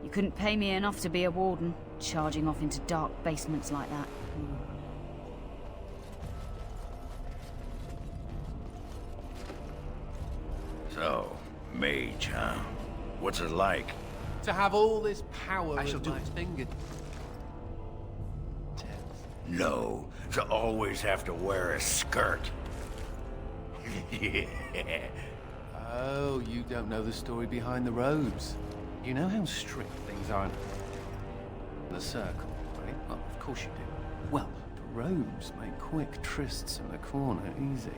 You couldn't pay me enough to be a warden, charging off into dark basements like that. So, mage, huh? What's it like? To have all this power I shall do its finger. No, to always have to wear a skirt. Yeah. Oh, you don't know the story behind the robes. You know how strict things are in the circle, right? Well, of course you do. Well, the robes make quick trysts in the corner easy.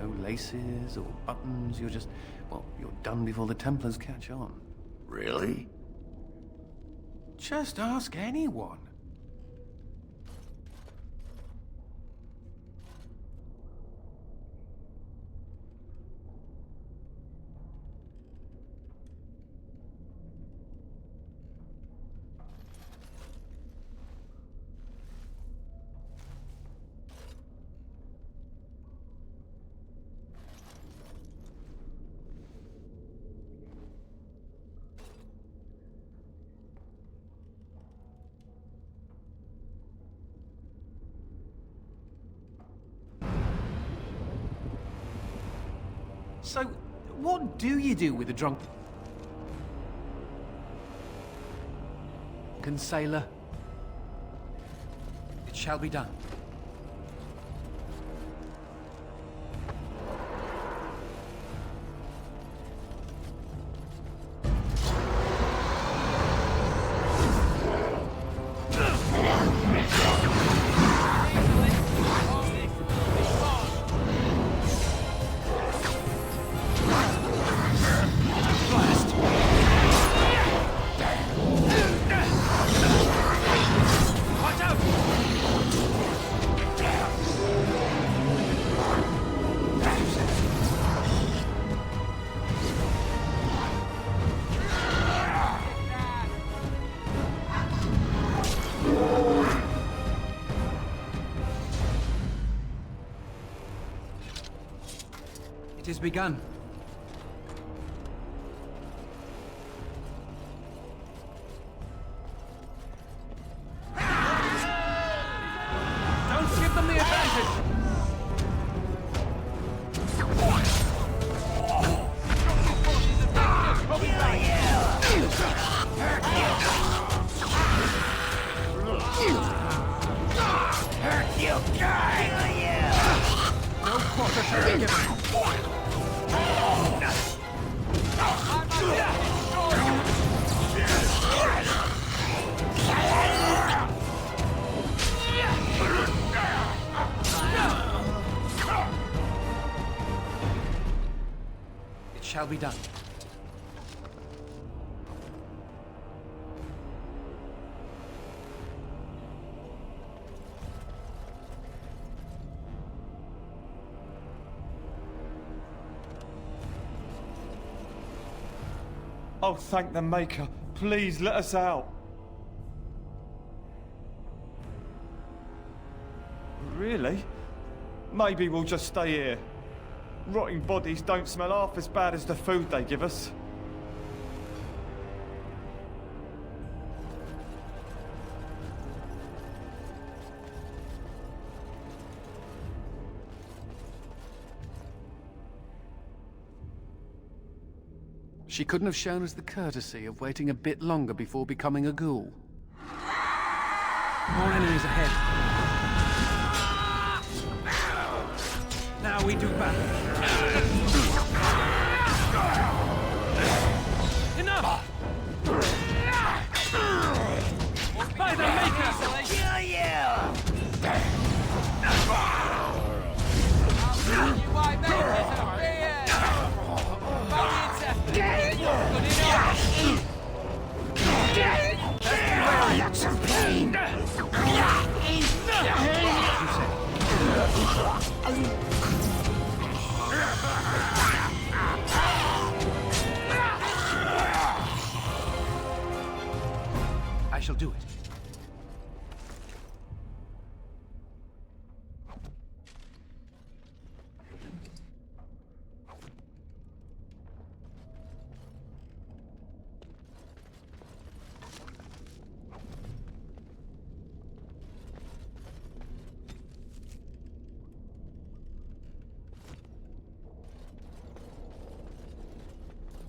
No laces or buttons, you're just, well, you're done before the Templars catch on. Really? Just ask anyone. So, what do you do with a drunken sailor? It shall be done. It is begun. Don't give them the advantage! Hurt you, guy! No quarter shall be given. It shall be done. Oh, thank the Maker. Please let us out. Really? Maybe we'll just stay here. Rotting bodies don't smell half as bad as the food they give us. She couldn't have shown us the courtesy of waiting a bit longer before becoming a ghoul. More enemies ahead. Now we do battle. Enough! By the Maker! Kill you! That's some pain! I shall do it.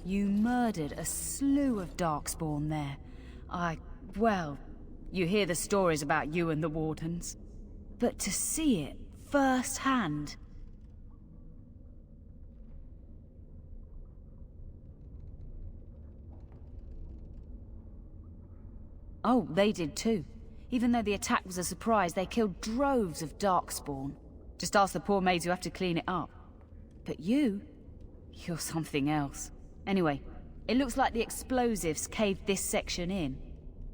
You murdered a slew of Darkspawn there. Well, you hear the stories about you and the Wardens. But to see it firsthand... Oh, they did too. Even though the attack was a surprise, they killed droves of Darkspawn. Just ask the poor maids who have to clean it up. But you're something else. Anyway, it looks like the explosives caved this section in.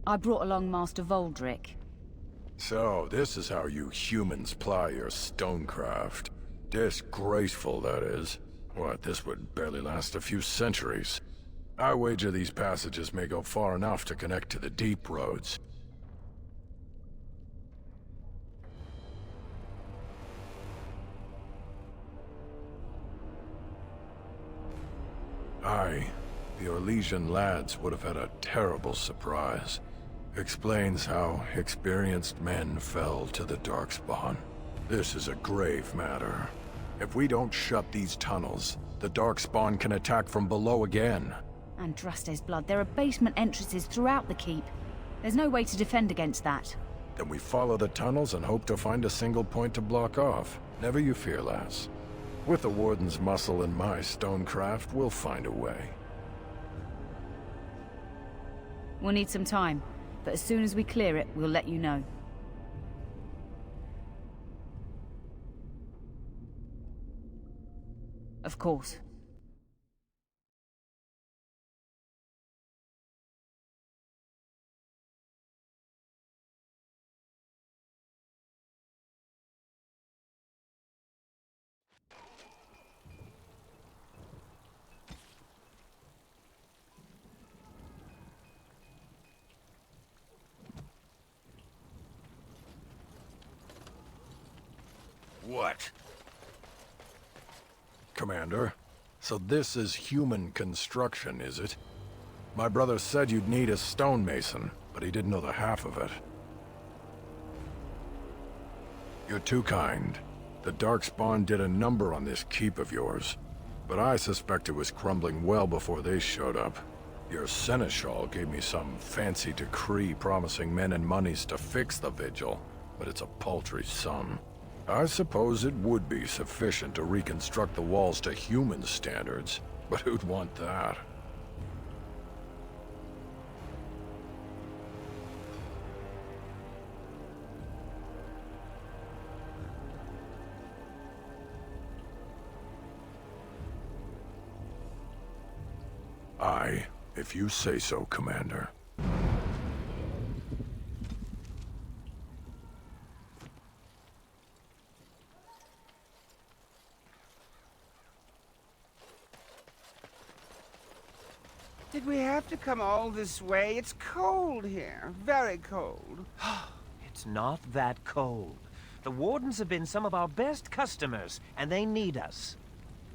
I brought along Master Voldrick. So, this is how you humans ply your stonecraft. Disgraceful, that is. What, this would barely last a few centuries. I wager these passages may go far enough to connect to the deep roads. Aye, the Orlesian lads would have had a terrible surprise. Explains how experienced men fell to the Darkspawn. This is a grave matter. If we don't shut these tunnels, the Darkspawn can attack from below again. Andraste's blood. There are basement entrances throughout the keep. There's no way to defend against that. Then we follow the tunnels and hope to find a single point to block off. Never you fear, lass. With the Warden's muscle and my stonecraft, we'll find a way. We'll need some time, but as soon as we clear it, we'll let you know. Of course. What? Commander, so this is human construction, is it? My brother said you'd need a stonemason, but he didn't know the half of it. You're too kind. The Darkspawn did a number on this keep of yours, but I suspect it was crumbling well before they showed up. Your seneschal gave me some fancy decree promising men and monies to fix the vigil, but it's a paltry sum. I suppose it would be sufficient to reconstruct the walls to human standards, but who'd want that? Aye, if you say so, Commander. Did we have to come all this way? It's cold here. Very cold. It's not that cold. The Wardens have been some of our best customers, and they need us.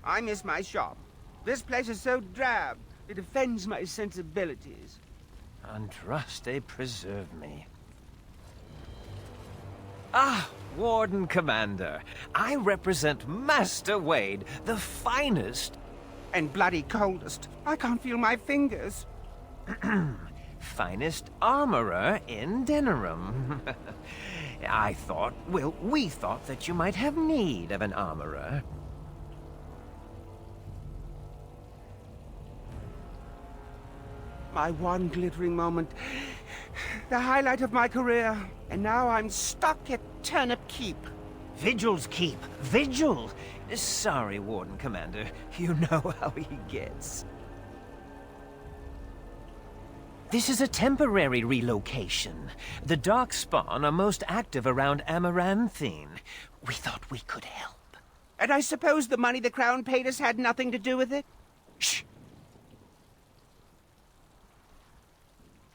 I miss my shop. This place is so drab. It offends my sensibilities. Andraste preserve me. Ah, Warden Commander. I represent Master Wade, the finest... And bloody coldest. I can't feel my fingers. finest armorer in Denerim. we thought that you might have need of an armorer. My one glittering moment. The highlight of my career. And now I'm stuck at Turnip Keep. Vigil's Keep. Vigil! Sorry, Warden Commander. You know how he gets. This is a temporary relocation. The Darkspawn are most active around Amaranthine. We thought we could help. And I suppose the money the Crown paid us had nothing to do with it? Shh!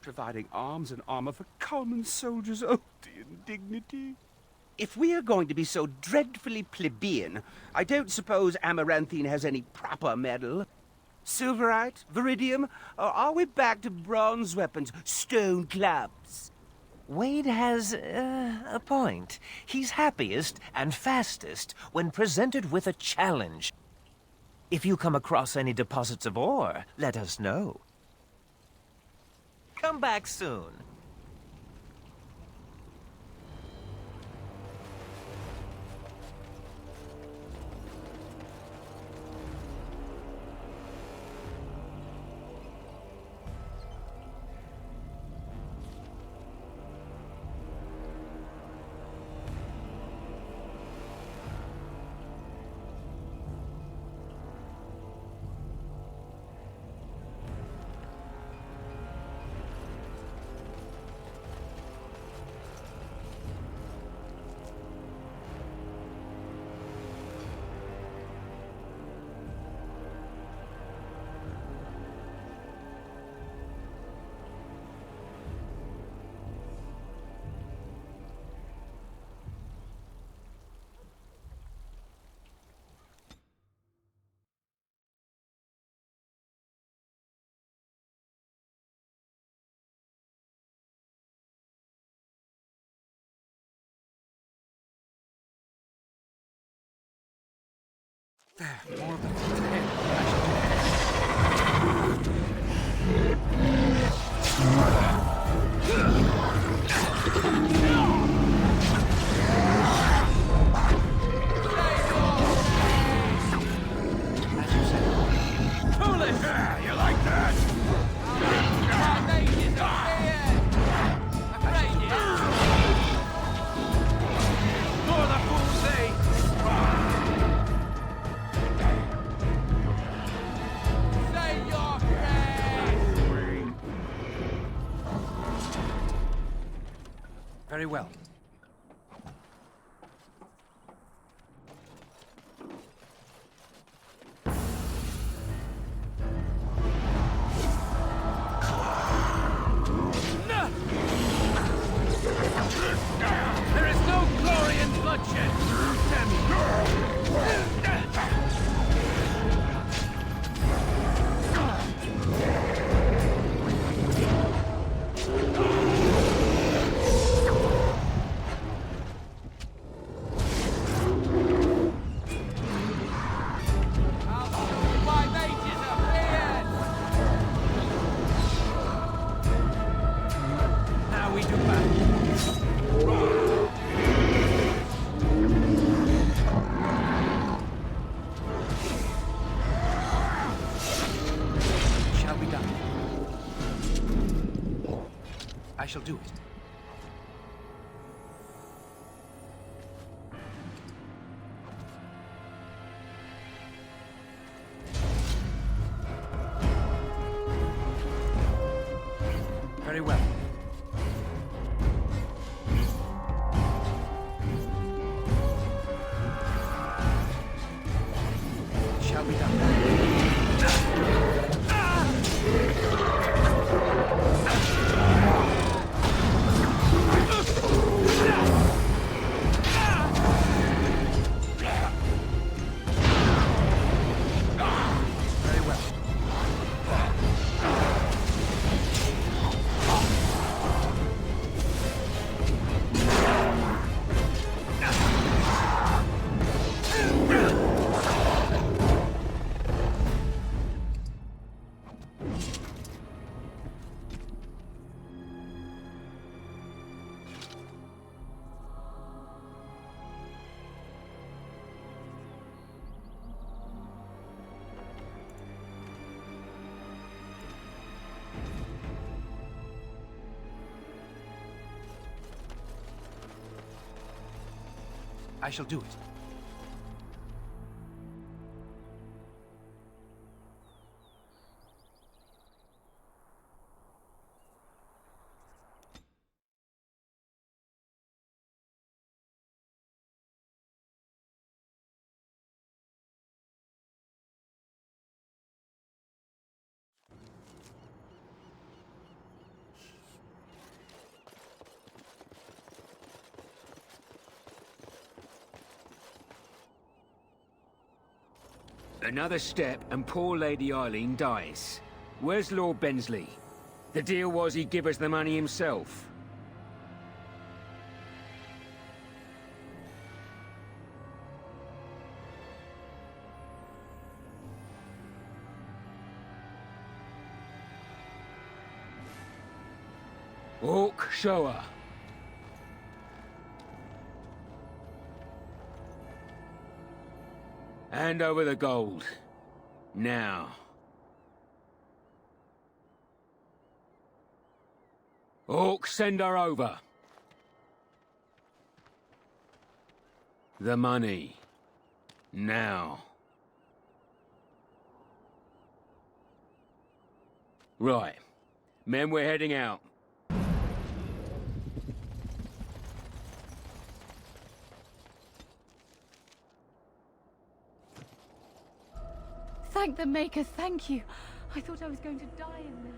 Providing arms and armor for common soldiers. Oh, the indignity. If we are going to be so dreadfully plebeian, I don't suppose Amaranthine has any proper metal. Silverite? Viridium? Or are we back to bronze weapons, stone clubs? Wade has a point. He's happiest and fastest when presented with a challenge. If you come across any deposits of ore, let us know. Come back soon. Very well. There is no glory in bloodshed! My mages appeared! Now we do battle. Shall be done. I shall do it. Very well. Shall be done. Very well. I shall do it. Another step and poor Lady Eileen dies. Where's Lord Bensley? The deal was he'd give us the money himself. Orc, show her. Hand over the gold. Now. Orc, send her over. The money. Now. Right. Men, we're heading out. Thank the Maker, thank you. I thought I was going to die in there.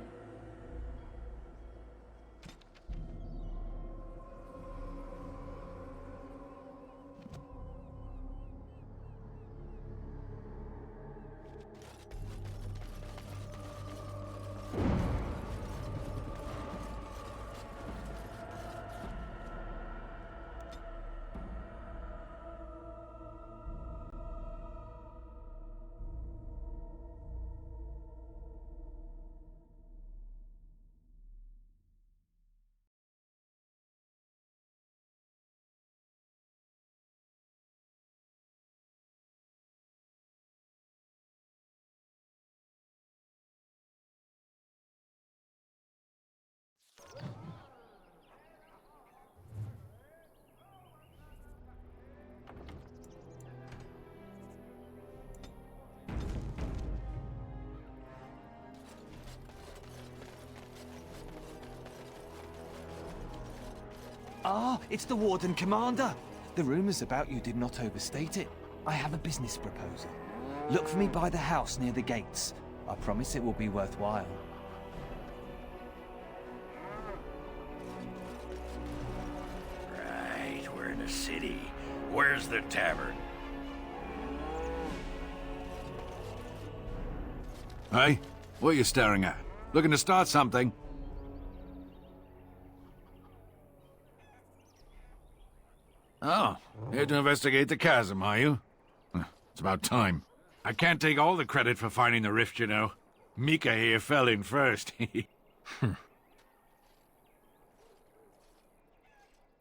Ah, it's the Warden Commander. The rumors about you did not overstate it. I have a business proposal. Look for me by the house near the gates. I promise it will be worthwhile. Right, we're in the city. Where's the tavern? Hey, what are you staring at? Looking to start something? Oh, here to investigate the chasm, are you? It's about time. I can't take all the credit for finding the rift, you know. Mika here fell in first.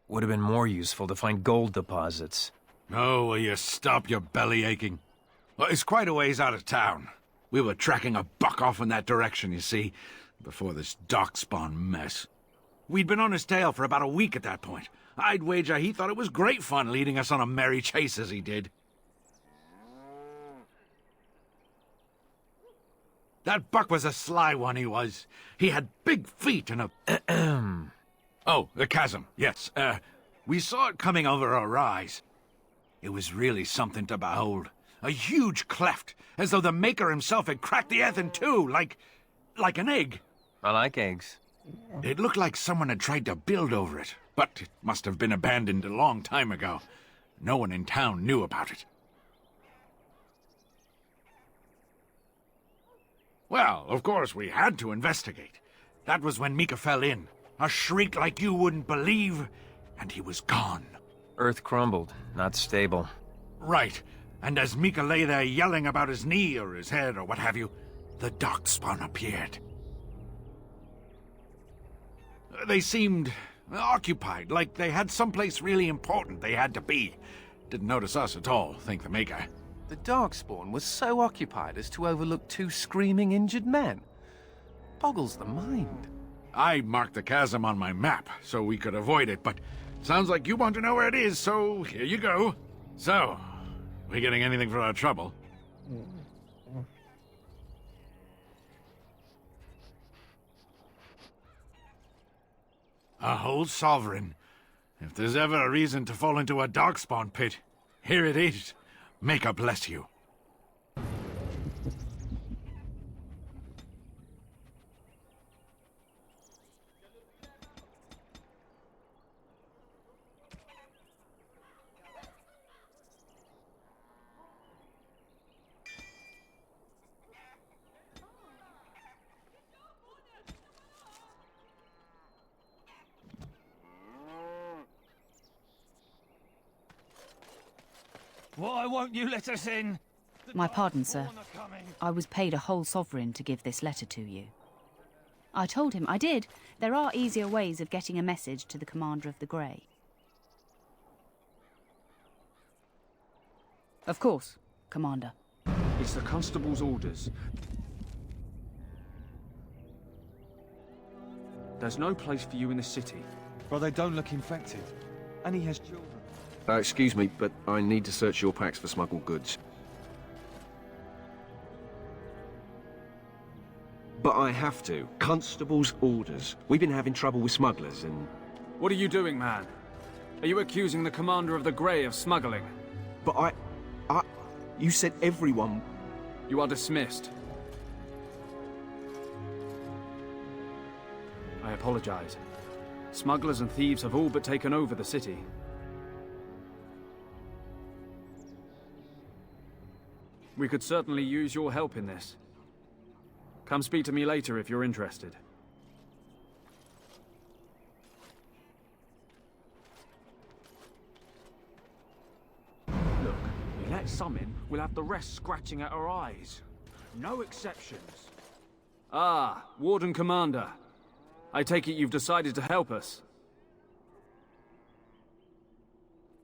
Would have been more useful to find gold deposits. Oh, will you stop your belly aching? Well, it's quite a ways out of town. We were tracking a buck off in that direction, you see, before this darkspawn mess. We'd been on his tail for about a week at that point. I'd wager he thought it was great fun leading us on a merry chase as he did. That buck was a sly one, he was. He had big feet and a... Oh, the chasm, yes. We saw it coming over a rise. It was really something to behold. A huge cleft, as though the Maker himself had cracked the earth in two, like an egg. I like eggs. It looked like someone had tried to build over it, but it must have been abandoned a long time ago. No one in town knew about it. Well, of course, we had to investigate. That was when Mika fell in. A shriek like you wouldn't believe, and he was gone. Earth crumbled, not stable. Right. And as Mika lay there yelling about his knee or his head or what have you, the Darkspawn appeared. They seemed occupied, like they had someplace really important they had to be. Didn't notice us at all, thank the Maker. The Darkspawn was so occupied as to overlook two screaming injured men. Boggles the mind. I marked the chasm on my map so we could avoid it, but sounds like you want to know where it is, so here you go. So, we getting anything for our trouble? A whole sovereign. If there's ever a reason to fall into a Darkspawn pit, here it is. Maker bless you. Why won't you let us in? My pardon, sir. I was paid a whole sovereign to give this letter to you. I told him I did. There are easier ways of getting a message to the Commander of the Grey. Of course, Commander. It's the constable's orders. There's no place for you in the city. Well, they don't look infected. And he has children. Excuse me, but I need to search your packs for smuggled goods. But I have to. Constable's orders. We've been having trouble with smugglers and... What are you doing, man? Are you accusing the Commander of the Grey of smuggling? But you said everyone... You are dismissed. I apologize. Smugglers and thieves have all but taken over the city. We could certainly use your help in this. Come speak to me later if you're interested. Look, you let some in, we'll have the rest scratching at our eyes. No exceptions. Ah, Warden Commander. I take it you've decided to help us.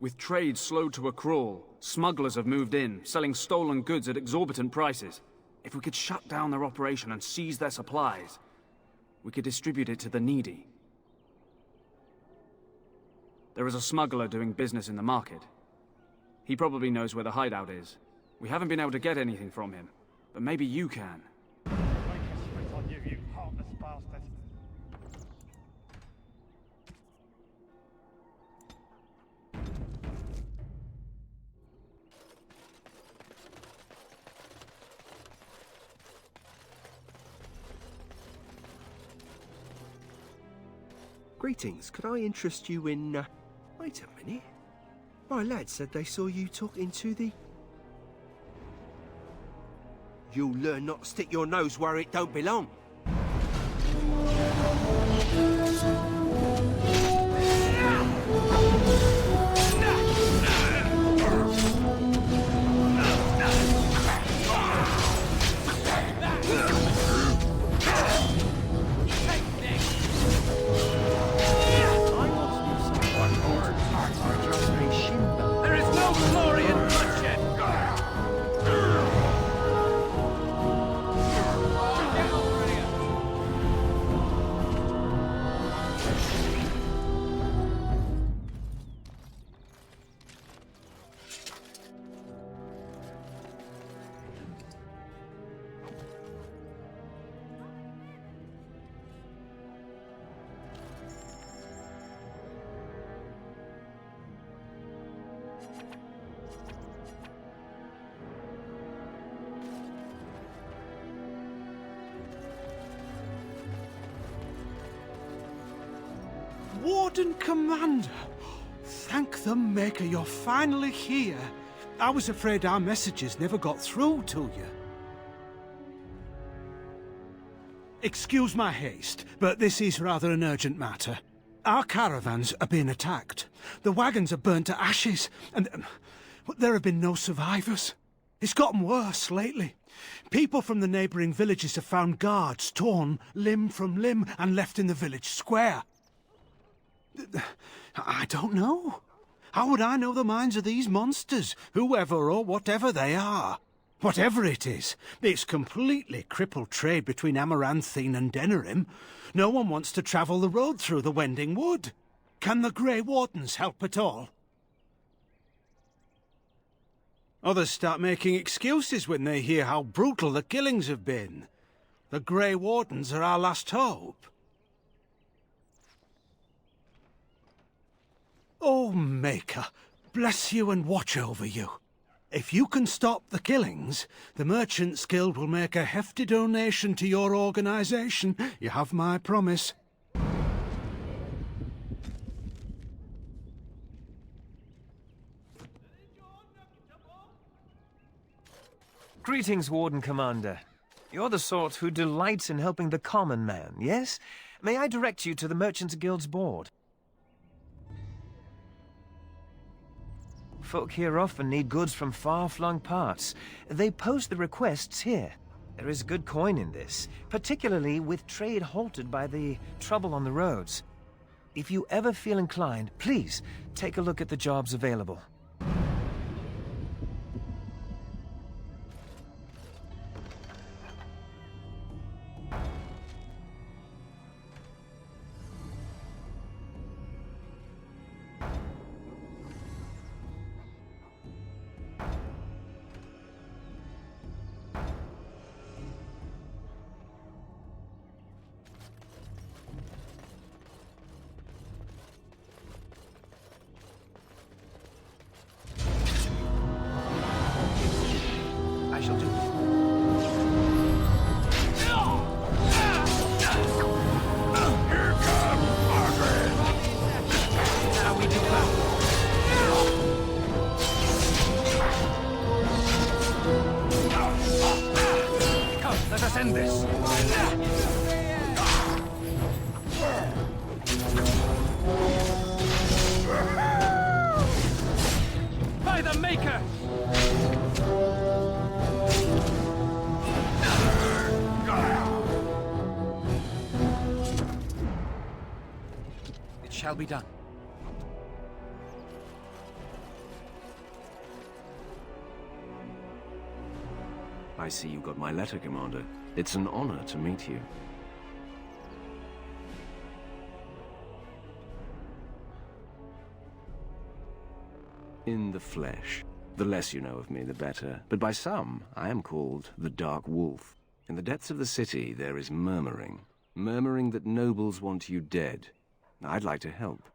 With trade slowed to a crawl, smugglers have moved in, selling stolen goods at exorbitant prices. If we could shut down their operation and seize their supplies, we could distribute it to the needy. There is a smuggler doing business in the market. He probably knows where the hideout is. We haven't been able to get anything from him, but maybe you can. Greetings, could I interest you in, Wait a minute. My lad said they saw you talking to the... You'll learn not to stick your nose where it don't belong. There is no glory in bloodshed! Warden Commander! Thank the Maker you're finally here. I was afraid our messages never got through to you. Excuse my haste, but this is rather an urgent matter. Our caravans are being attacked. The wagons are burnt to ashes, and there have been no survivors. It's gotten worse lately. People from the neighbouring villages have found guards torn limb from limb and left in the village square. I don't know. How would I know the minds of these monsters, whoever or whatever they are? Whatever it is, it's completely crippled trade between Amaranthine and Denerim. No one wants to travel the road through the Wending Wood. Can the Grey Wardens help at all? Others start making excuses when they hear how brutal the killings have been. The Grey Wardens are our last hope. Oh, Maker, bless you and watch over you. If you can stop the killings, the Merchants Guild will make a hefty donation to your organization. You have my promise. Greetings, Warden Commander. You're the sort who delights in helping the common man, yes? May I direct you to the Merchants Guild's board? Folk here often need goods from far-flung parts. They post the requests here. There is good coin in this, particularly with trade halted by the trouble on the roads. If you ever feel inclined, please take a look at the jobs available. I shall do it. Here comes Margaret! Now we do Come, let us end this. By the Maker! It shall be done. I see you got my letter, Commander. It's an honor to meet you. In the flesh. The less you know of me, the better. But by some, I am called the Dark Wolf. In the depths of the city, there is murmuring. Murmuring that nobles want you dead. I'd like to help.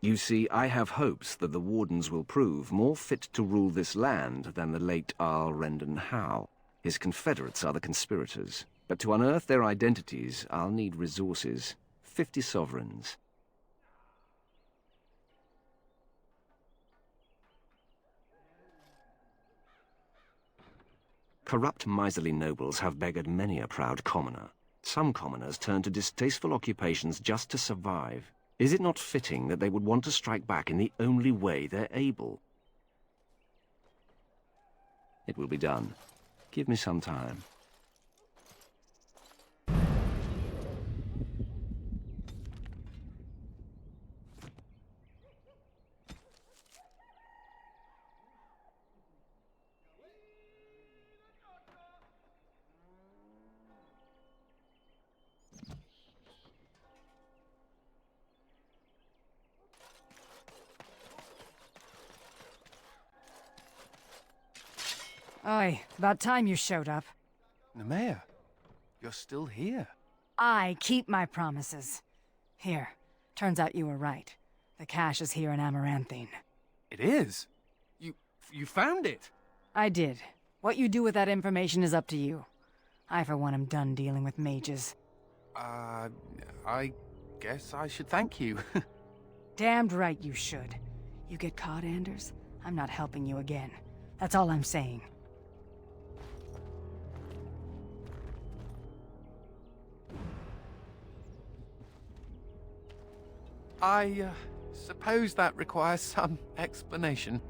You see, I have hopes that the Wardens will prove more fit to rule this land than the late Arl Rendon Howe. His confederates are the conspirators. But to unearth their identities, I'll need resources. 50 sovereigns. Corrupt, miserly nobles have beggared many a proud commoner. Some commoners turn to distasteful occupations just to survive. Is it not fitting that they would want to strike back in the only way they're able? It will be done. Give me some time. Aye, about time you showed up. Nemea, you're still here. I keep my promises. Here, turns out you were right. The cache is here in Amaranthine. It is? You found it? I did. What you do with that information is up to you. I, for one, am done dealing with mages. I guess I should thank you. Damned right you should. You get caught, Anders, I'm not helping you again. That's all I'm saying. I suppose that requires some explanation.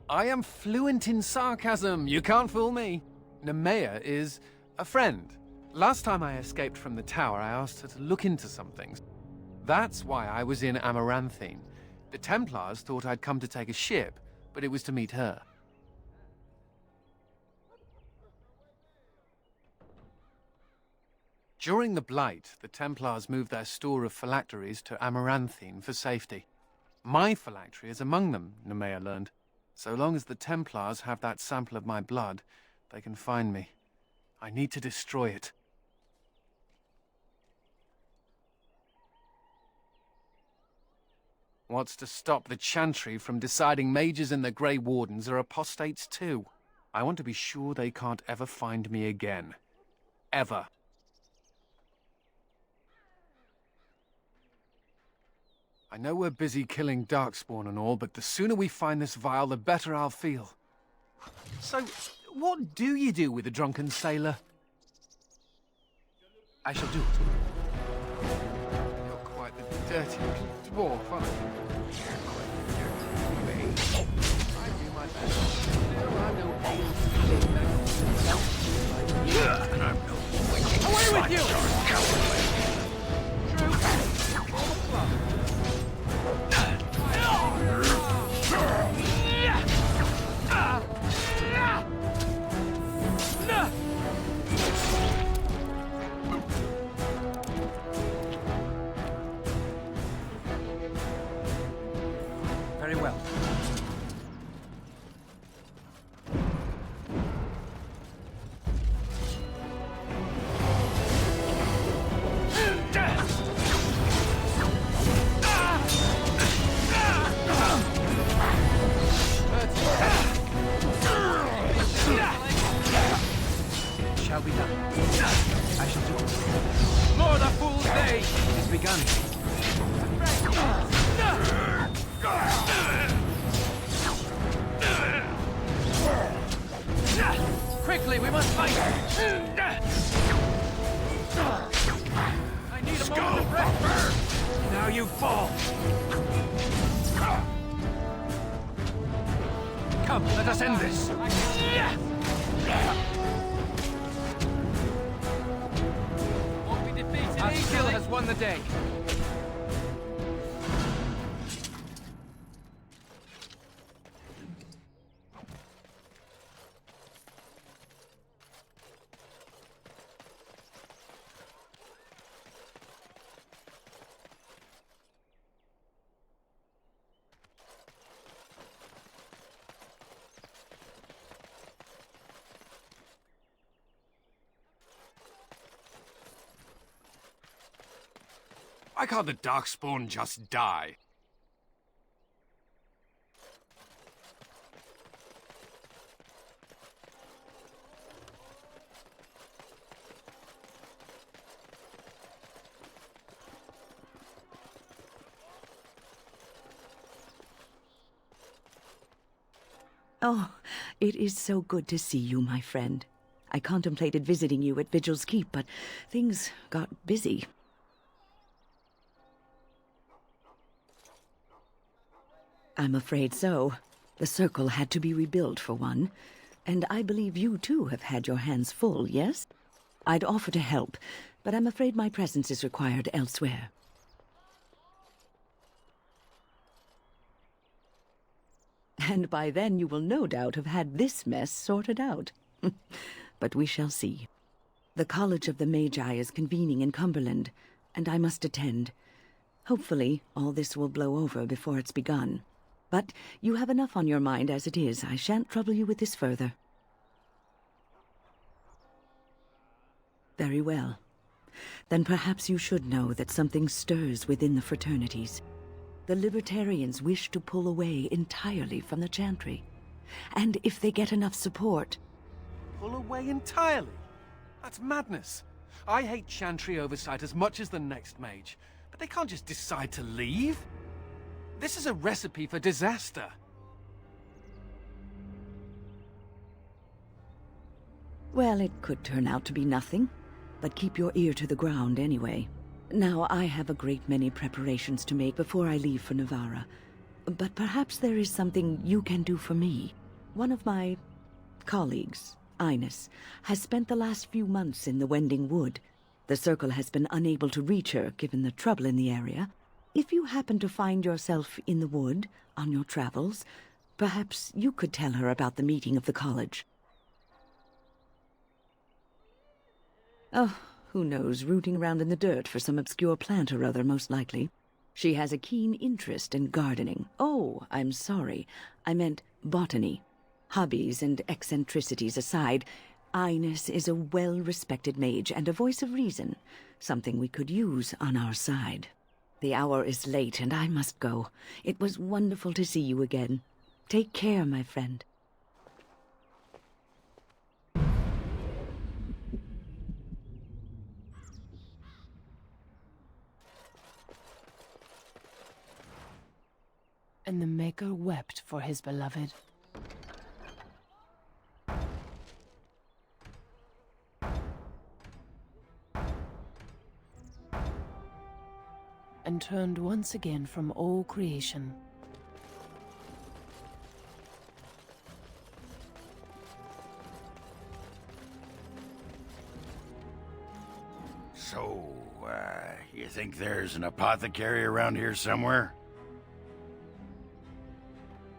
I am fluent in sarcasm, you can't fool me. Nemea is a friend. Last time I escaped from the tower, I asked her to look into some things. That's why I was in Amaranthine. The Templars thought I'd come to take a ship, but it was to meet her. During the Blight, the Templars moved their store of phylacteries to Amaranthine for safety. My phylactery is among them, Nemea learned. So long as the Templars have that sample of my blood, they can find me. I need to destroy it. What's to stop the Chantry from deciding mages and the Grey Wardens are apostates too? I want to be sure they can't ever find me again. Ever. I know we're busy killing Darkspawn and all, but the sooner we find this vial, the better I'll feel. So, what do you do with a drunken sailor? I shall do it. You're quite the dirty little dwarf, aren't you? do my best. Still, I'm no ale-stealing magnificent. And I'm no Away with you! True. Form a club. Very well. Shall be done. I shall do it. More the fool's day! It has begun. Quickly, we must fight! I need a moment of breath! Now you fall. Come, let us end this. Won't be defeated Our easily. skill has won the day. Why can't the Darkspawn just die? Oh, it is so good to see you, my friend. I contemplated visiting you at Vigil's Keep, but things got busy. I'm afraid so. The Circle had to be rebuilt, for one. And I believe you, too, have had your hands full, yes? I'd offer to help, but I'm afraid my presence is required elsewhere. And by then you will no doubt have had this mess sorted out. But we shall see. The College of the Magi is convening in Cumberland, and I must attend. Hopefully, all this will blow over before it's begun. But you have enough on your mind as it is. I shan't trouble you with this further. Very well. Then perhaps you should know that something stirs within the fraternities. The Libertarians wish to pull away entirely from the Chantry. And if they get enough support... Pull away entirely? That's madness. I hate Chantry oversight as much as the next mage, but they can't just decide to leave. This is a recipe for disaster. Well, it could turn out to be nothing, but keep your ear to the ground anyway. Now, I have a great many preparations to make before I leave for Navarra, but perhaps there is something you can do for me. One of my colleagues, Ines, has spent the last few months in the Wending Wood. The Circle has been unable to reach her, given the trouble in the area. If you happen to find yourself in the wood on your travels, perhaps you could tell her about the meeting of the college. Oh, who knows, rooting around in the dirt for some obscure plant or other, most likely. She has a keen interest in gardening. Oh, I'm sorry. I meant botany. Hobbies and eccentricities aside, Ines is a well-respected mage and a voice of reason, something we could use on our side. The hour is late and I must go. It was wonderful to see you again. Take care, my friend. And the Maker wept for his beloved. And turned once again from all creation. So, you think there's an apothecary around here somewhere?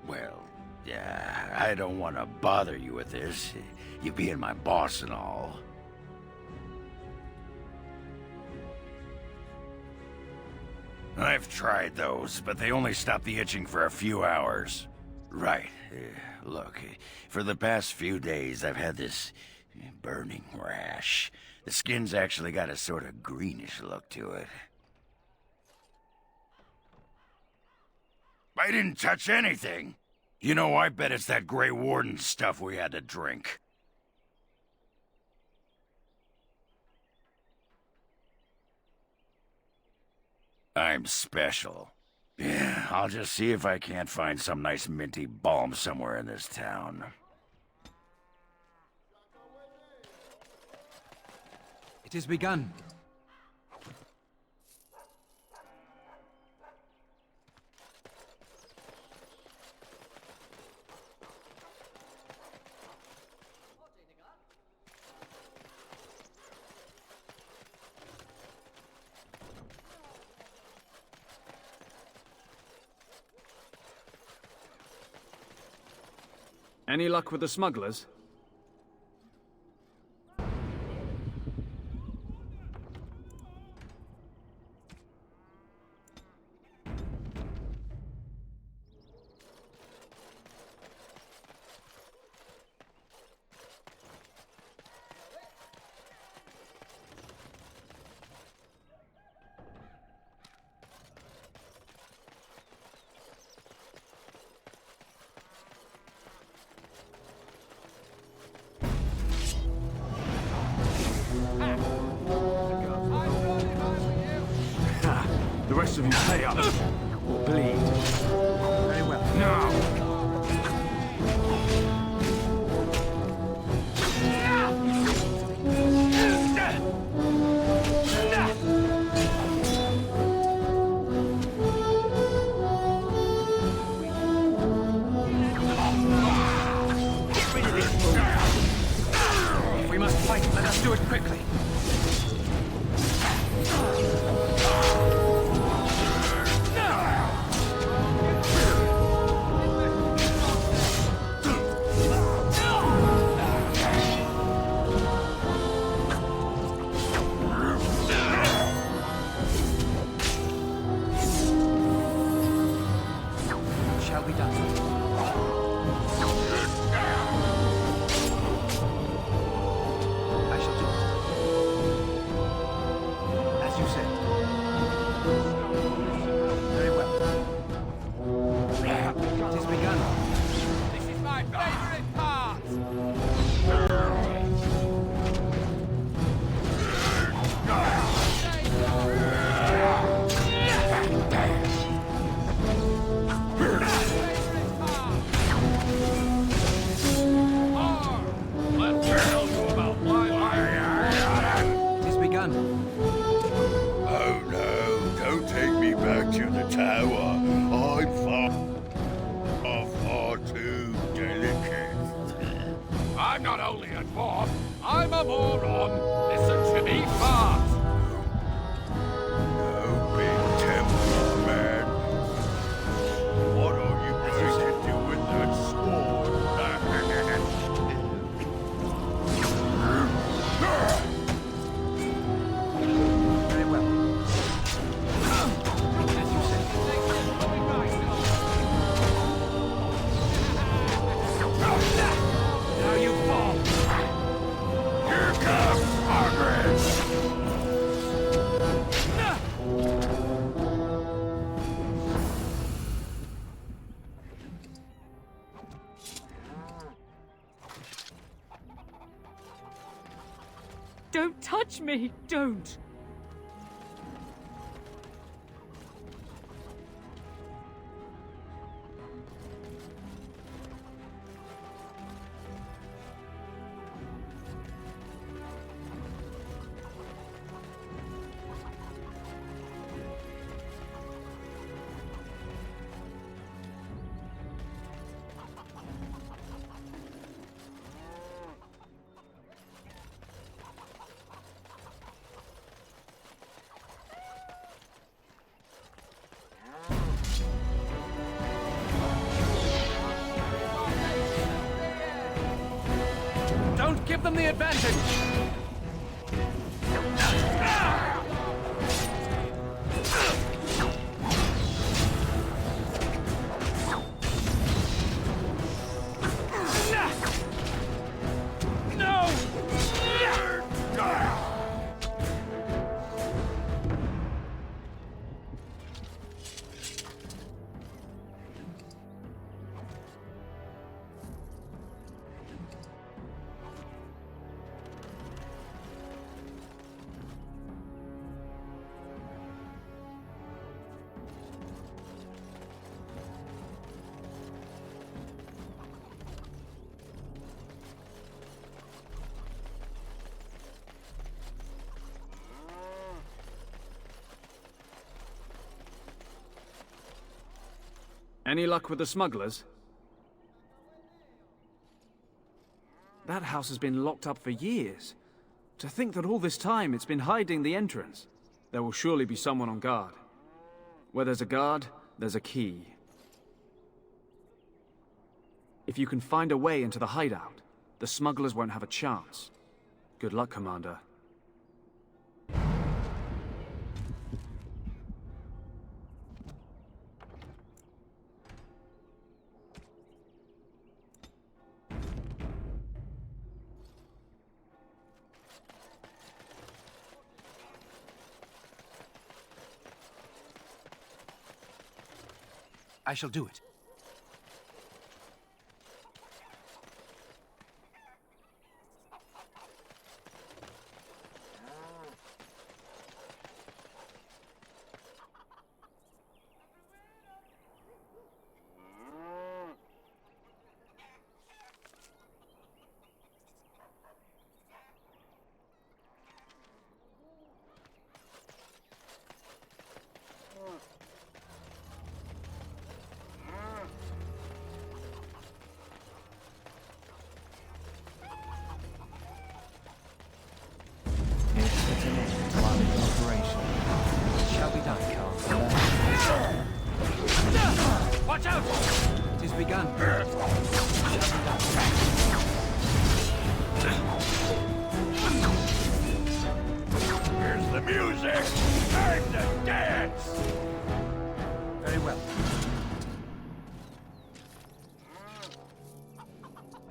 Well, yeah, I don't want to bother you with this, you being my boss and all. I've tried those, but they only stop the itching for a few hours. Right. Look, for the past few days, I've had this burning rash. The skin's actually got a sort of greenish look to it. I didn't touch anything. You know, I bet it's that Grey Warden stuff we had to drink. I'm special. Yeah, I'll just see if I can't find some nice minty balm somewhere in this town. It has begun. Any luck with the smugglers? The rest of you pay up or bleed. Very well. Now! Get rid of this fool. If we must fight, let us do it quickly. Shall be done. I shall do it. As you said. Very well. It has begun. This is my favorite part! It has begun. Oh no, don't take me back to the tower. I'm far too delicate. I'm not only a dwarf, I'm a moron. Listen to me, fart. No big Templar, man. What are you going to do with that sword? Very well. As you said. Now you fall. Here comes Margaret! Don't touch me! Don't! give them the advantage! Any luck with the smugglers? That house has been locked up for years. To think that all this time it's been hiding the entrance. There will surely be someone on guard. Where there's a guard, there's a key. If you can find a way into the hideout, the smugglers won't have a chance. Good luck, Commander. I shall do it. Watch out! It has begun. Here's the music! Time to dance! Very well.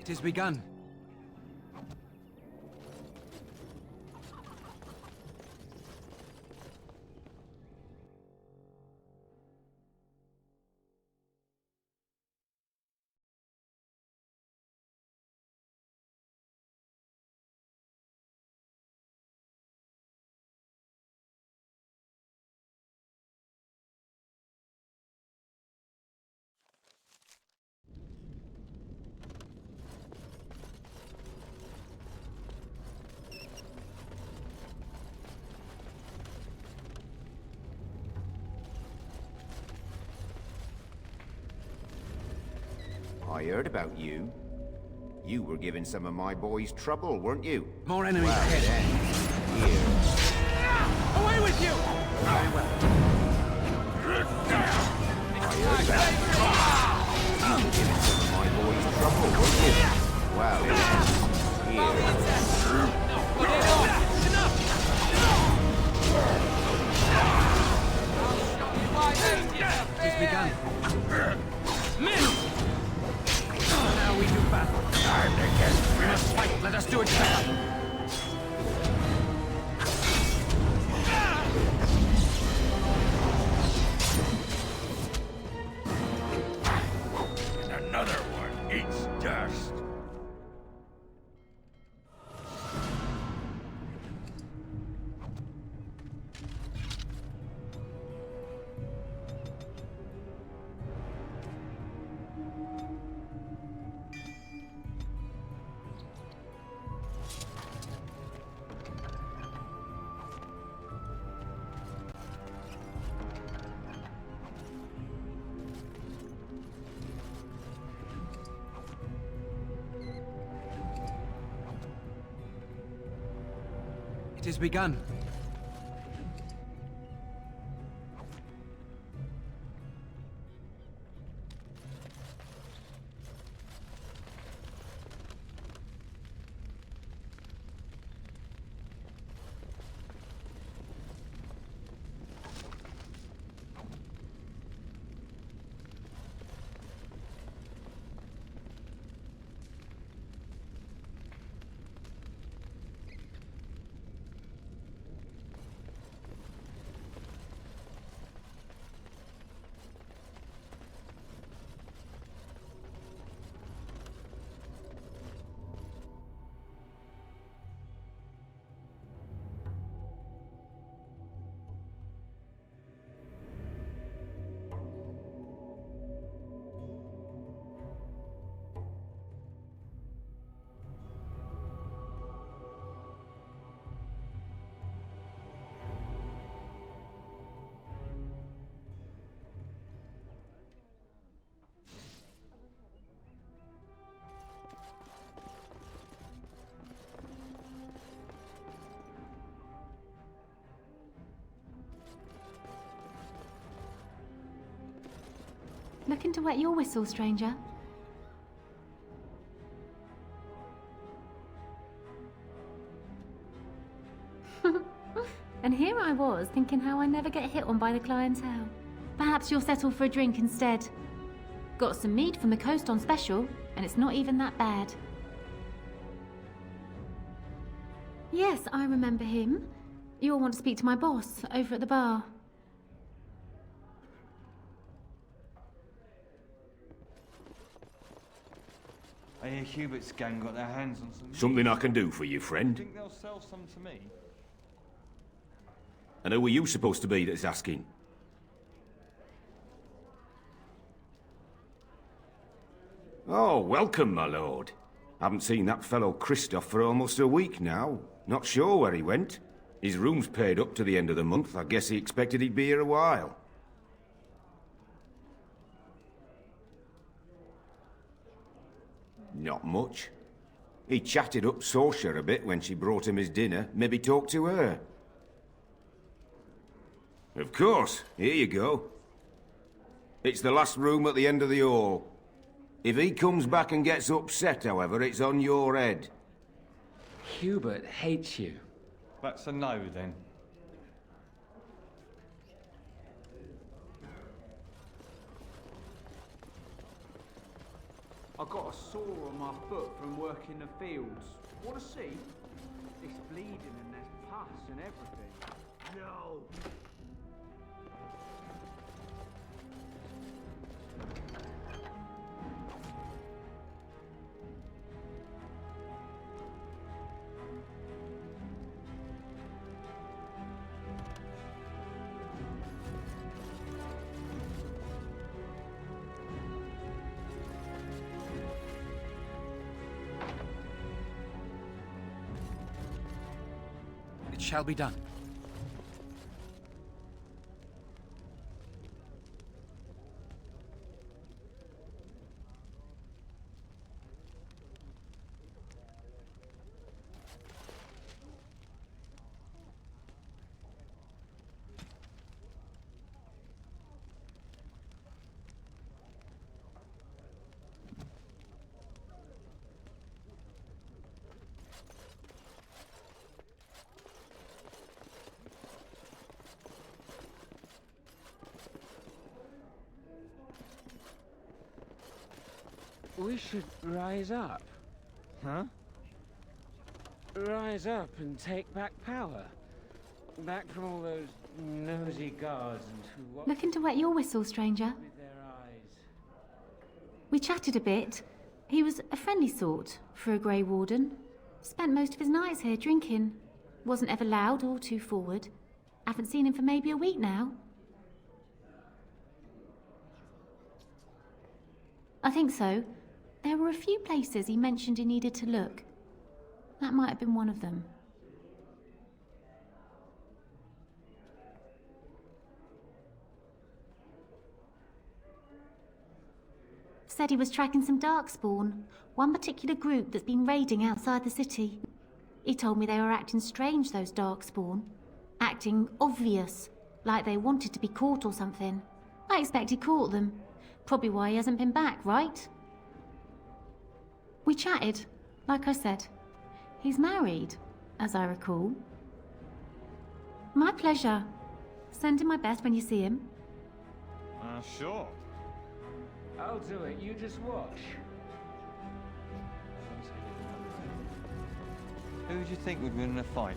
It has begun. I heard about you. You were giving some of my boys trouble, weren't you? More enemies well, ahead. Then, here. Away with you! Very well. I heard about you. You were giving some of my boys trouble, weren't you? Well, then, here. It's begun. Miss! Now we do battle. Time to get We must fight. Let us do it together. And another one eats dust. It has begun. Looking to wet your whistle, stranger? And here I was, thinking how I never get hit on by the clientele. Perhaps you'll settle for a drink instead. Got some mead from the coast on special, and it's not even that bad. Yes, I remember him. You'll want to speak to my boss over at the bar. I hear Hubert's gang got their hands on some... Something I can do for you, I friend? think they'll sell some to me. And who are you supposed to be that's asking? Oh, welcome, my lord. Haven't seen that fellow Christoph for almost a week now. Not sure where he went. His room's paid up to the end of the month. I guess he expected he'd be here a while. Not much. He chatted up Sorsha a bit when she brought him his dinner. Maybe talked to her. Of course. Here you go. It's the last room at the end of the hall. If he comes back and gets upset, however, it's on your head. Hubert hates you. That's a no, then. I got a sore on my foot from working the fields. Want to see? It's bleeding and there's pus and everything. No. It shall be done. We should rise up. Huh? Rise up and take back power. Back from all those nosy guards and who watch Looking to wet your whistle, stranger? with their eyes. We chatted a bit. He was a friendly sort for a Grey Warden. Spent most of his nights here drinking. Wasn't ever loud or too forward. Haven't seen him for maybe a week now. I think so. There were a few places he mentioned he needed to look. That might have been one of them. Said he was tracking some Darkspawn, one particular group that's been raiding outside the city. He told me they were acting strange, those Darkspawn. Acting obvious, like they wanted to be caught or something. I expect he caught them. Probably why he hasn't been back, right? We chatted, like I said. He's married, as I recall. My pleasure. Send him my best when you see him. Sure. I'll do it, you just watch. Who do you think would win in a fight?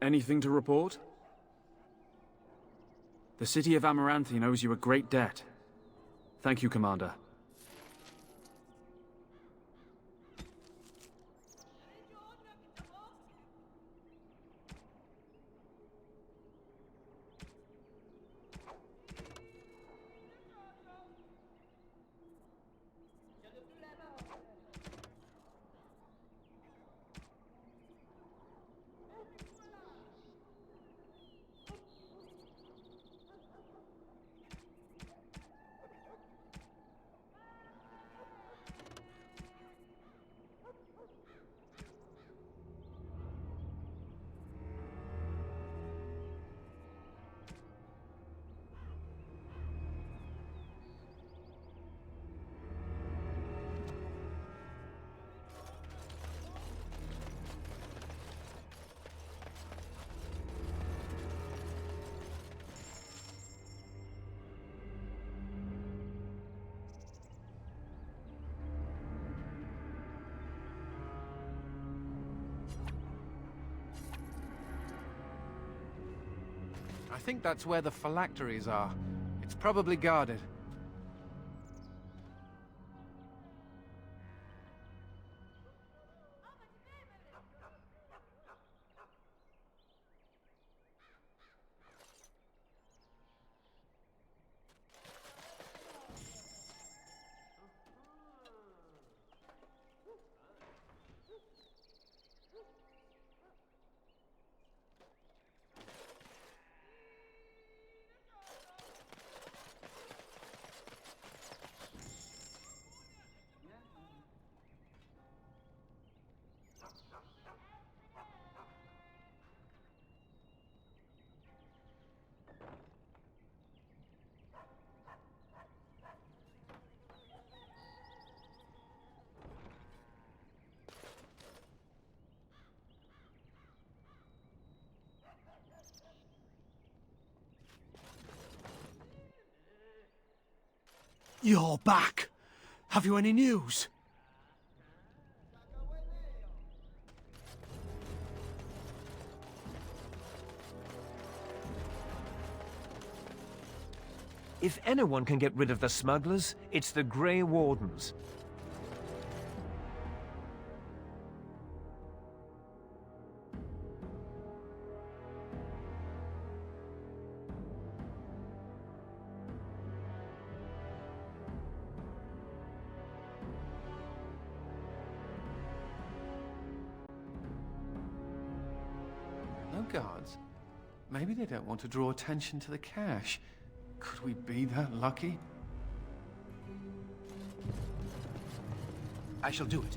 Anything to report? The city of Amaranthine owes you a great debt. Thank you, Commander. I think that's where the phylacteries are. It's probably guarded. You're back. Have you any news? If anyone can get rid of the smugglers, it's the Grey Wardens. No guards? Maybe they don't want to draw attention to the cache. Could we be that lucky? I shall do it.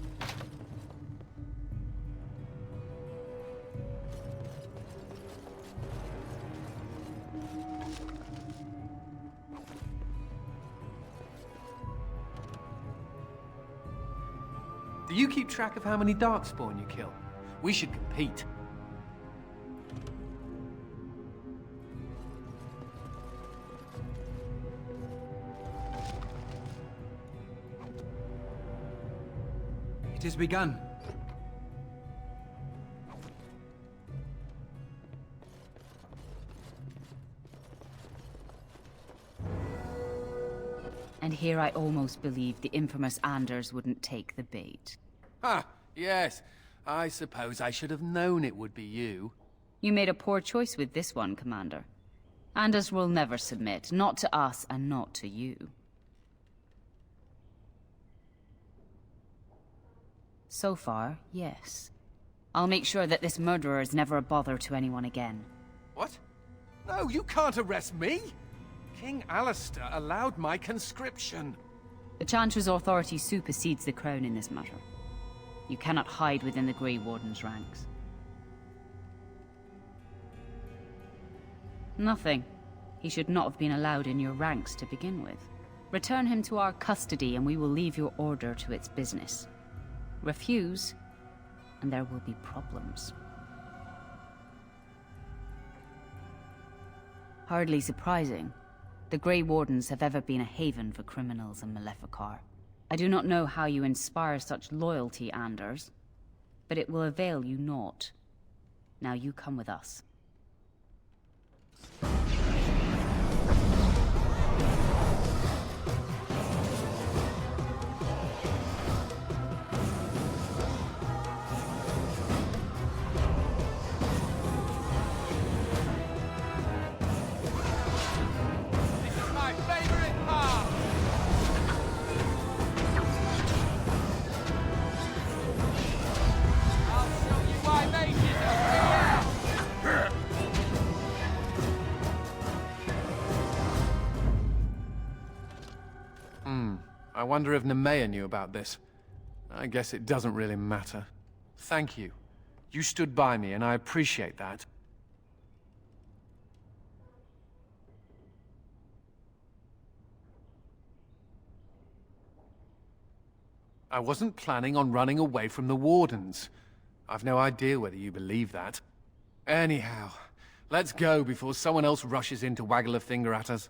Do you keep track of how many Darkspawn you kill? We should compete. It has begun. And here I almost believed the infamous Anders wouldn't take the bait. Ah, yes. I suppose I should have known it would be you. You made a poor choice with this one, Commander. Anders will never submit, not to us and not to you. So far, yes. I'll make sure that this murderer is never a bother to anyone again. What? No, you can't arrest me! King Alistair allowed my conscription. The Chantry's authority supersedes the Crown in this matter. You cannot hide within the Grey Warden's ranks. Nothing. He should not have been allowed in your ranks to begin with. Return him to our custody and we will leave your order to its business. Refuse, and there will be problems. Hardly surprising. The Grey Wardens have ever been a haven for criminals in Maleficar. I do not know how you inspire such loyalty, Anders, but it will avail you naught. Now you come with us. I wonder if Nemea knew about this. I guess it doesn't really matter. Thank you. You stood by me, and I appreciate that. I wasn't planning on running away from the Wardens. I've no idea whether you believe that. Anyhow, let's go before someone else rushes in to waggle a finger at us.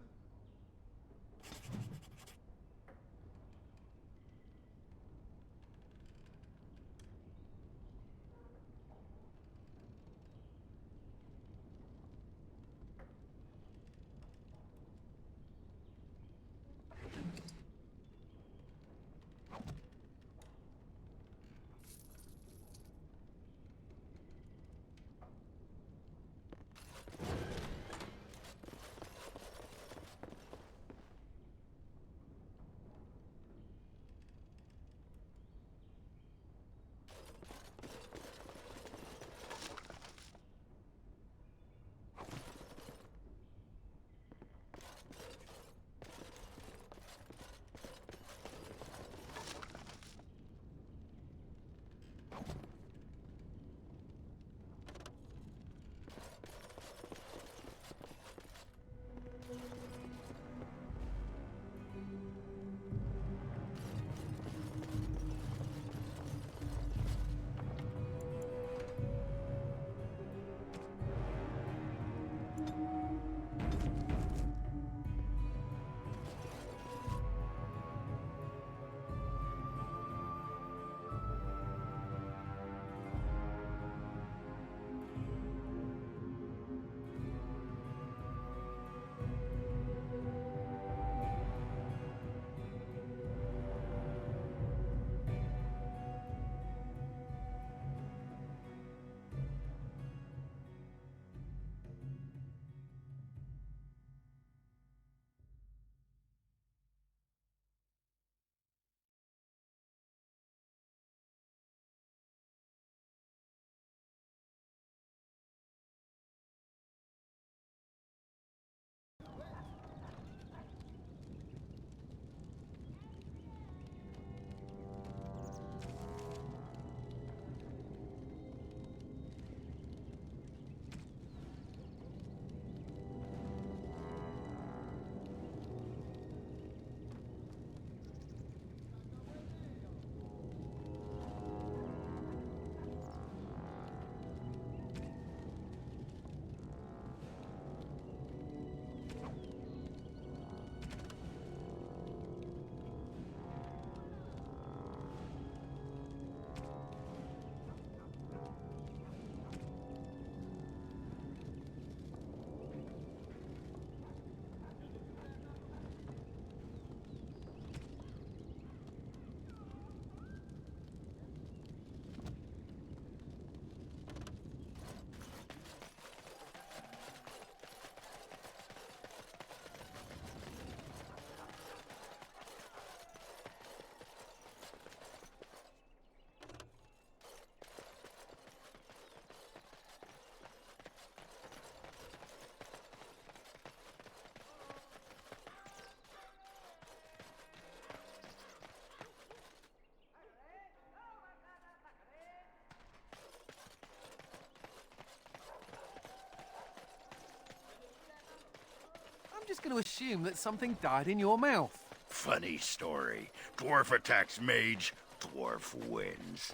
I'm just going to assume that something died in your mouth. Funny story. Dwarf attacks mage, dwarf wins.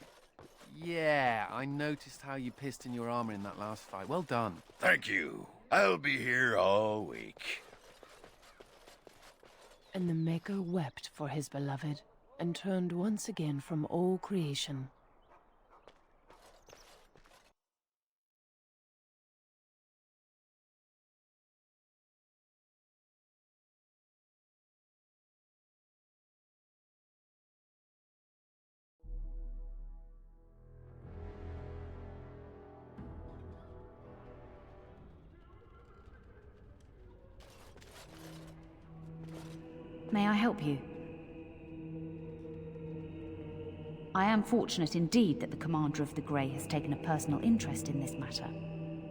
Yeah, I noticed how you pissed in your armor in that last fight. Well done. Thank you. I'll be here all week. And the Maker wept for his beloved, and turned once again from all creation. May I help you? I am fortunate indeed that the Commander of the Grey has taken a personal interest in this matter.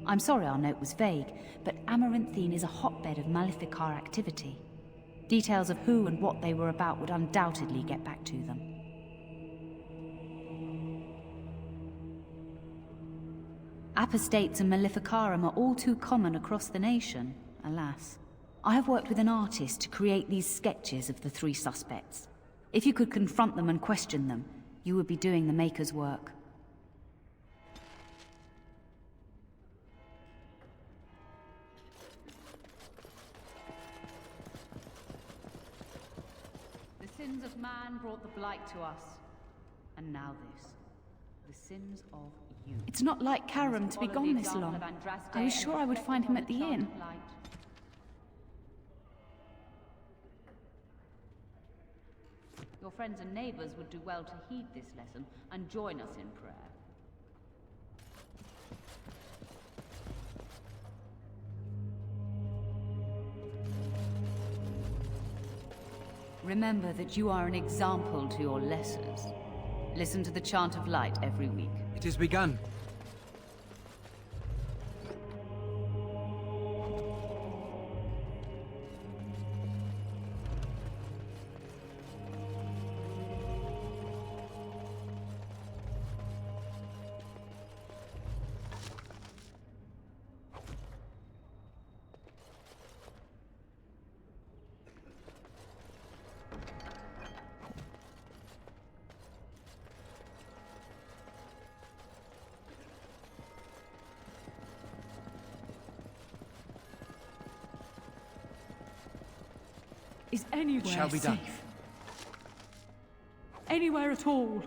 I'm sorry our note was vague, but Amaranthine is a hotbed of Maleficar activity. Details of who and what they were about would undoubtedly get back to them. Apostates and Maleficarum are all too common across the nation, alas. I have worked with an artist to create these sketches of the three suspects. If you could confront them and question them, you would be doing the Maker's work. The sins of man brought the blight to us, and now this. The sins of you. It's not like Karam to be gone this long. I was sure I would find him at the inn. Your friends and neighbors would do well to heed this lesson and join us in prayer. Remember that you are an example to your lessers. Listen to the chant of light every week. It has begun. Is anywhere Shall be done. safe? Anywhere at all?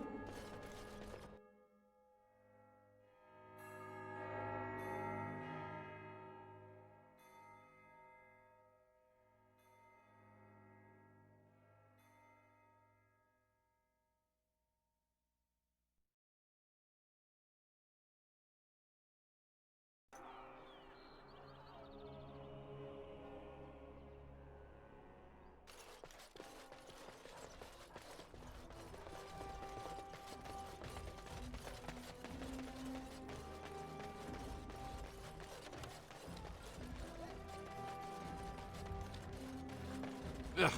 Ugh.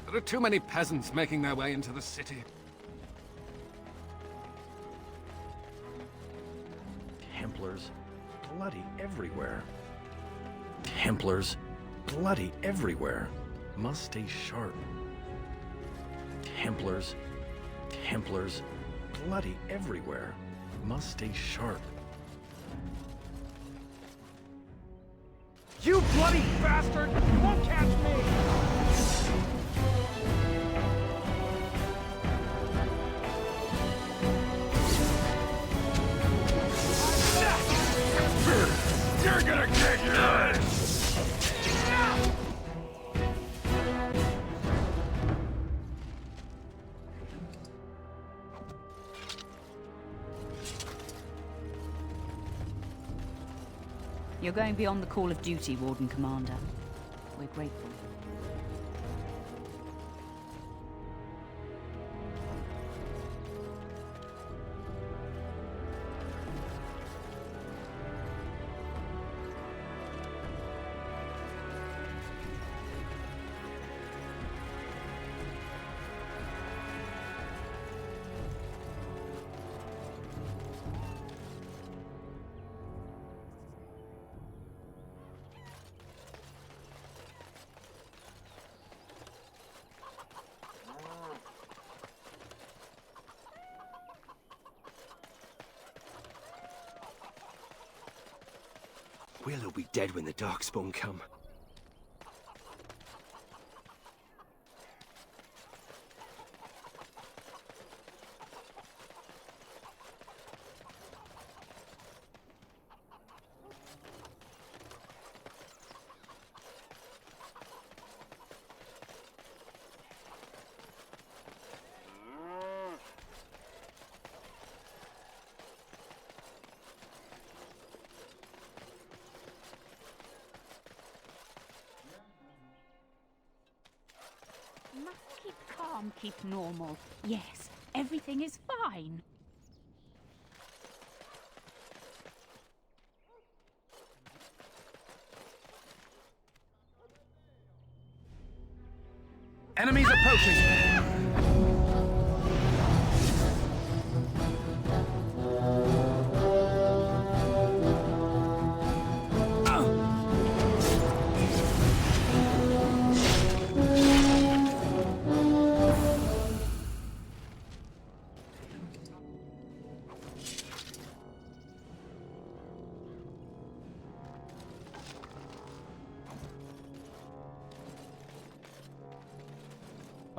There are too many peasants making their way into the city. Templars bloody everywhere. Templars bloody everywhere. Must stay sharp. Templars bloody everywhere. Must stay sharp. You bloody bastard! You won't catch me! You're gonna get yours! You're going beyond the call of duty, Warden Commander. We're grateful. Will'll be dead when the Darkspawn come. Keep calm, keep normal. Yes, everything is fine. Enemies approaching!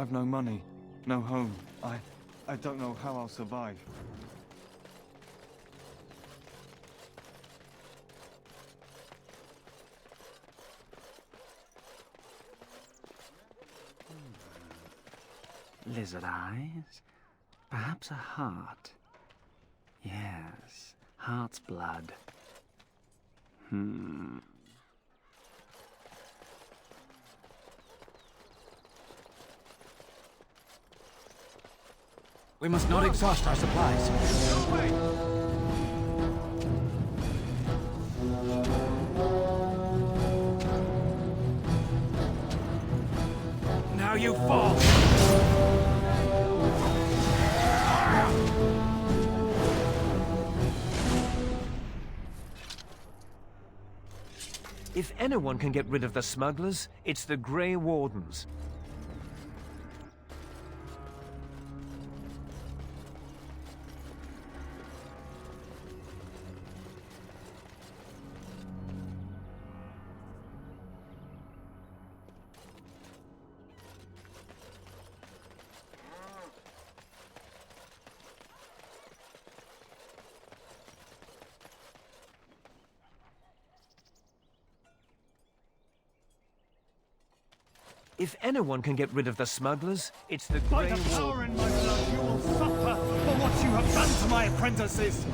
I've no money, no home. I don't know how I'll survive. Lizard eyes? Perhaps a heart? Yes, heart's blood. We must not exhaust our supplies. Now you fall! If anyone can get rid of the smugglers, it's the Grey Wardens. If anyone can get rid of the smugglers, it's the By Grey the power Wardens. in my blood, you will suffer for what you have done to my apprentices!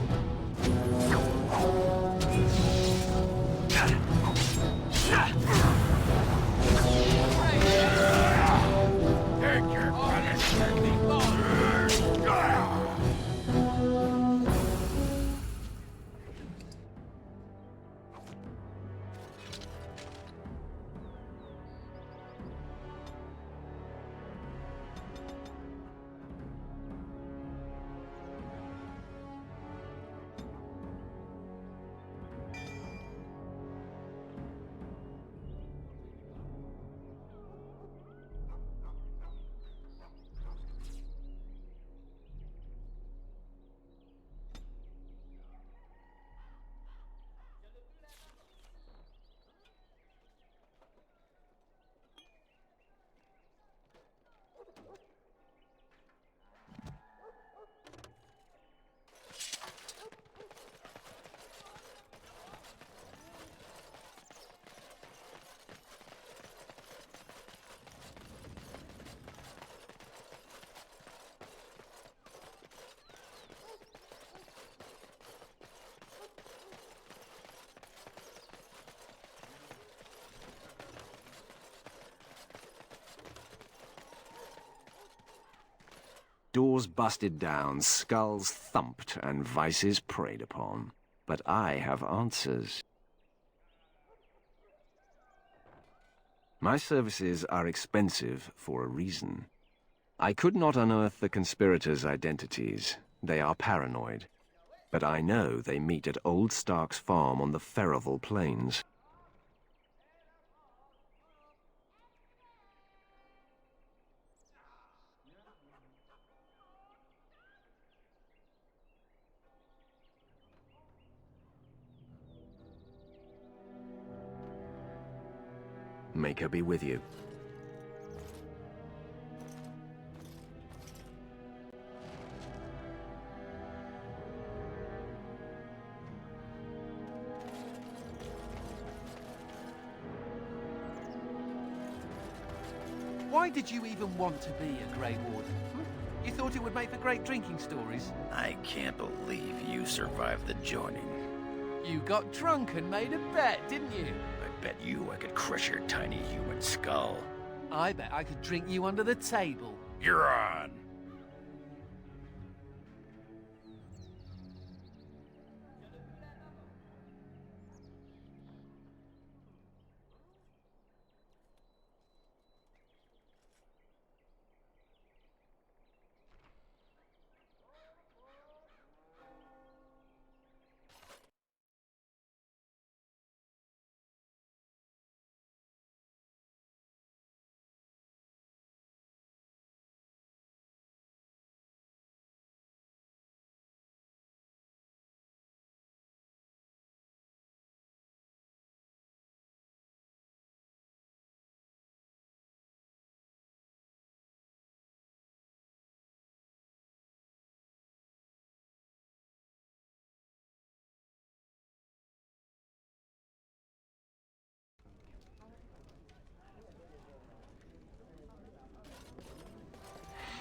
Take your punishment! Doors busted down, skulls thumped, and vices preyed upon. But I have answers. My services are expensive for a reason. I could not unearth the conspirators' identities. They are paranoid. But I know they meet at Old Stark's farm on the Ferroval Plains. Make her be with you. Why did you even want to be a Grey Warden? You thought it would make for great drinking stories? I can't believe you survived the joining. You got drunk and made a bet, didn't you? I bet you I could crush your tiny human skull. I bet I could drink you under the table. You're on.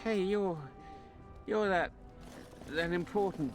Hey, you're that important.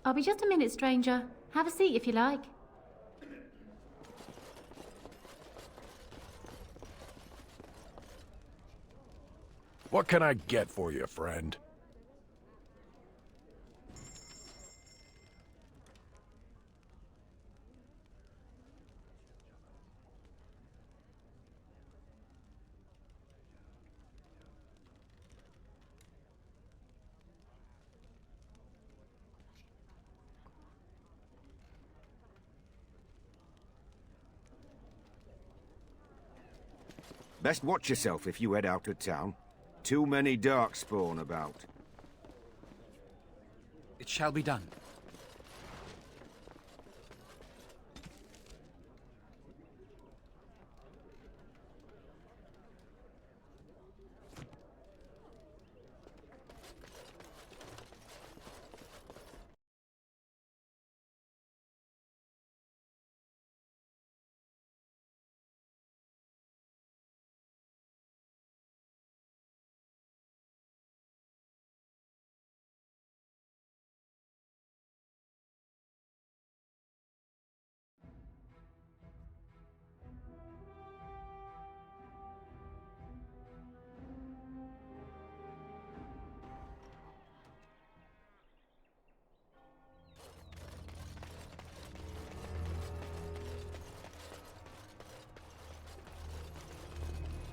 I'll be just a minute, stranger. Have a seat if you like. What can I get for you, friend? Best watch yourself if you head out of town. Too many darkspawn about. It shall be done.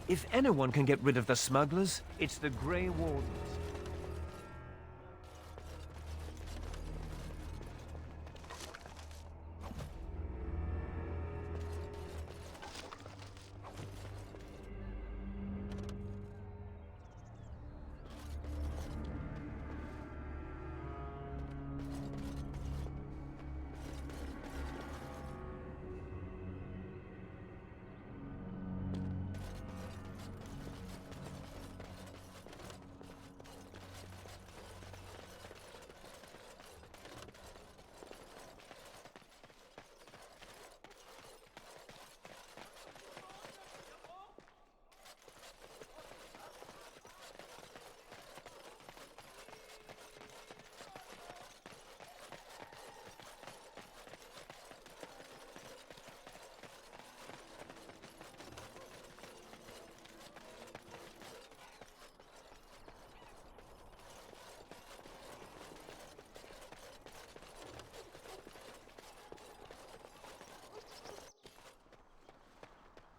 If anyone can get rid of the smugglers, it's the Grey Wardens.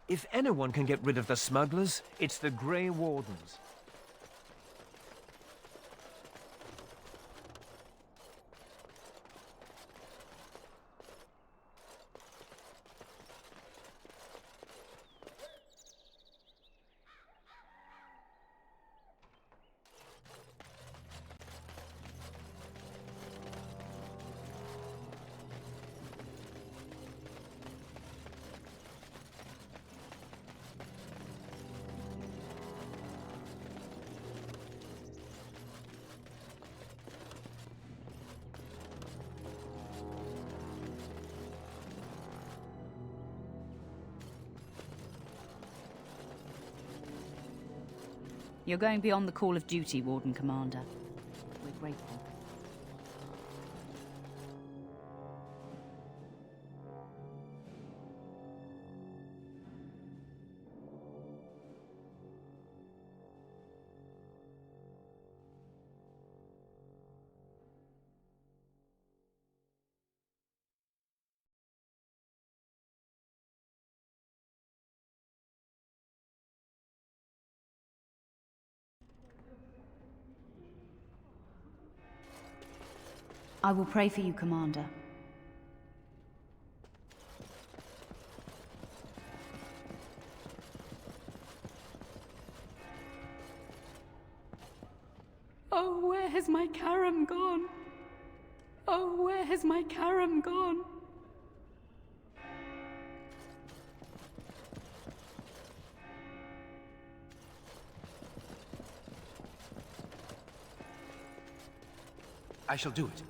If anyone can get rid of the smugglers, it's the Grey Wardens. You're going beyond the call of duty, Warden Commander. We're grateful. I will pray for you, Commander. Oh, where has my Karam gone? Oh, where has my Karam gone? I shall do it.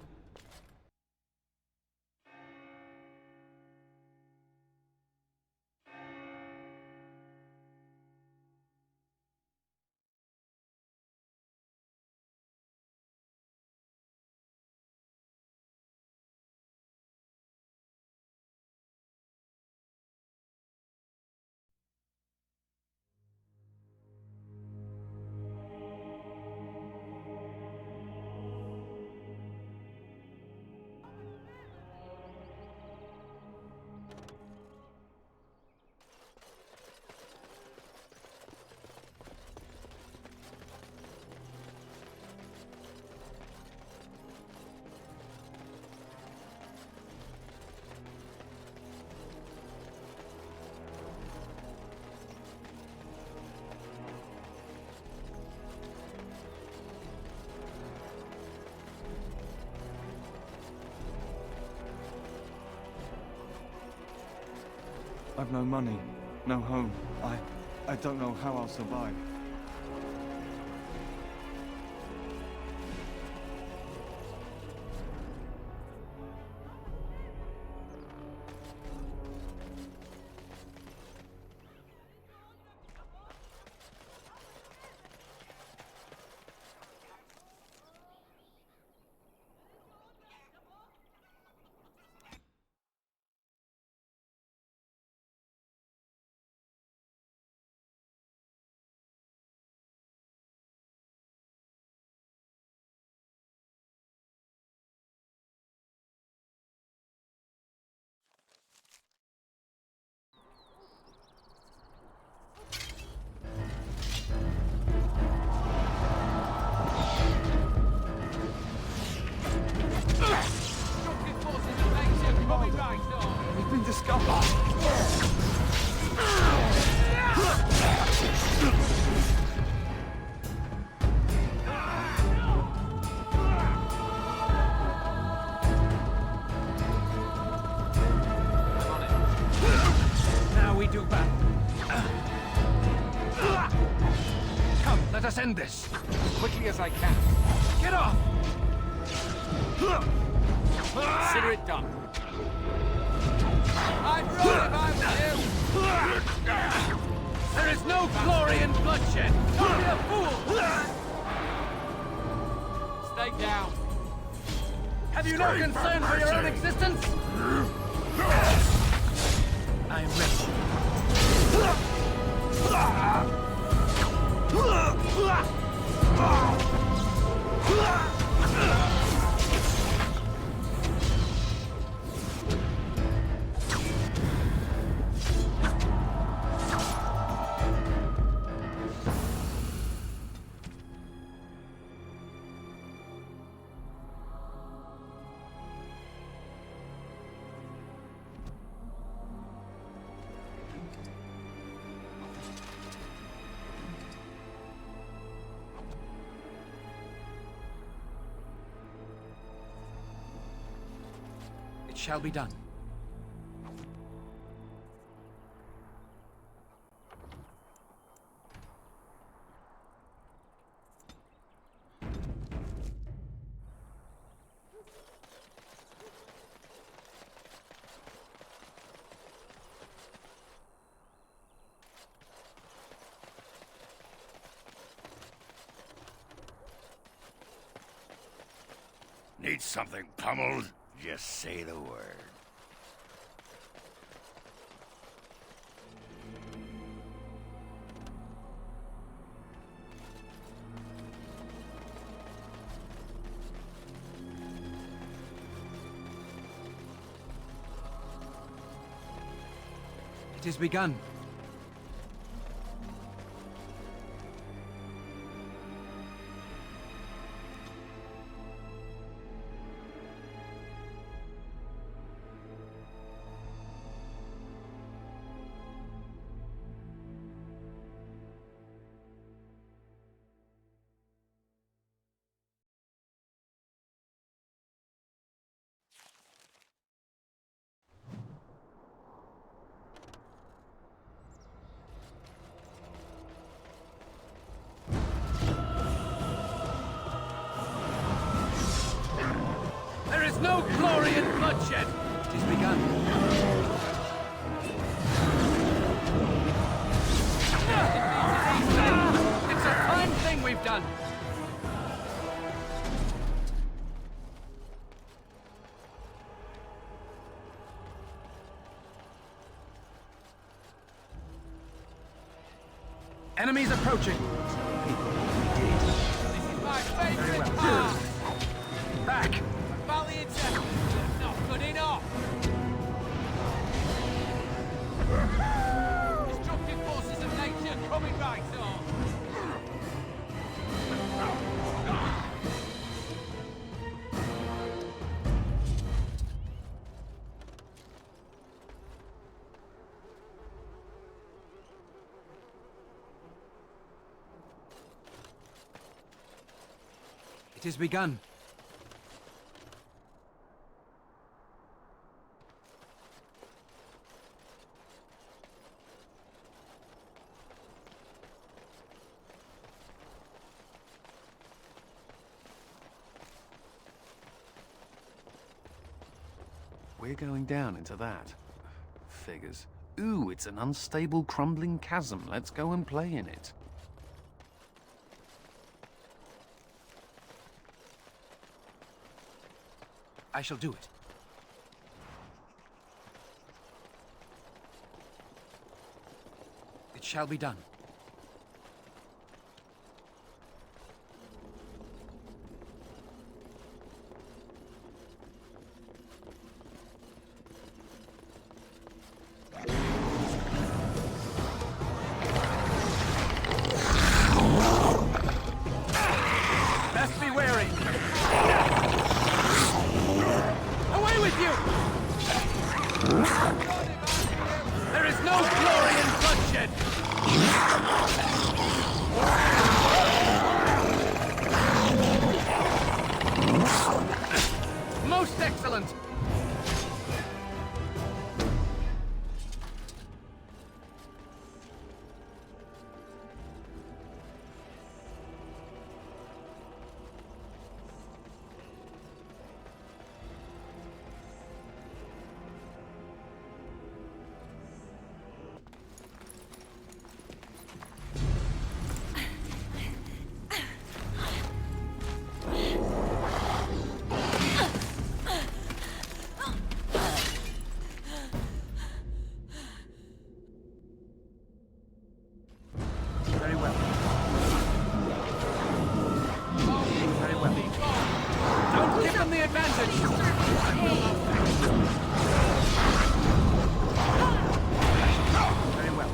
I've no money, no home. I don't know how I'll survive. We've been discovered. Now we do battle. Come, let us end this. As quickly as I can. Get off! Consider it done. I'd run if I were you! There is no glory in bloodshed! Don't be a fool! Stay down. Have you no concern for your own existence? I am ready. shall be done. Need something pummeled? Just say the word. It has begun. There is no glory in bloodshed! It has begun. It's a fine thing we've done! Enemies approaching. This is my favorite part! Back! Valiant effort, not good enough! Destructive forces of nature coming right on! It has begun. We're going down into that. Figures. Ooh, it's an unstable, crumbling chasm. Let's go and play in it. I shall do it. It shall be done. Best be wary! Away with you! There is no glory in bloodshed! Most excellent! Very well. Very well. Don't give them the advantage! Very well.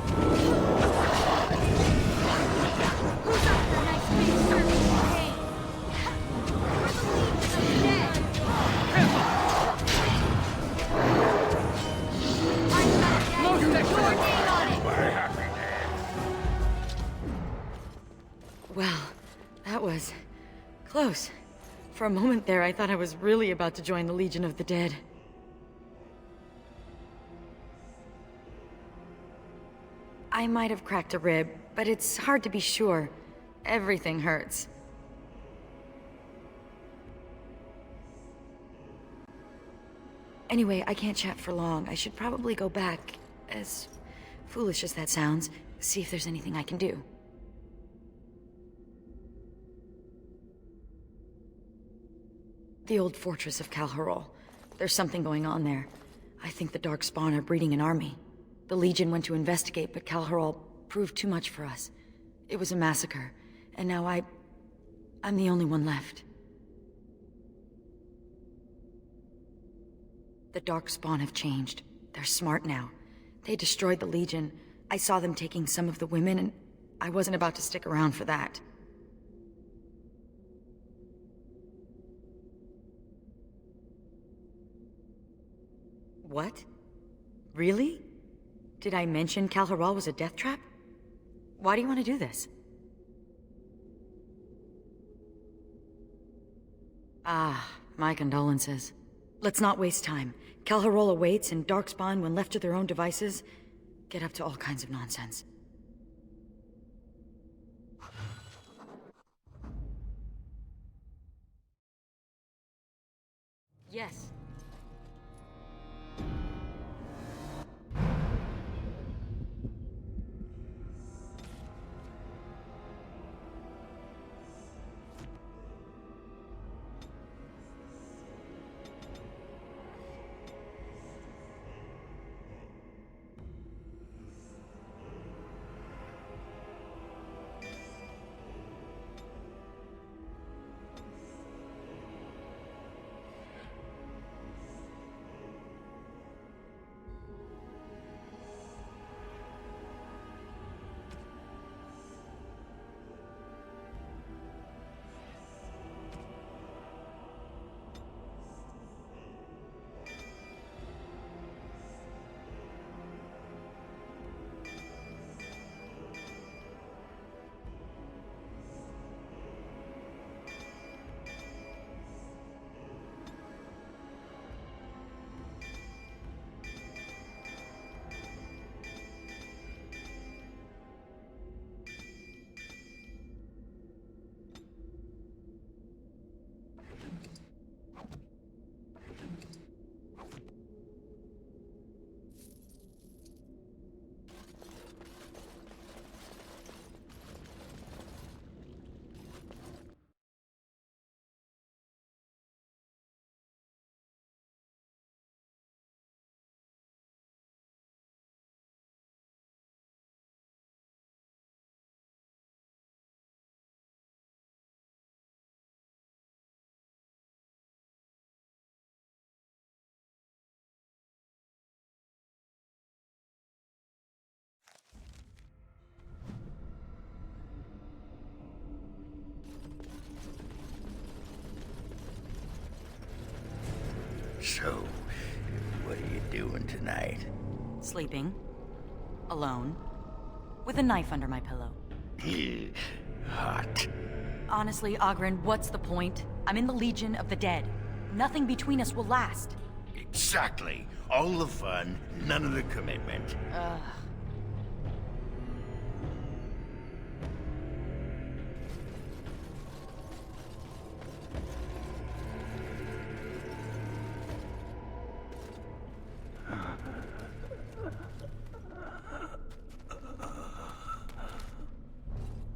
Most excellent! Well, that was close. For a moment there, I thought I was really about to join the Legion of the Dead. I might have cracked a rib, but it's hard to be sure. Everything hurts. Anyway, I can't chat for long. I should probably go back, as foolish as that sounds, see if there's anything I can do. The old fortress of Calharol. There's something going on there. I think the Darkspawn are breeding an army. The Legion went to investigate, but Calharol proved too much for us. It was a massacre, and now I'm the only one left. The Darkspawn have changed. They're smart now. They destroyed the Legion. I saw them taking some of the women, and I wasn't about to stick around for that. What? Really? Did I mention Calharol was a death trap? Why do you want to do this? Ah, my condolences. Let's not waste time. Calharol awaits, and Darkspawn, when left to their own devices, get up to all kinds of nonsense. Yes. So, what are you doing tonight? Sleeping. Alone. With a knife under my pillow. Hot. Honestly, Oghren, what's the point? I'm in the Legion of the Dead. Nothing between us will last. Exactly. All the fun, none of the commitment. Ugh.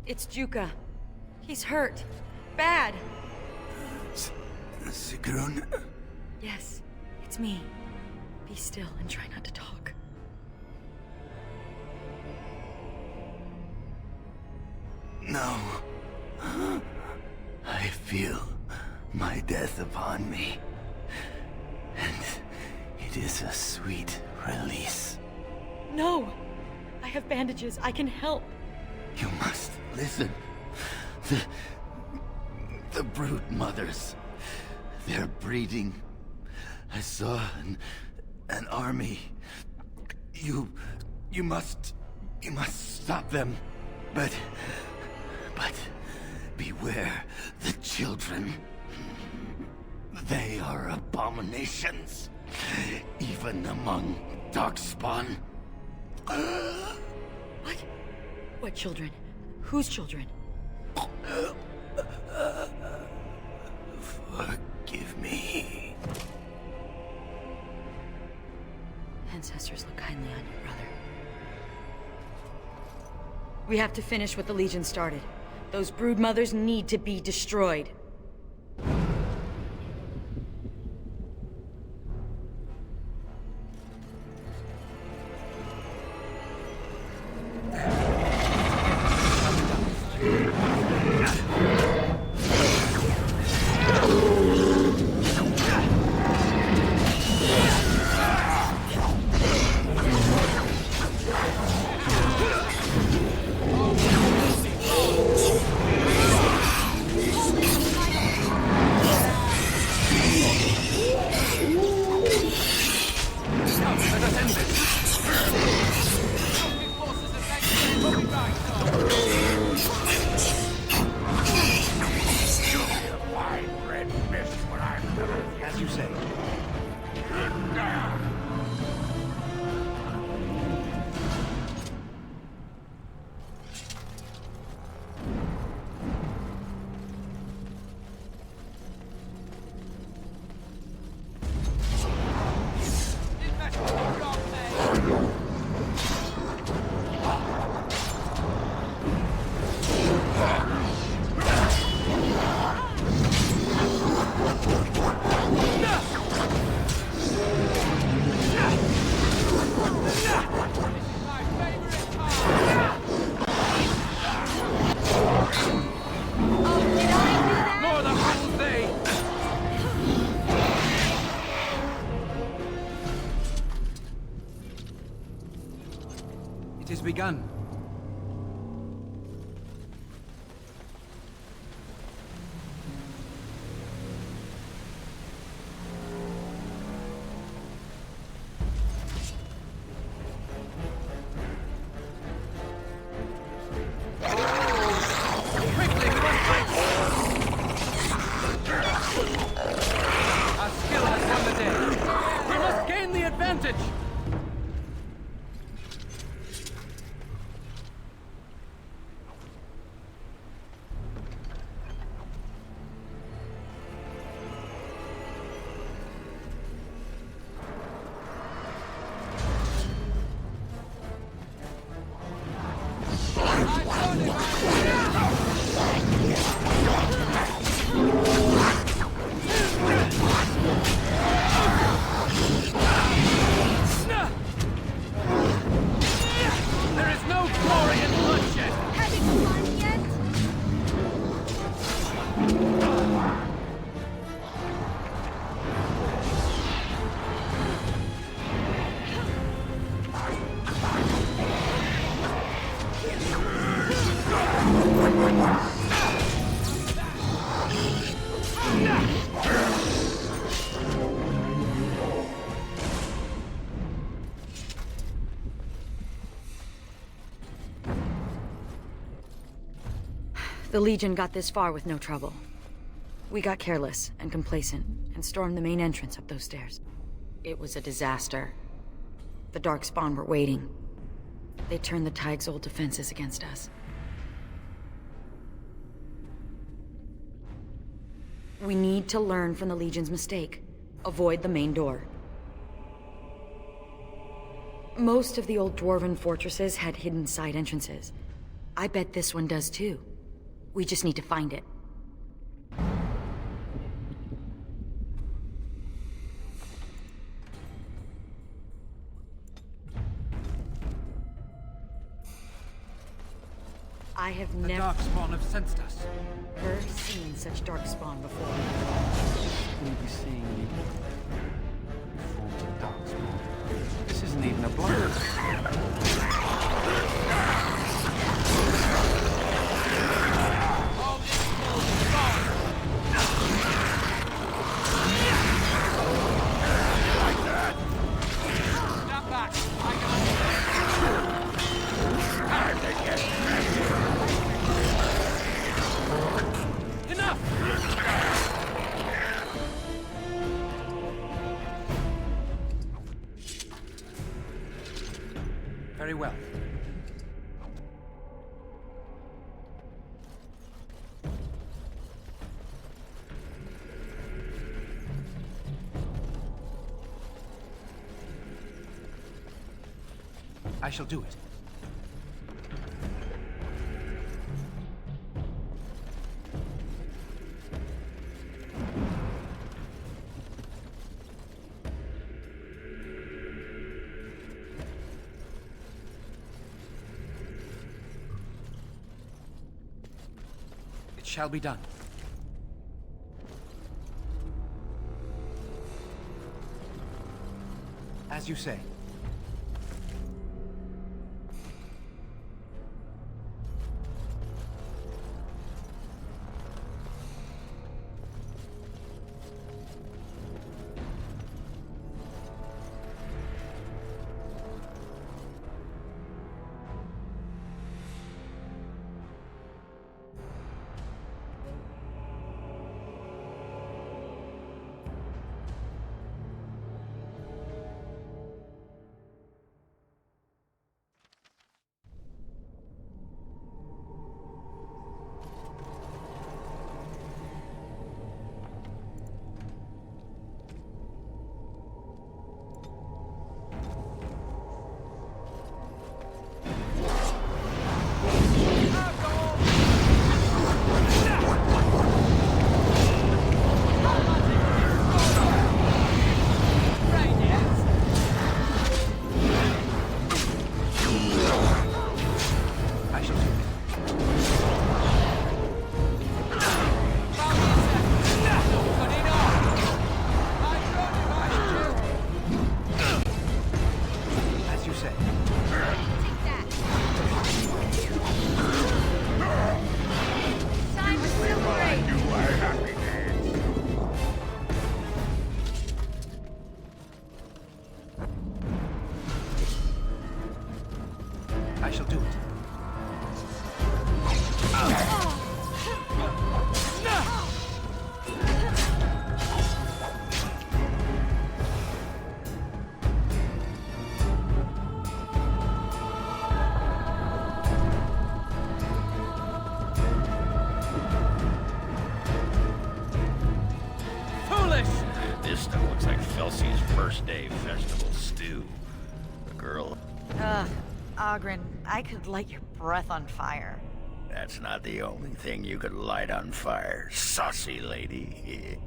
It's Juka. He's hurt. Bad. Sigrun? Yes, it's me. Be still and try not to talk. No. I feel my death upon me. And it is a sweet release. No! I have bandages. I can help. You must listen. The brood mothers. They're breeding. I saw an army. You must stop them. But beware the children. They are abominations, even among Darkspawn. What? What children? Whose children? Forgive me. Ancestors, look kindly on your brother. We have to finish what the Legion started. Those brood mothers need to be destroyed. As you say. It has begun. Our skill has won the day. We must gain the advantage. There is no glory in bloodshed. Having fun yet? The Legion got this far with no trouble. We got careless and complacent and stormed the main entrance up those stairs. It was a disaster. The Darkspawn were waiting. They turned the Tig's old defenses against us. We need to learn from the Legion's mistake. Avoid the main door. Most of the old dwarven fortresses had hidden side entrances. I bet this one does too. We just need to find it. I have never... Darkspawn have sensed us. Seen such Darkspawn before. We'll be seeing you before the Darkspawn. This isn't even a block. Very well. I shall do it. It shall be done. As you say. I shall do it. This stuff looks like Felsey's first day festival stew. The girl... Ugh, Oghren, I could light your breath on fire. That's not the only thing you could light on fire, saucy lady.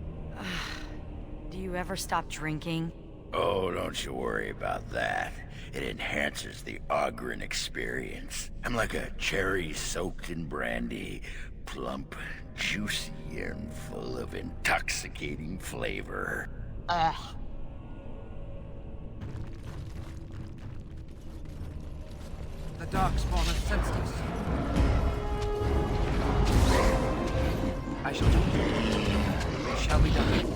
Do you ever stop drinking? Oh, don't you worry about that. It enhances the Oghren experience. I'm like a cherry soaked in brandy, plump, juicy, and full of intoxicating flavor. Ugh. The Darkspawn has sensed us. I shall do it. It shall be done.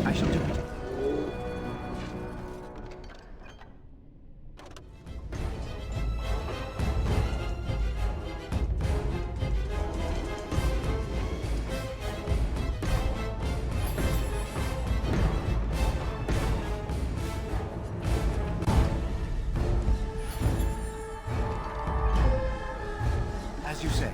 I shall do it. As you say.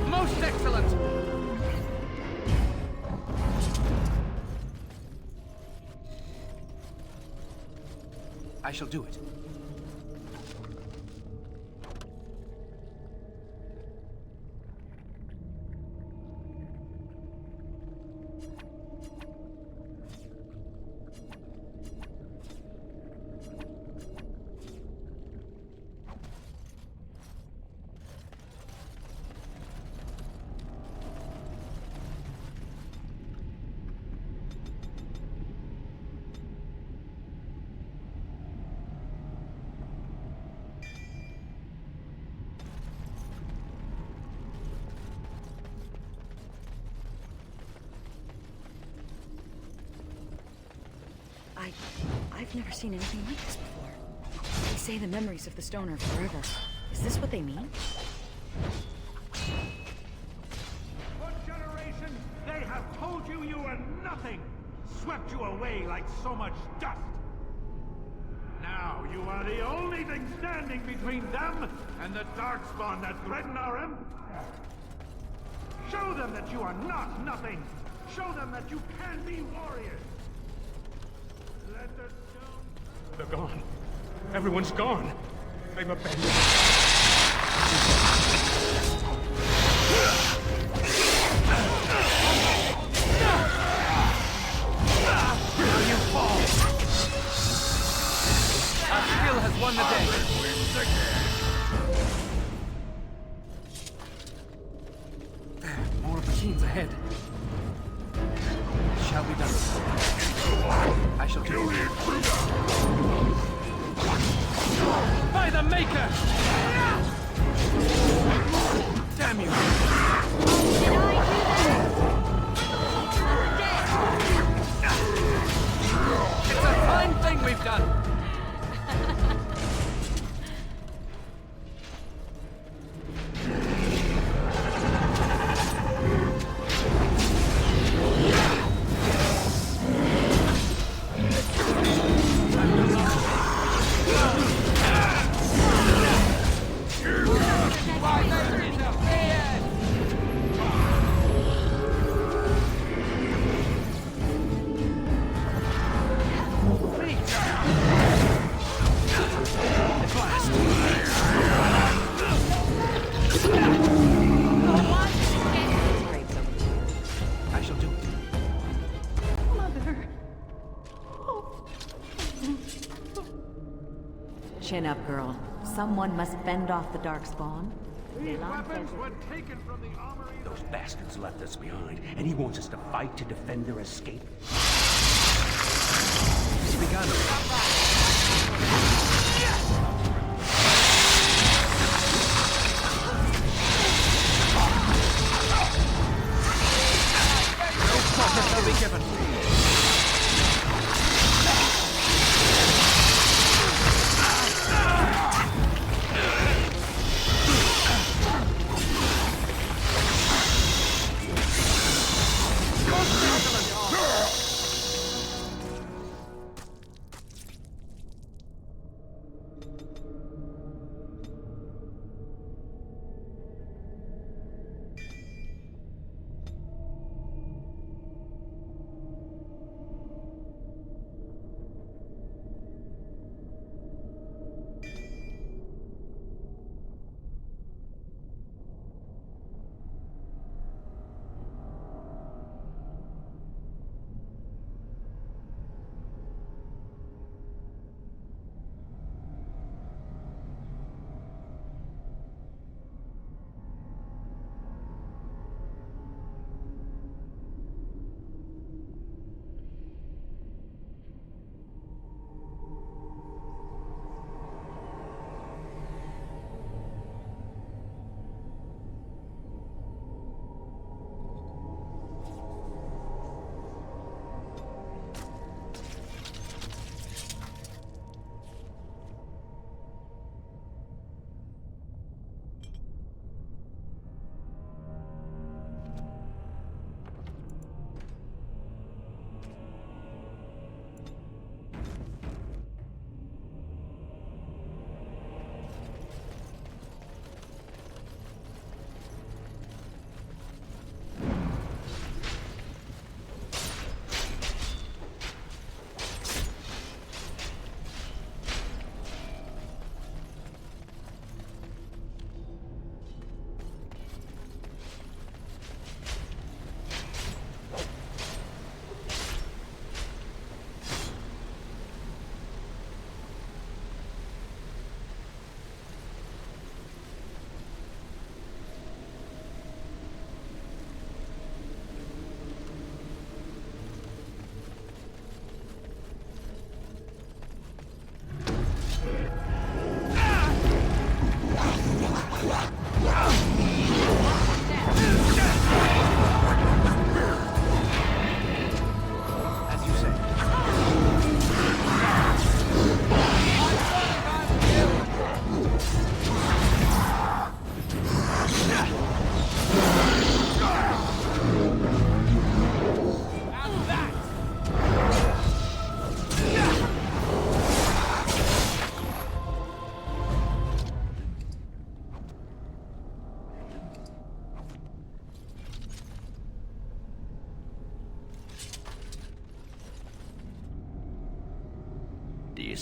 Most excellent! I shall do it. I've never seen anything like this before. They say the memories of the stone are forever. Is this what they mean? For generations, they have told you you were nothing, swept you away like so much dust. Now you are the only thing standing between them and the Darkspawn that threaten our empire. Show them that you are not nothing. Show them that you can be warriors. Let the stone... They're gone. Everyone's gone. They've abandoned Now you fall. Our skill has won the day. More of the teams ahead. Shall be done. I shall do it. By the Maker! Damn you! It's a fine thing we've done! Chin up, girl. Someone must fend off the Darkspawn. These weapons were taken from the armory. Those bastards left us behind, and he wants us to fight to defend their escape. It's begun. No quarter shall be given.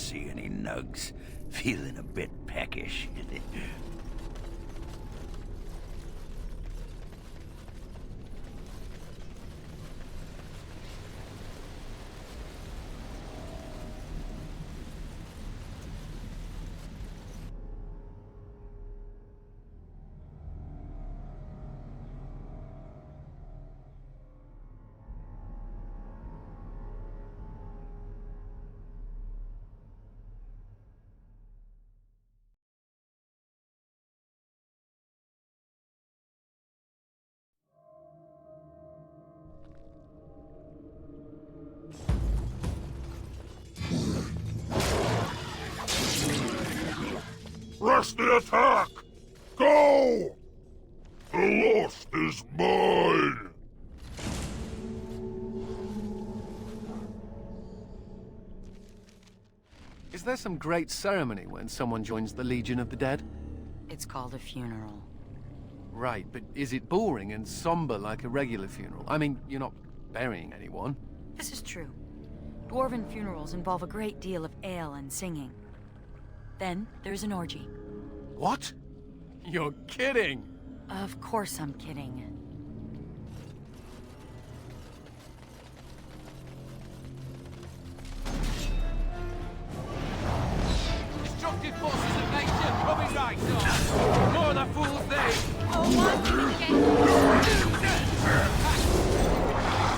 see any nugs. Feeling a bit peckish. Press the attack! Go! The lost is mine! Is there some great ceremony when someone joins the Legion of the Dead? It's called a funeral. Right, but is it boring and somber like a regular funeral? I mean, you're not burying anyone. This is true. Dwarven funerals involve a great deal of ale and singing. Then there's an orgy. What? You're kidding! Of course I'm kidding. Destructive forces of nature coming right on! More the fools they!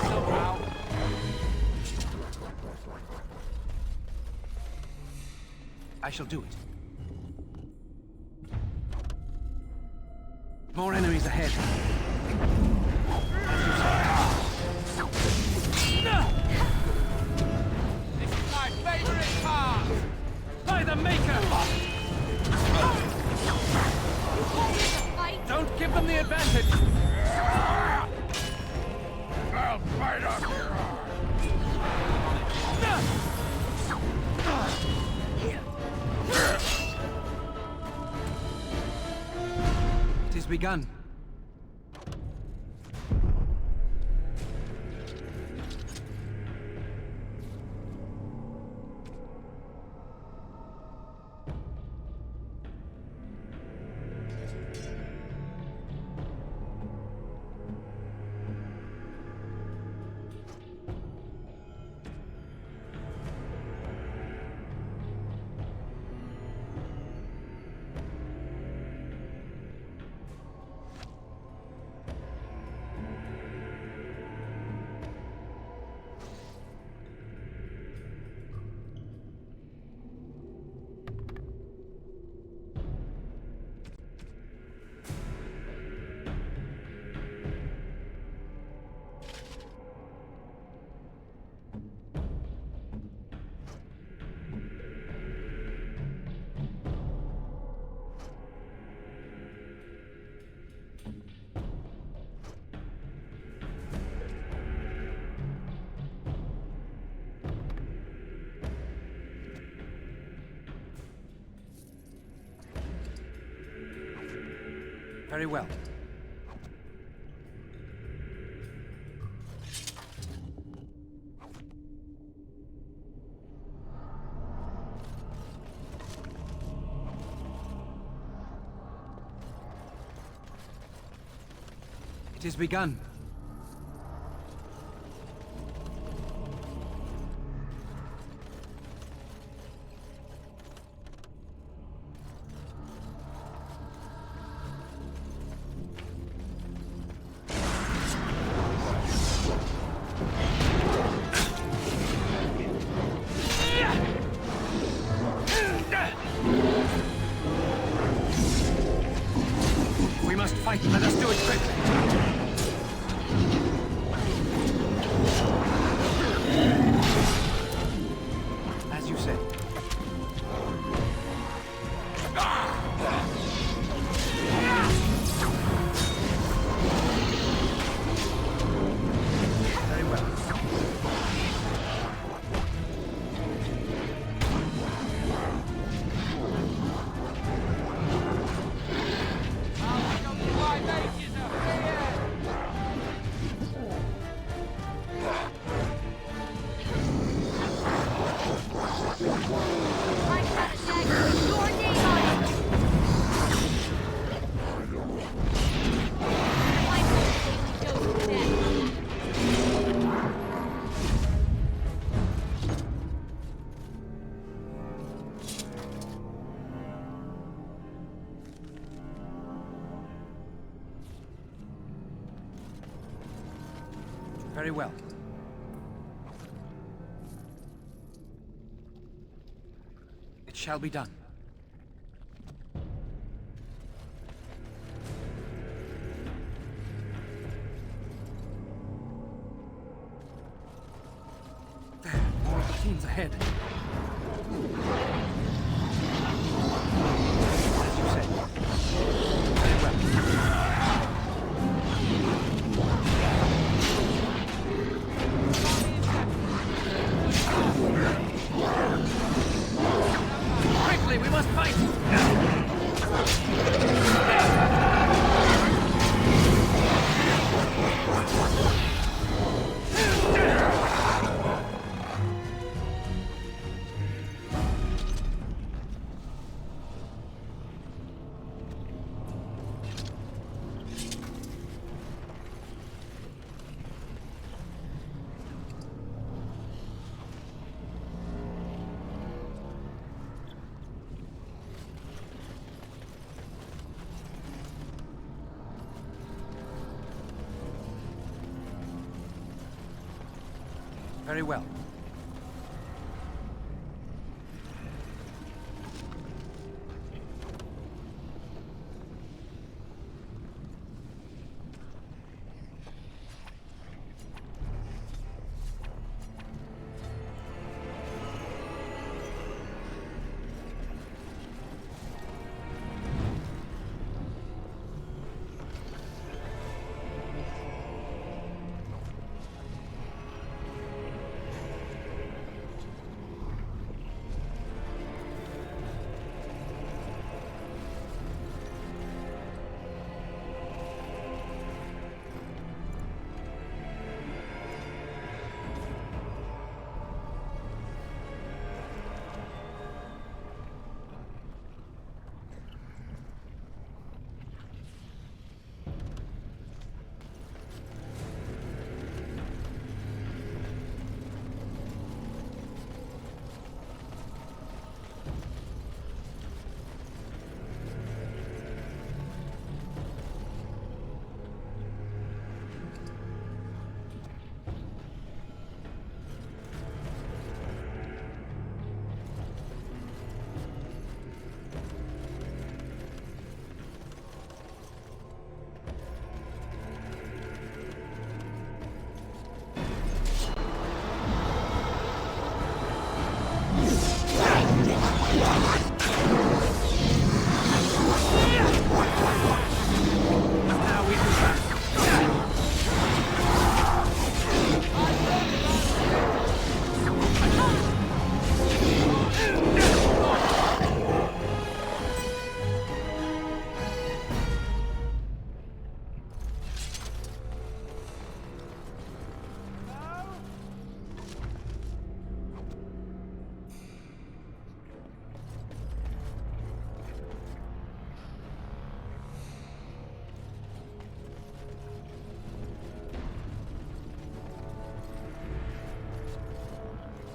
Somehow. I shall do it. More enemies ahead. This is my favorite part! By the Maker! Don't give them the advantage! I'll bite off your arm! It has begun. Very well. It has begun. We must fight. Let us do it quickly. As you said. Very well. Very well. It shall be done. There, more of the teams ahead. As you said. Very well. Quickly, we must fight! Very well.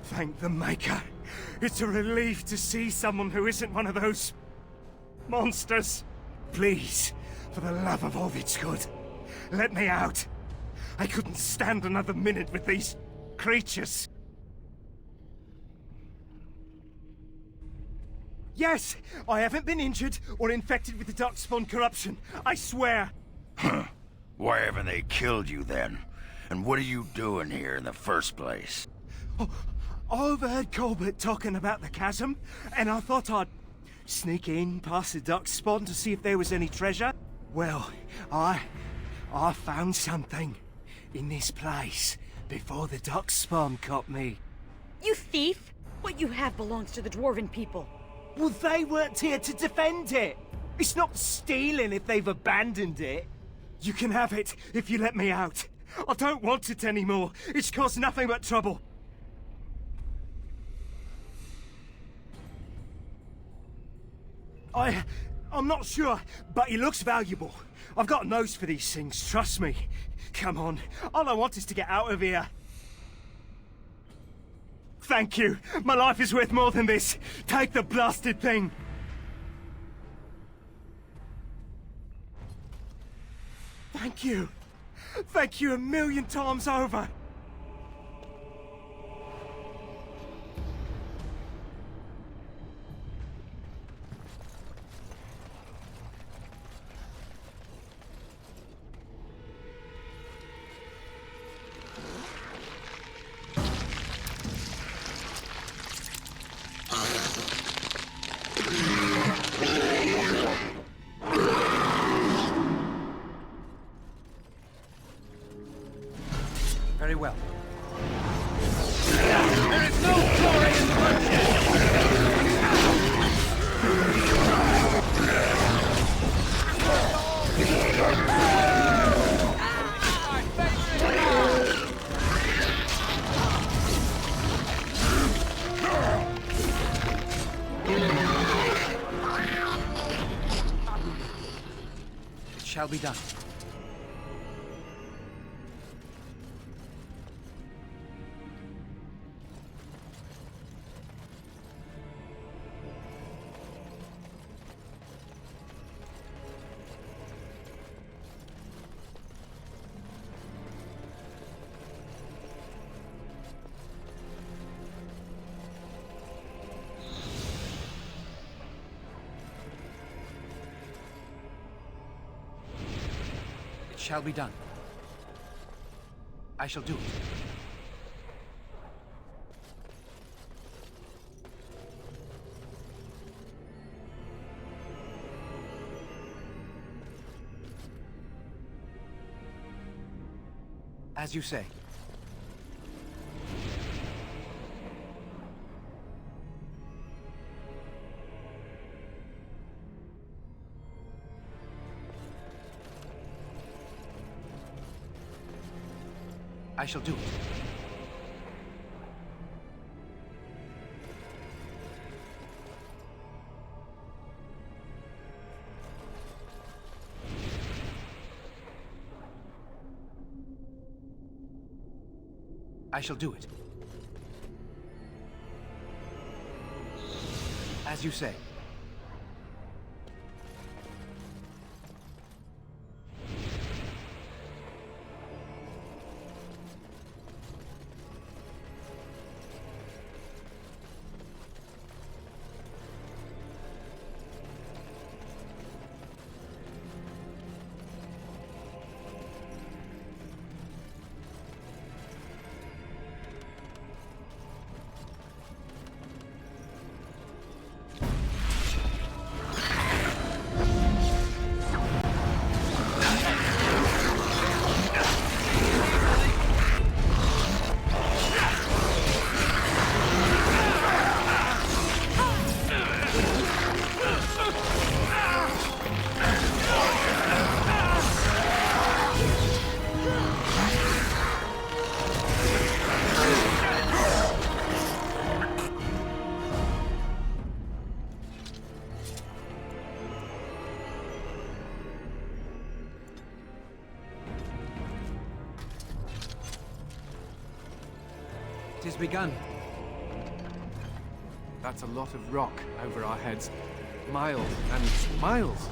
Thank the Maker. It's a relief to see someone who isn't one of those monsters. Please, for the love of all that's good, let me out. I couldn't stand another minute with these creatures. Yes, I haven't been injured or infected with the Darkspawn corruption. I swear. Huh. Why haven't they killed you then? And what are you doing here in the first place? Oh, I overheard Colbert talking about the chasm, and I thought I'd sneak in past the Darkspawn to see if there was any treasure. Well, I found something in this place before the Darkspawn caught me. You thief! What you have belongs to the Dwarven people. Well, they weren't here to defend it. It's not stealing if they've abandoned it. You can have it if you let me out. I don't want it anymore. It's caused nothing but trouble. I'm not sure, but it looks valuable. I've got a nose for these things, trust me. Come on, all I want is to get out of here. Thank you. My life is worth more than this. Take the blasted thing. Thank you. Thank you a million times over. Very well. There is no glory in It shall be done. It shall be done. I shall do it. As you say. I shall do it. I shall do it. As you say. It is begun. That's a lot of rock over our heads. Miles and miles.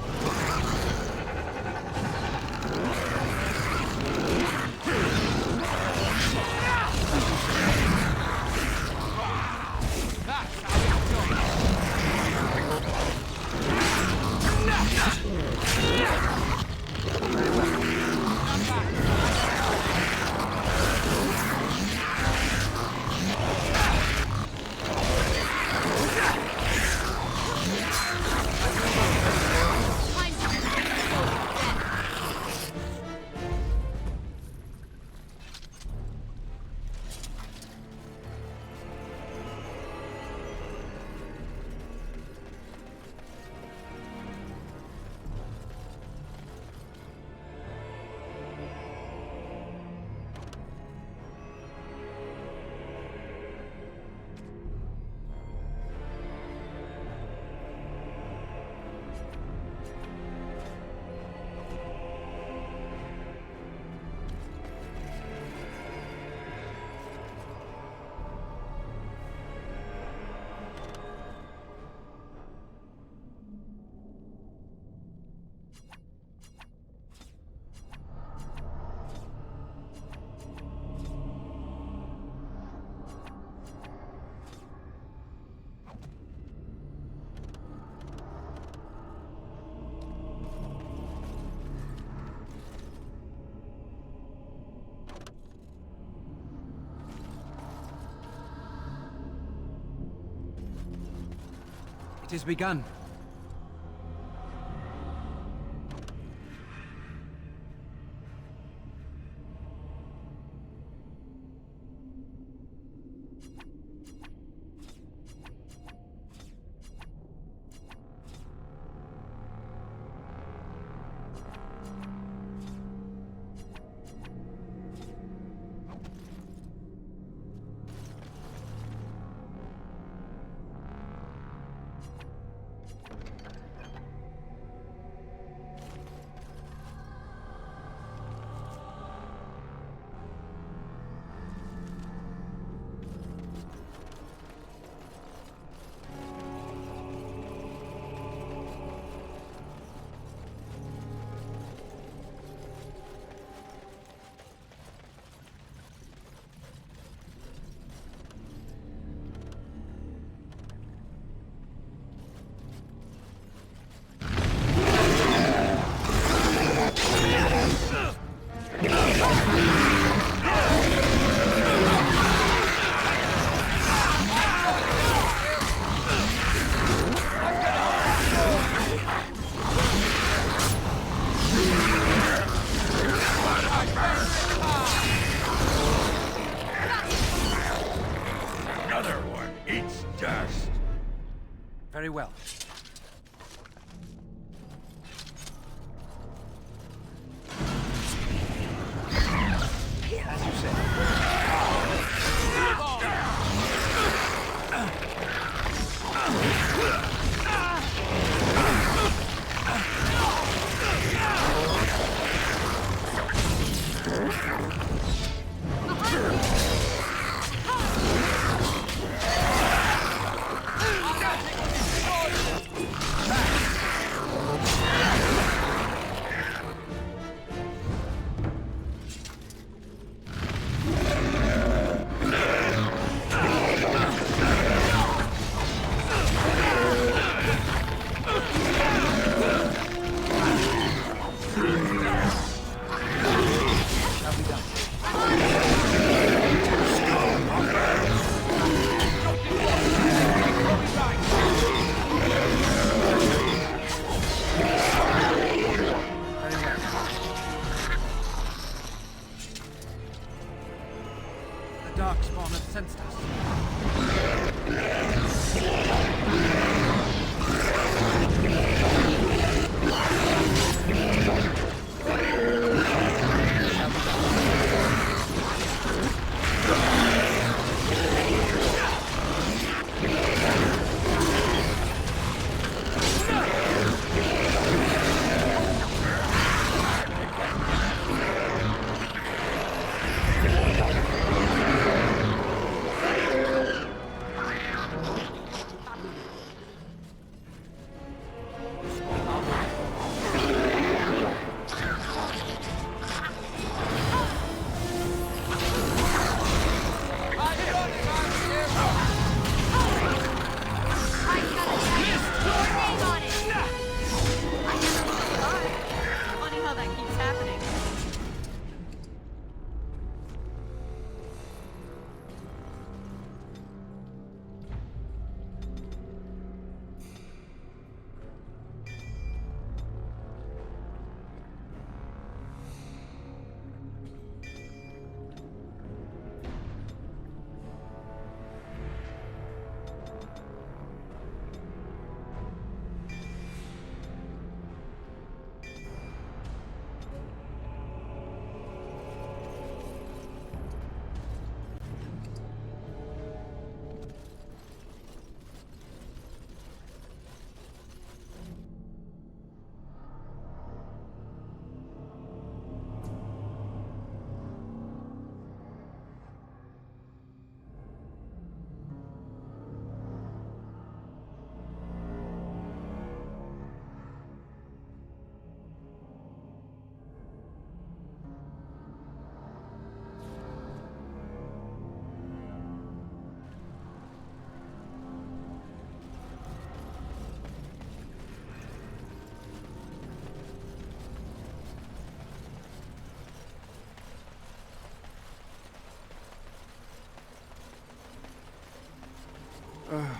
It has begun. Another one eats dust. Very well. As you said. The Darkspawn have sensed us. Funny how that keeps happening.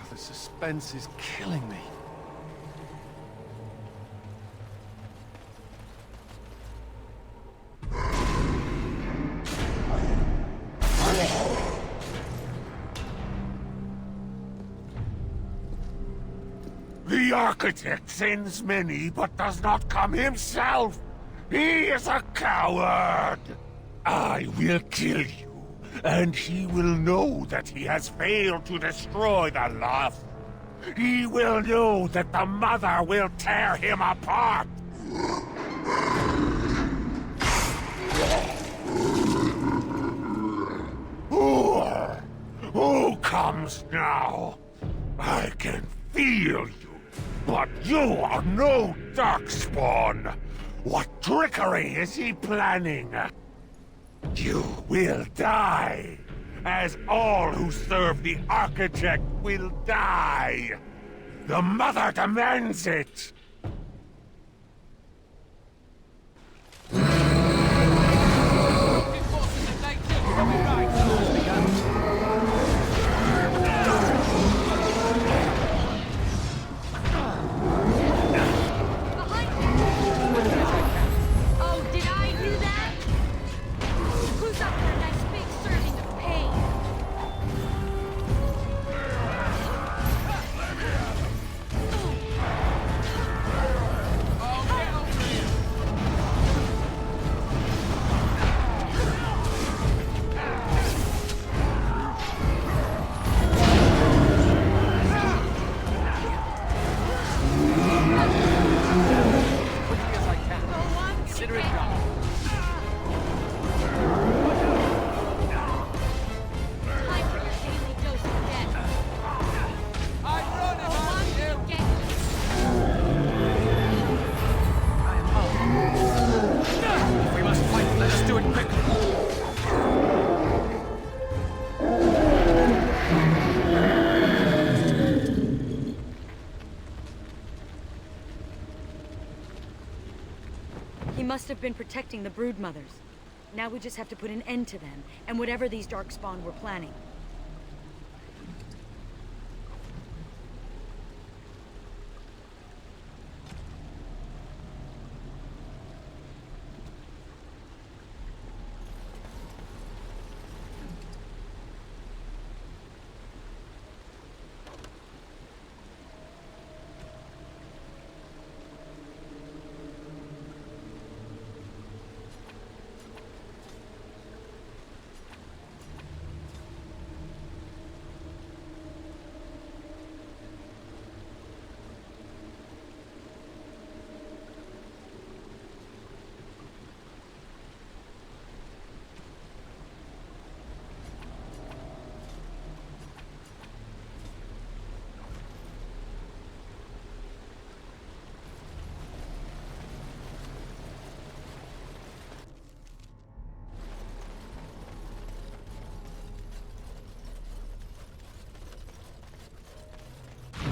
The suspense is killing me. architect sends many, but does not come himself. He is a coward. I will kill you, and he will know that he has failed to destroy the Loft. He will know that the Mother will tear him apart. Who comes now? I can feel you, but you are no Darkspawn. What trickery is he planning? You will die, as all who serve the Architect will die. The Mother demands it. He must have been protecting the Broodmothers. Now we just have to put an end to them, and whatever these Darkspawn were planning.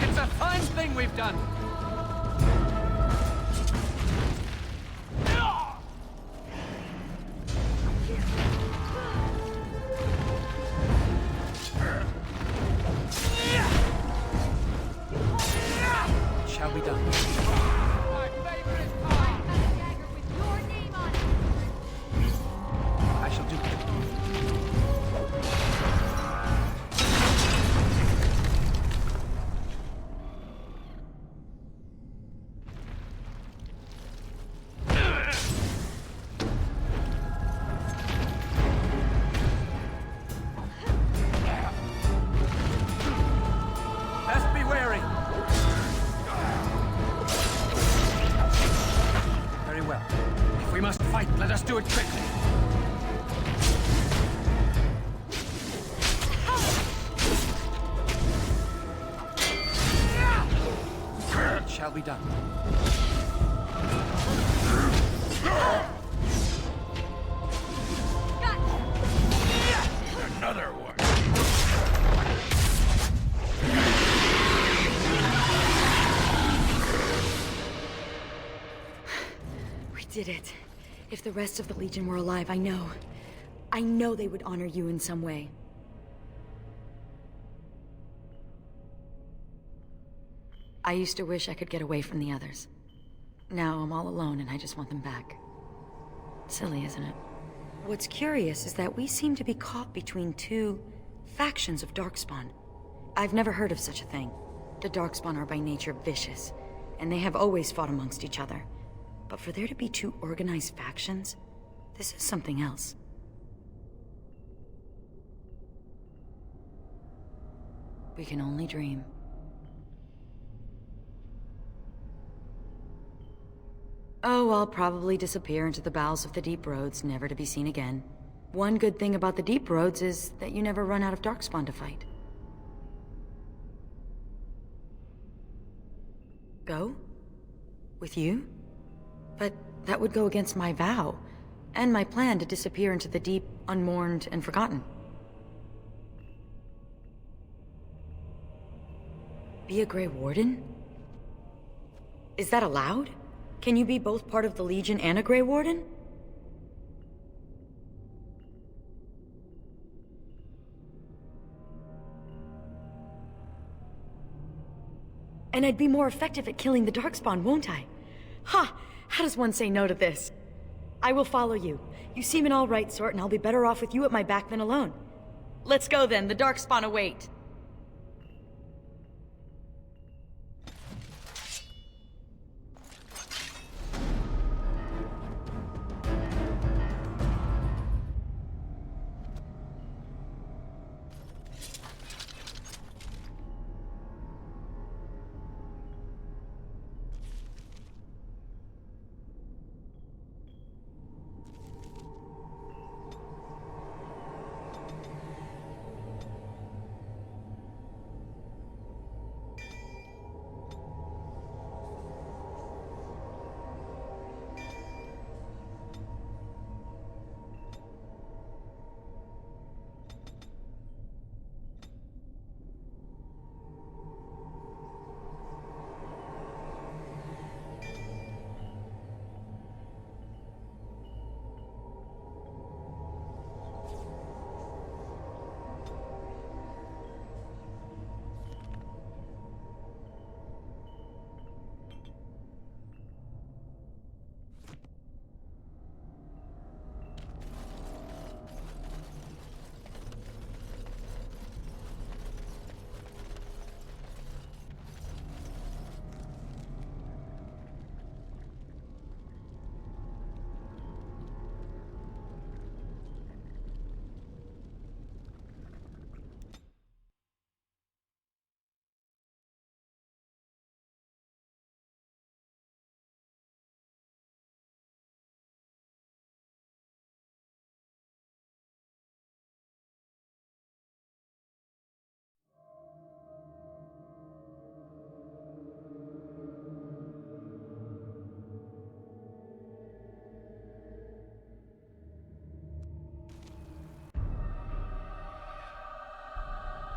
It's a fine thing we've done. Shall be done. I shall do it. Let us do it quickly. It shall be done. Another one. We did it. If the rest of the Legion were alive, I know they would honor you in some way. I used to wish I could get away from the others. Now I'm all alone and I just want them back. Silly, isn't it? What's curious is that we seem to be caught between two factions of Darkspawn. I've never heard of such a thing. The Darkspawn are by nature vicious, and they have always fought amongst each other. But for there to be two organized factions, this is something else. We can only dream. Oh, I'll probably disappear into the bowels of the Deep Roads, never to be seen again. One good thing about the Deep Roads is that you never run out of Darkspawn to fight. Go? With you? But that would go against my vow, and my plan to disappear into the deep, unmourned, and forgotten. Be a Grey Warden? Is that allowed? Can you be both part of the Legion and a Grey Warden? And I'd be more effective at killing the Darkspawn, won't I? Ha! How does one say no to this? I will follow you. You seem an all-right sort, and I'll be better off with you at my back than alone. Let's go then, the Darkspawn await.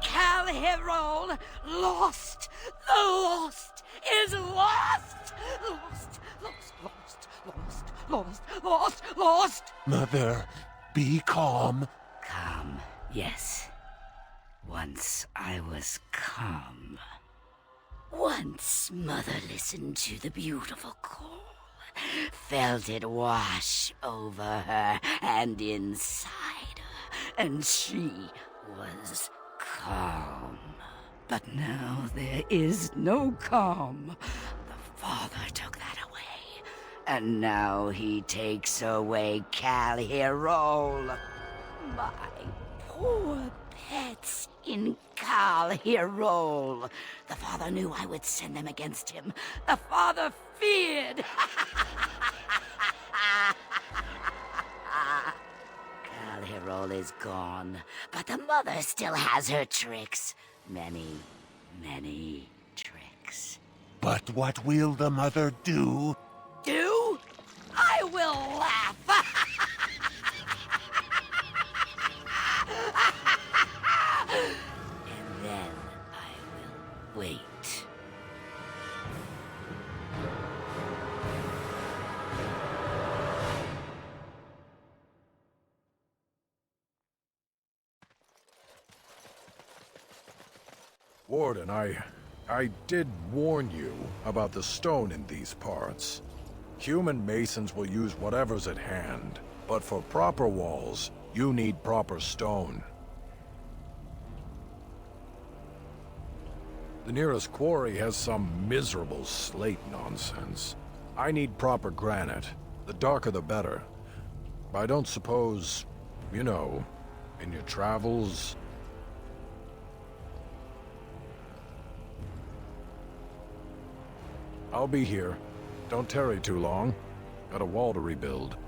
Calhirol lost! The lost is lost! Lost, lost, lost, lost, lost, lost, lost! Mother, be calm. Calm, yes. Once I was calm. Once Mother listened to the beautiful call, felt it wash over her and inside her, and she was calm. But now there is no calm. The Father took that away, and now he takes away Calhirol. My poor pets in Calhirol. The Father knew I would send them against him. The Father feared. Calhirol is gone, but the Mother still has her tricks. Many, many tricks. But what will the Mother do? Do? I will laugh! And then I will wait. Warden, I did warn you about the stone in these parts. Human masons will use whatever's at hand, but for proper walls, you need proper stone. The nearest quarry has some miserable slate nonsense. I need proper granite. The darker the better. I don't suppose, you know, in your travels... I'll be here. Don't tarry too long. Got a wall to rebuild.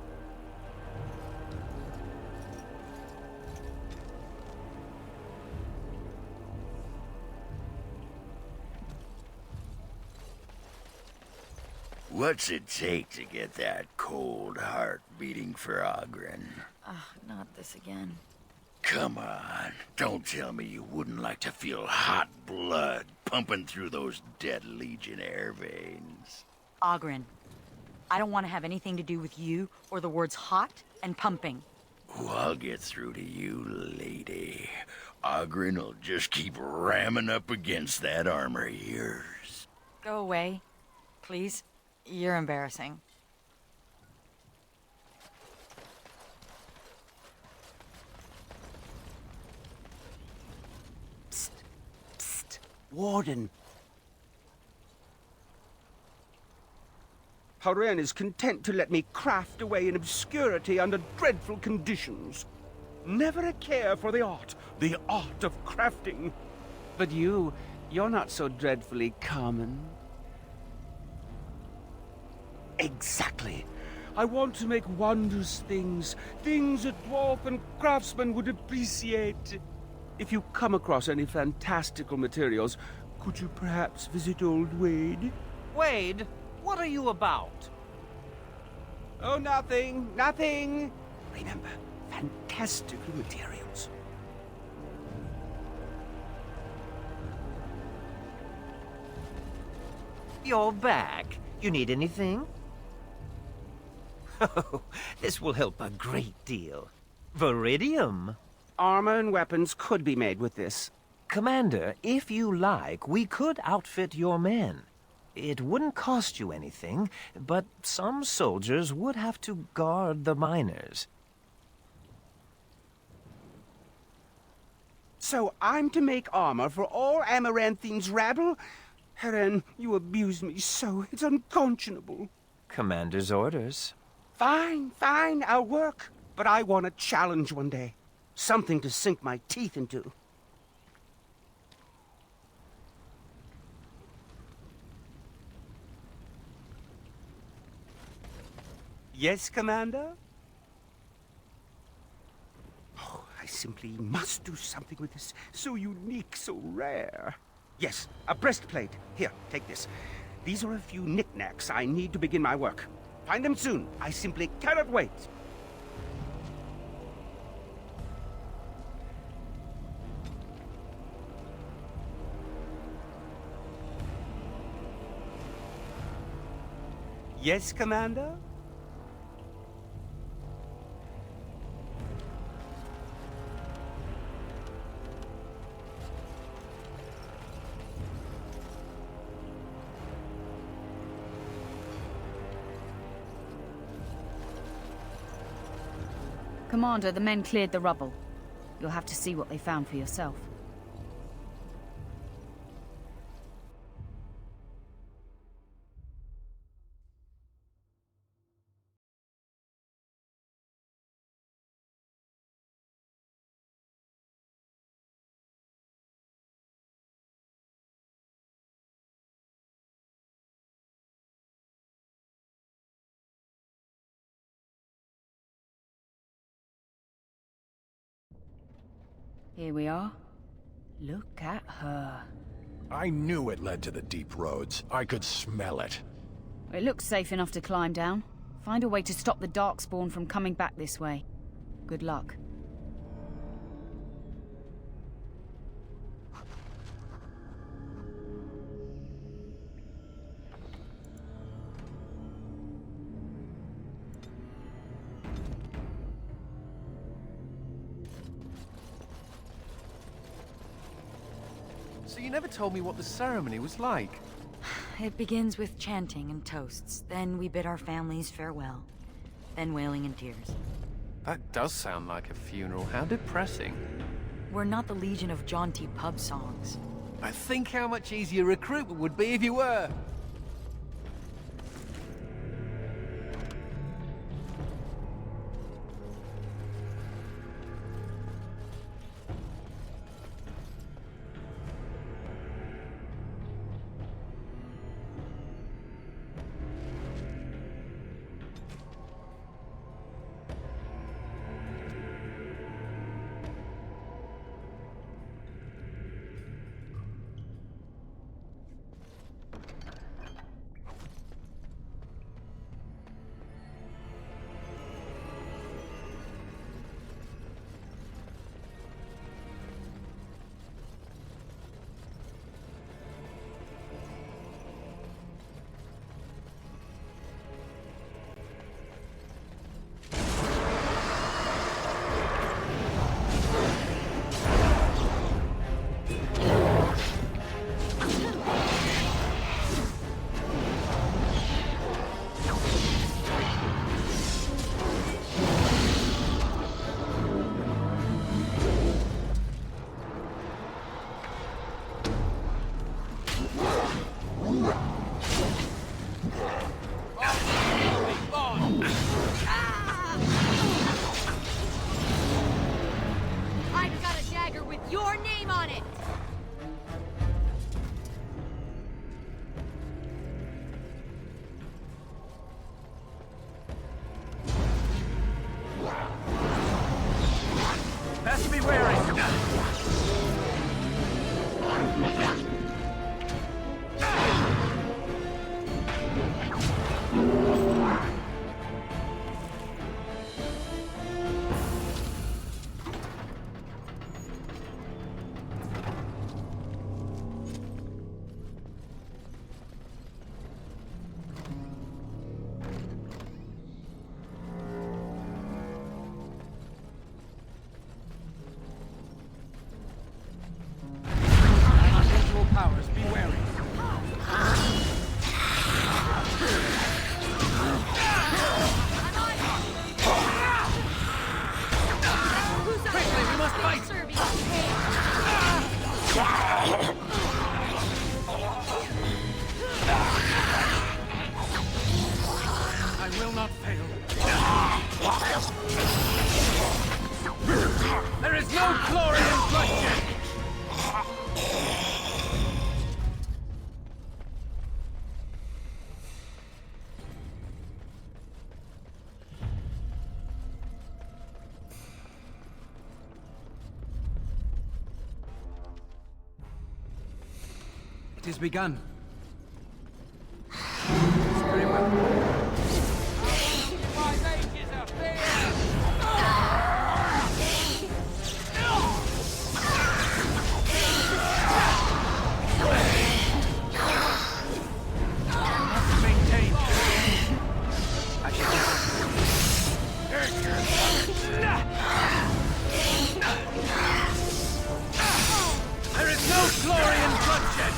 What's it take to get that cold heart beating for Ogren? Not this again. Come on, don't tell me you wouldn't like to feel hot blood pumping through those dead Legionnaire veins. Ogren, I don't want to have anything to do with you or the words hot and pumping. Oh, I'll get through to you, lady. Ogren will just keep ramming up against that armor of yours. Go away, please. You're embarrassing. Psst. Psst. Warden. Haren is content to let me craft away in obscurity under dreadful conditions. Never a care for the art of crafting. But you're not so dreadfully common. Exactly. I want to make wondrous things. Things a dwarf and craftsman would appreciate. If you come across any fantastical materials, could you perhaps visit old Wade? Wade, what are you about? Oh, nothing. Nothing. Remember, fantastical materials. You're back. You need anything? Oh, this will help a great deal. Viridium. Armor and weapons could be made with this. Commander, if you like, we could outfit your men. It wouldn't cost you anything, but some soldiers would have to guard the miners. So I'm to make armor for all Amaranthine's rabble? Haren, you abuse me so. It's unconscionable. Commander's orders. Fine, fine, I'll work. But I want a challenge one day. Something to sink my teeth into. Yes, Commander? Oh, I simply must do something with this. So unique, so rare. Yes, a breastplate. Here, take this. These are a few knickknacks I need to begin my work. Find them soon. I simply cannot wait. Yes, Commander? Commander, the men cleared the rubble. You'll have to see what they found for yourself. Here we are. Look at her. I knew it led to the deep roads. I could smell it. It looks safe enough to climb down. Find a way to stop the Darkspawn from coming back this way. Good luck. So you never told me what the ceremony was like. It begins with chanting and toasts. Then we bid our families farewell. Then wailing and tears. That does sound like a funeral. How depressing. We're not the Legion of jaunty pub songs. I think how much easier recruitment would be if you were. I've got a dagger with your name on it! Best be wary. Unusual powers, be wary. Quickly, we must fight! I will not fail. There is no glory in bloodshed! It has begun. Very well. There is no glory in bloodshed!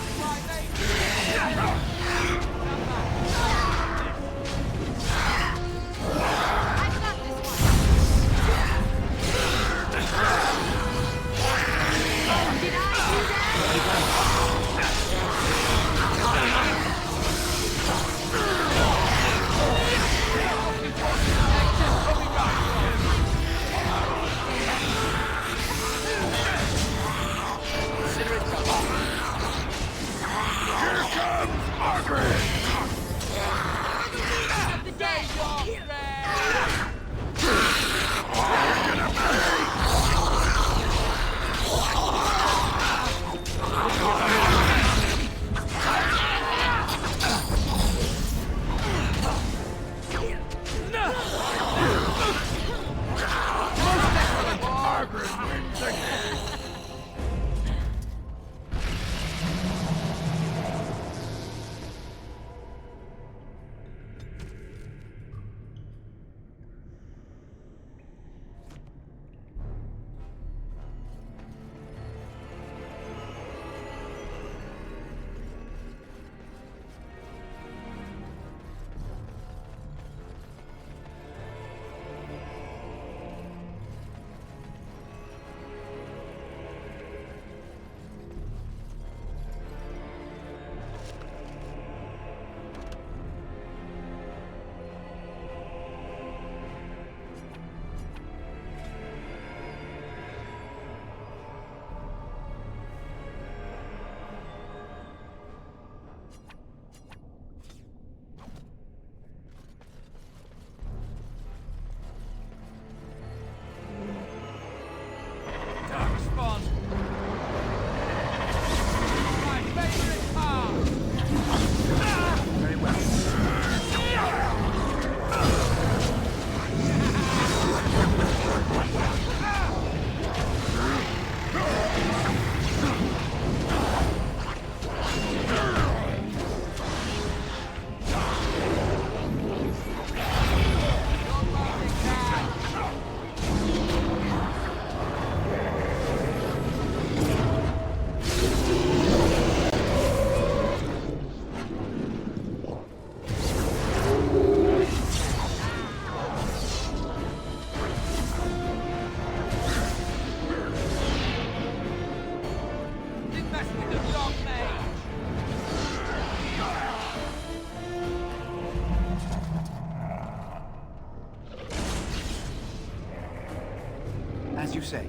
As you say.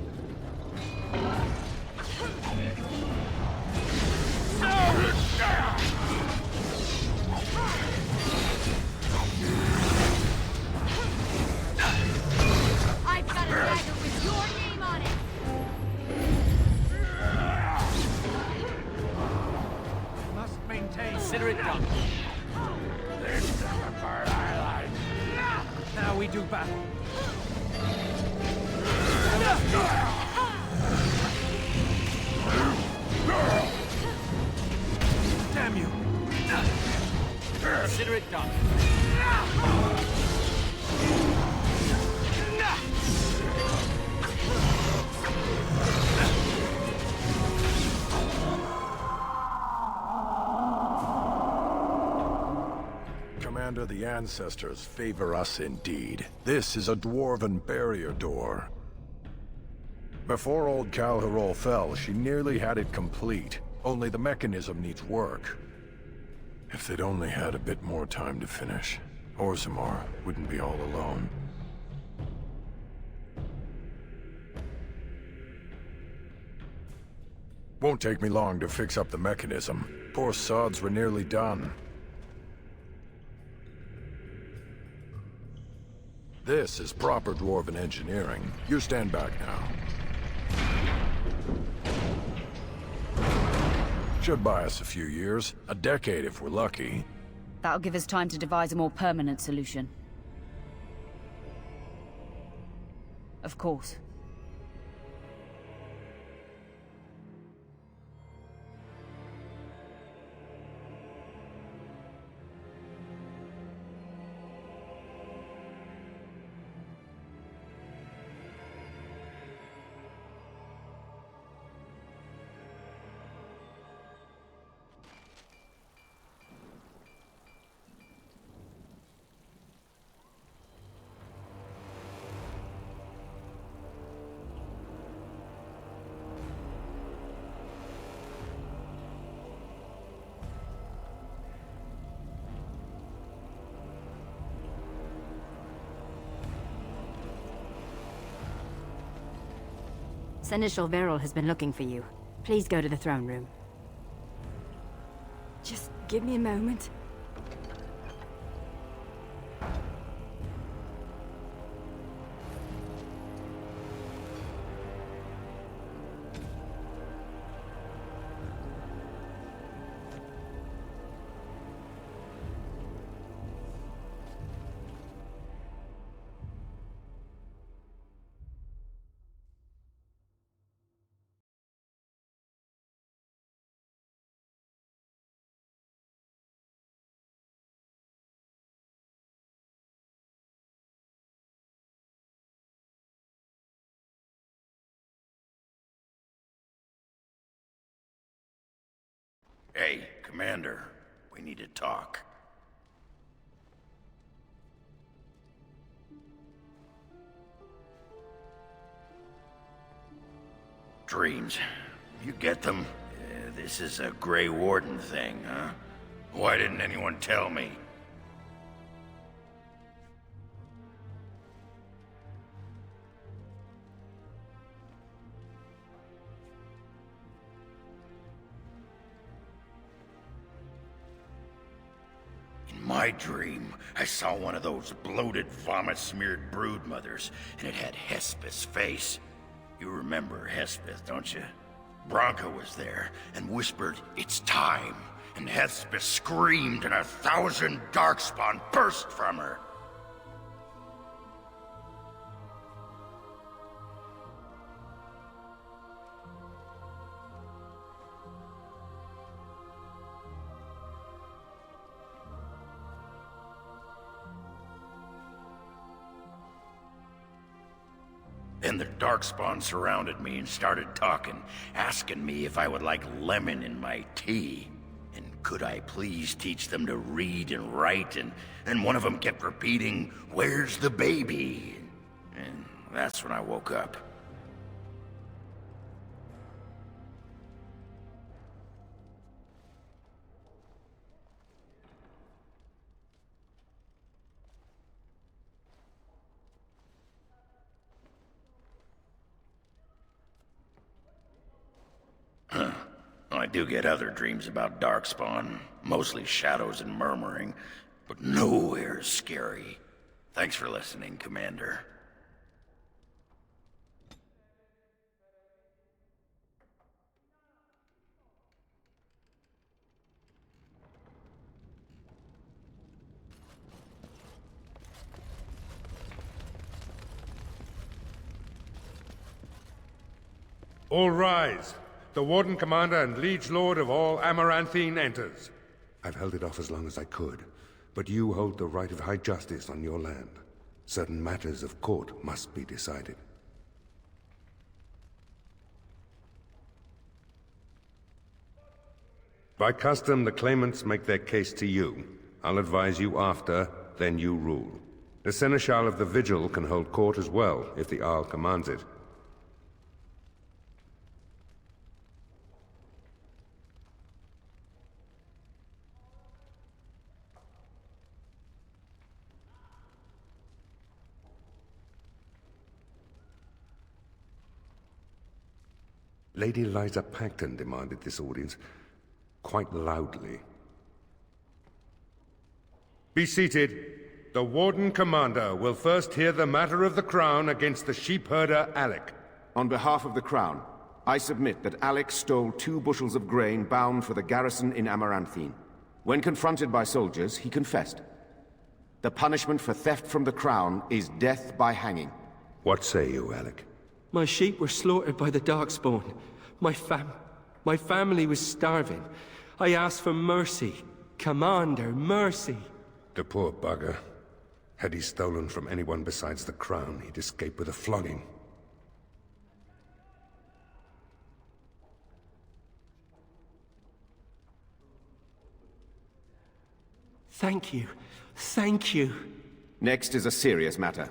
I've got a dagger with your name on it! Must maintain. Consider it done. This is the part I like. Now we do battle. Damn you! Consider it done. Commander, the ancestors favor us indeed. This is a dwarven barrier door. Before old Calharol fell, she nearly had it complete. Only the mechanism needs work. If they'd only had a bit more time to finish, Orzammar wouldn't be all alone. Won't take me long to fix up the mechanism. Poor sods were nearly done. This is proper dwarven engineering. You stand back now. Should buy us a few years. A decade if we're lucky. That'll give us time to devise a more permanent solution. Of course. Seneschal Veril has been looking for you. Please go to the throne room. Just give me a moment. Hey, Commander. We need to talk. Dreams. You get them? This is a Grey Warden thing, huh? Why didn't anyone tell me? In my dream, I saw one of those bloated, vomit-smeared broodmothers, and it had Hespeth's face. You remember Hespeth, don't you? Branka was there and whispered, "It's time," and Hespeth screamed and 1,000 Darkspawn burst from her. Then the Darkspawn surrounded me and started talking, asking me if I would like lemon in my tea. And could I please teach them to read and write, and one of them kept repeating, "Where's the baby?" And that's when I woke up. do get other dreams about Darkspawn, mostly shadows and murmuring, but nowhere scary. Thanks for listening, Commander. All rise. The Warden Commander and Liege Lord of all Amaranthine enters. I've held it off as long as I could, but you hold the right of high justice on your land. Certain matters of court must be decided. By custom, the claimants make their case to you. I'll advise you after, then you rule. The Seneschal of the Vigil can hold court as well, if the Arl commands it. Lady Liza Pacton demanded this audience, quite loudly. Be seated. The Warden Commander will first hear the matter of the Crown against the sheepherder Alec. On behalf of the Crown, I submit that Alec stole 2 bushels of grain bound for the garrison in Amaranthine. When confronted by soldiers, he confessed. The punishment for theft from the Crown is death by hanging. What say you, Alec? My sheep were slaughtered by the Darkspawn. My family was starving. I asked for mercy. Commander, mercy. The poor bugger. Had he stolen from anyone besides the Crown, he'd escape with a flogging. Thank you. Thank you. Next is a serious matter.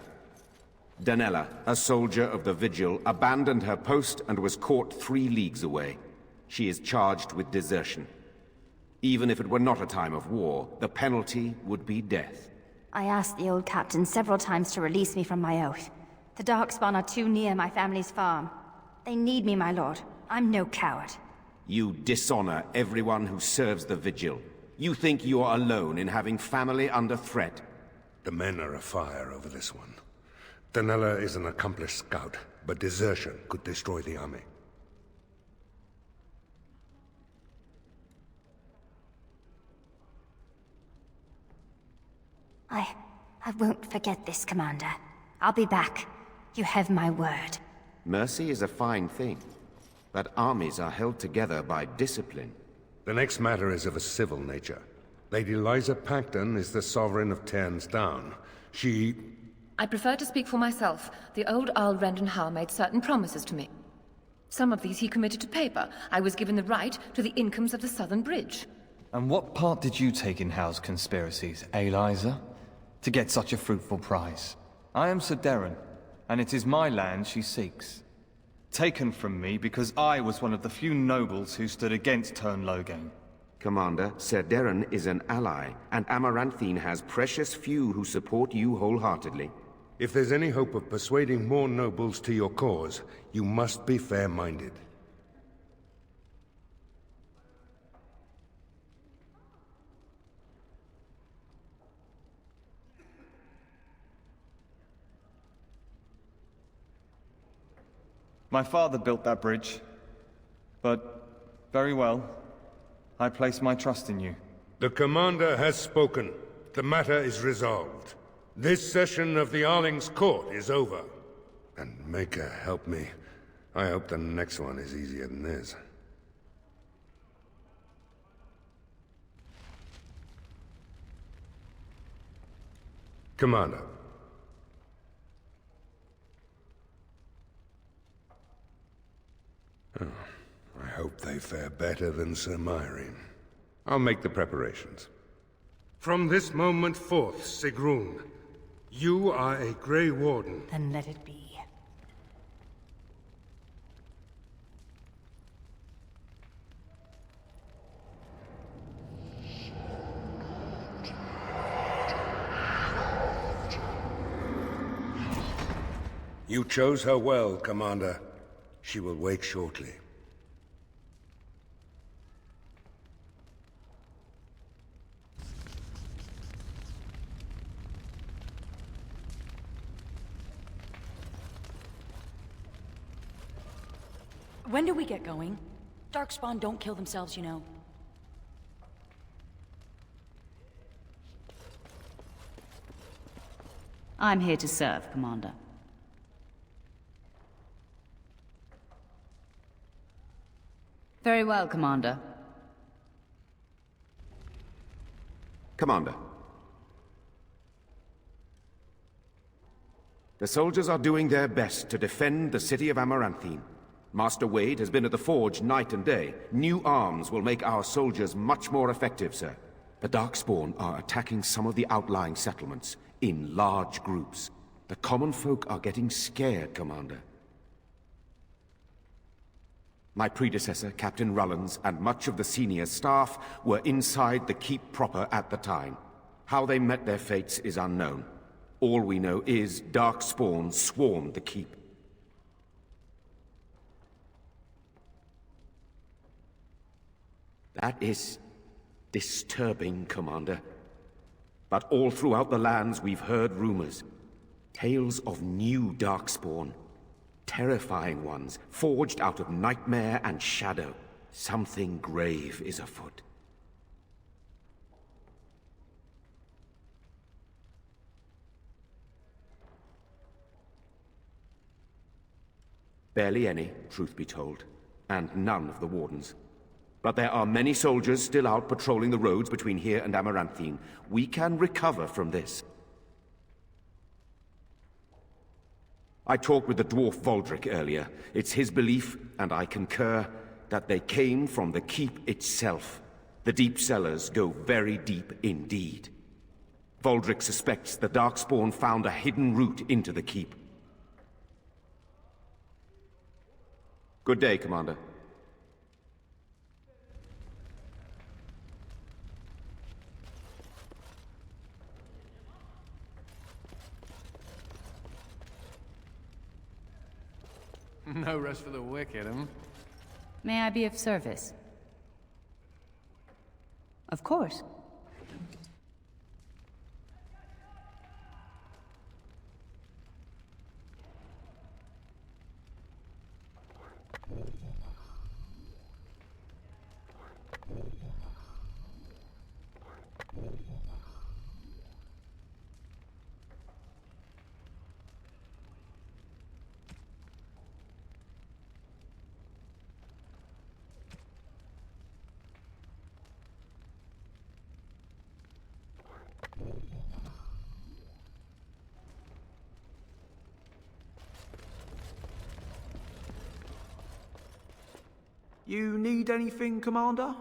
Danella, a soldier of the Vigil, abandoned her post and was caught 3 leagues away. She is charged with desertion. Even if it were not a time of war, the penalty would be death. I asked the old captain several times to release me from my oath. The Darkspawn are too near my family's farm. They need me, my lord. I'm no coward. You dishonor everyone who serves the Vigil. You think you are alone in having family under threat. The men are afire over this one. Danella is an accomplished scout, but desertion could destroy the army. I won't forget this, Commander. I'll be back. You have my word. Mercy is a fine thing, but armies are held together by discipline. The next matter is of a civil nature. Lady Liza Pacton is the sovereign of Tairns Down. I prefer to speak for myself. The old Earl Rendon Howe made certain promises to me. Some of these he committed to paper. I was given the right to the incomes of the Southern Bridge. And what part did you take in Howe's conspiracies, Liza? To get such a fruitful prize. I am Sir Darren, and it is my land she seeks. Taken from me because I was one of the few nobles who stood against Tern Loghain. Commander, Sir Darren is an ally, and Amaranthine has precious few who support you wholeheartedly. If there's any hope of persuading more nobles to your cause, you must be fair-minded. My father built that bridge. But, very well. I place my trust in you. The Commander has spoken. The matter is resolved. This session of the Arling's court is over. And Maker help me. I hope the next one is easier than this. Commander. Oh, I hope they fare better than Sir Myrene. I'll make the preparations. From this moment forth, Sigrun, you are a Grey Warden. Then let it be. You chose her well, Commander. She will wake shortly. When do we get going? Darkspawn don't kill themselves, you know. I'm here to serve, Commander. Very well, Commander. Commander. The soldiers are doing their best to defend the city of Amaranthine. Master Wade has been at the forge night and day. New arms will make our soldiers much more effective, sir. The Darkspawn are attacking some of the outlying settlements in large groups. The common folk are getting scared, Commander. My predecessor, Captain Rullans, and much of the senior staff were inside the keep proper at the time. How they met their fates is unknown. All we know is Darkspawn swarmed the keep. That is disturbing, Commander. But all throughout the lands we've heard rumors. Tales of new Darkspawn. Terrifying ones, forged out of nightmare and shadow. Something grave is afoot. Barely any, truth be told, and none of the Wardens. But there are many soldiers still out patrolling the roads between here and Amaranthine. We can recover from this. I talked with the dwarf Voldrick earlier. It's his belief, and I concur, that they came from the keep itself. The deep cellars go very deep indeed. Voldrick suspects the Darkspawn found a hidden route into the keep. Good day, Commander. No rest for the wicked, huh? May I be of service? Of course. You need anything, Commander?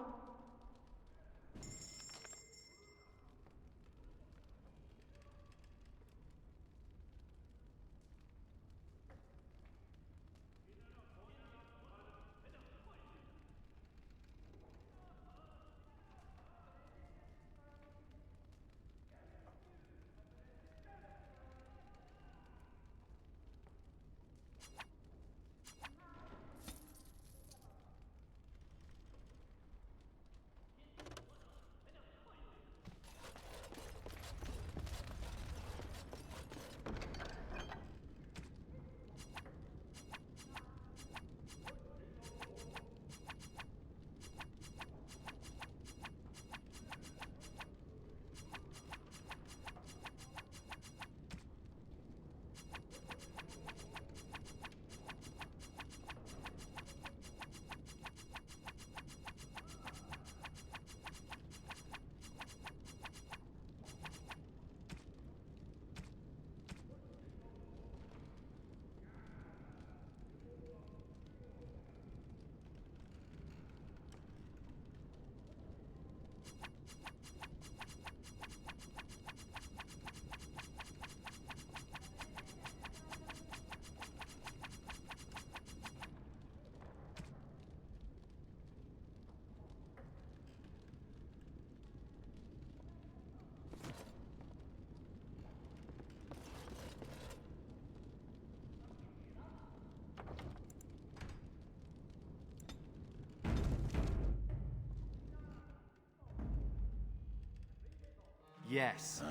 Yes.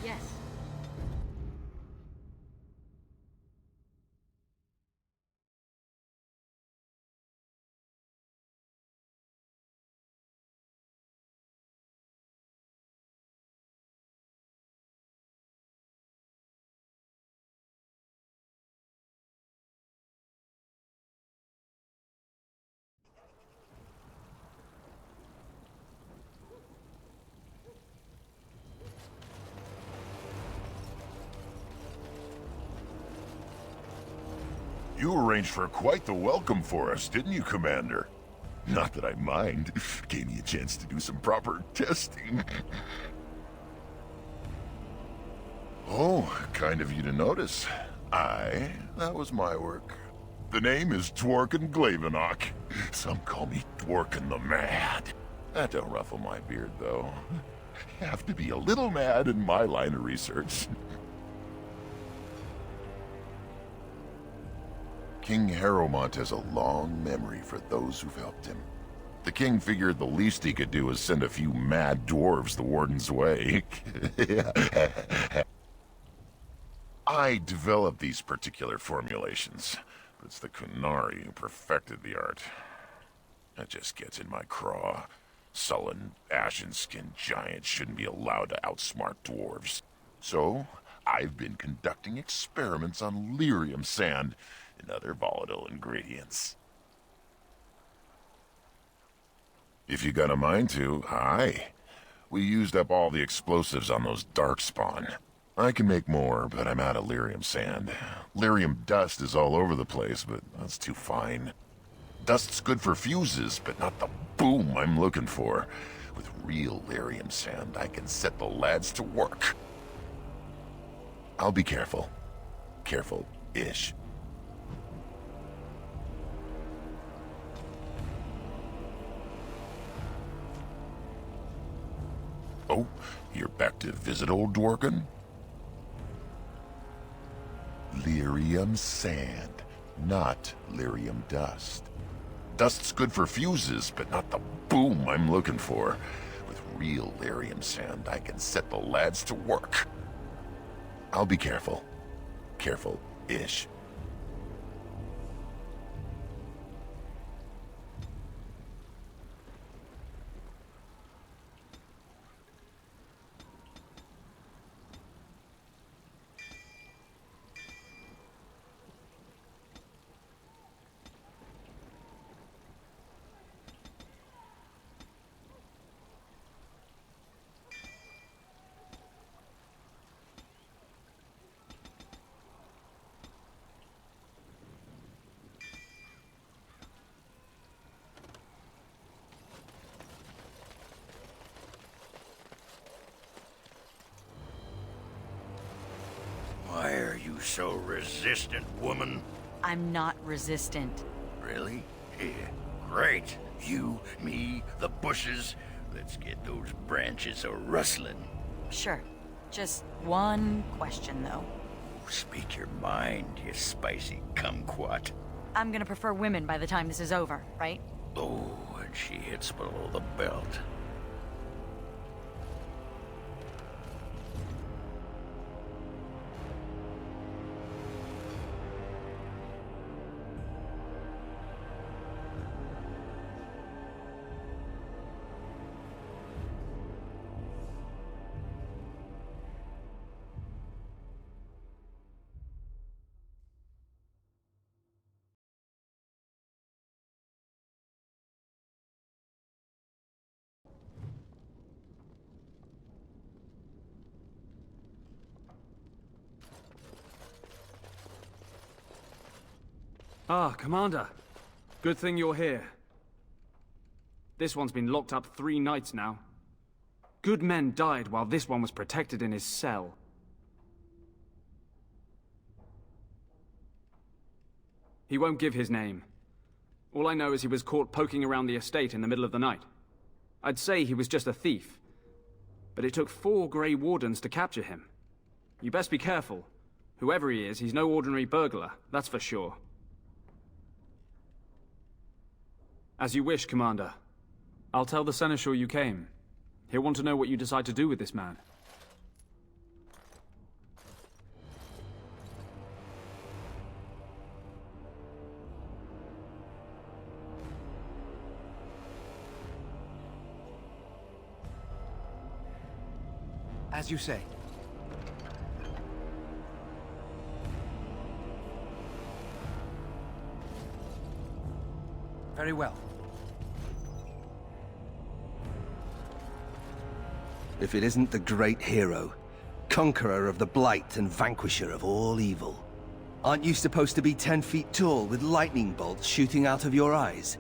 Yes. You arranged for quite the welcome for us, didn't you, Commander? Not that I mind. Gave me a chance to do some proper testing. Oh, kind of you to notice. That was my work. The name is Dworken Glavenok. Some call me Dworken the Mad. That don't ruffle my beard, though. Have to be a little mad in my line of research. King Harrowmont has a long memory for those who've helped him. The king figured the least he could do was send a few mad dwarves the Warden's way. I developed these particular formulations, but it's the Qunari who perfected the art. That just gets in my craw. Sullen, ashen-skinned giants shouldn't be allowed to outsmart dwarves. So, I've been conducting experiments on lyrium sand and other volatile ingredients. If you got a mind to, aye. We used up all the explosives on those darkspawn. I can make more, but I'm out of lyrium sand. Lyrium dust is all over the place, but that's too fine. Dust's good for fuses, but not the boom I'm looking for. With real lyrium sand, I can set the lads to work. I'll be careful. Careful-ish. Oh, you're back to visit old Dworken? Lyrium sand, not lyrium dust. Dust's good for fuses, but not the boom I'm looking for. With real lyrium sand, I can set the lads to work. I'll be careful. Careful-ish. Why are you so resistant, woman? I'm not resistant. Really? Yeah, great. You, me, the bushes. Let's get those branches a-rustling. Sure. Just one question, though. Speak your mind, you spicy kumquat. I'm gonna prefer women by the time this is over, right? Oh, and she hits below the belt. Ah, Commander. Good thing you're here. This one's been locked up 3 nights now. Good men died while this one was protected in his cell. He won't give his name. All I know is he was caught poking around the estate in the middle of the night. I'd say he was just a thief. But it took 4 Grey Wardens to capture him. You best be careful. Whoever he is, he's no ordinary burglar, that's for sure. As you wish, Commander. I'll tell the Seneschal you came. He'll want to know what you decide to do with this man. As you say. Very well. If it isn't the great hero, conqueror of the Blight and vanquisher of all evil. Aren't you supposed to be 10 feet tall with lightning bolts shooting out of your eyes?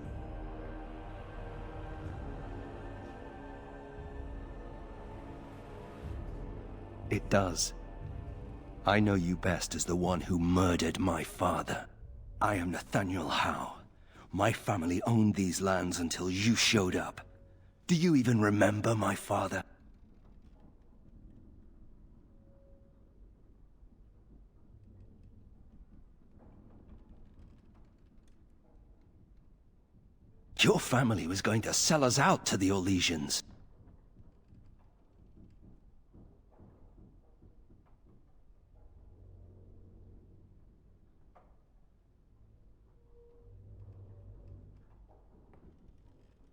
It does. I know you best as the one who murdered my father. I am Nathaniel Howe. My family owned these lands until you showed up. Do you even remember my father? Your family was going to sell us out to the Orlesians.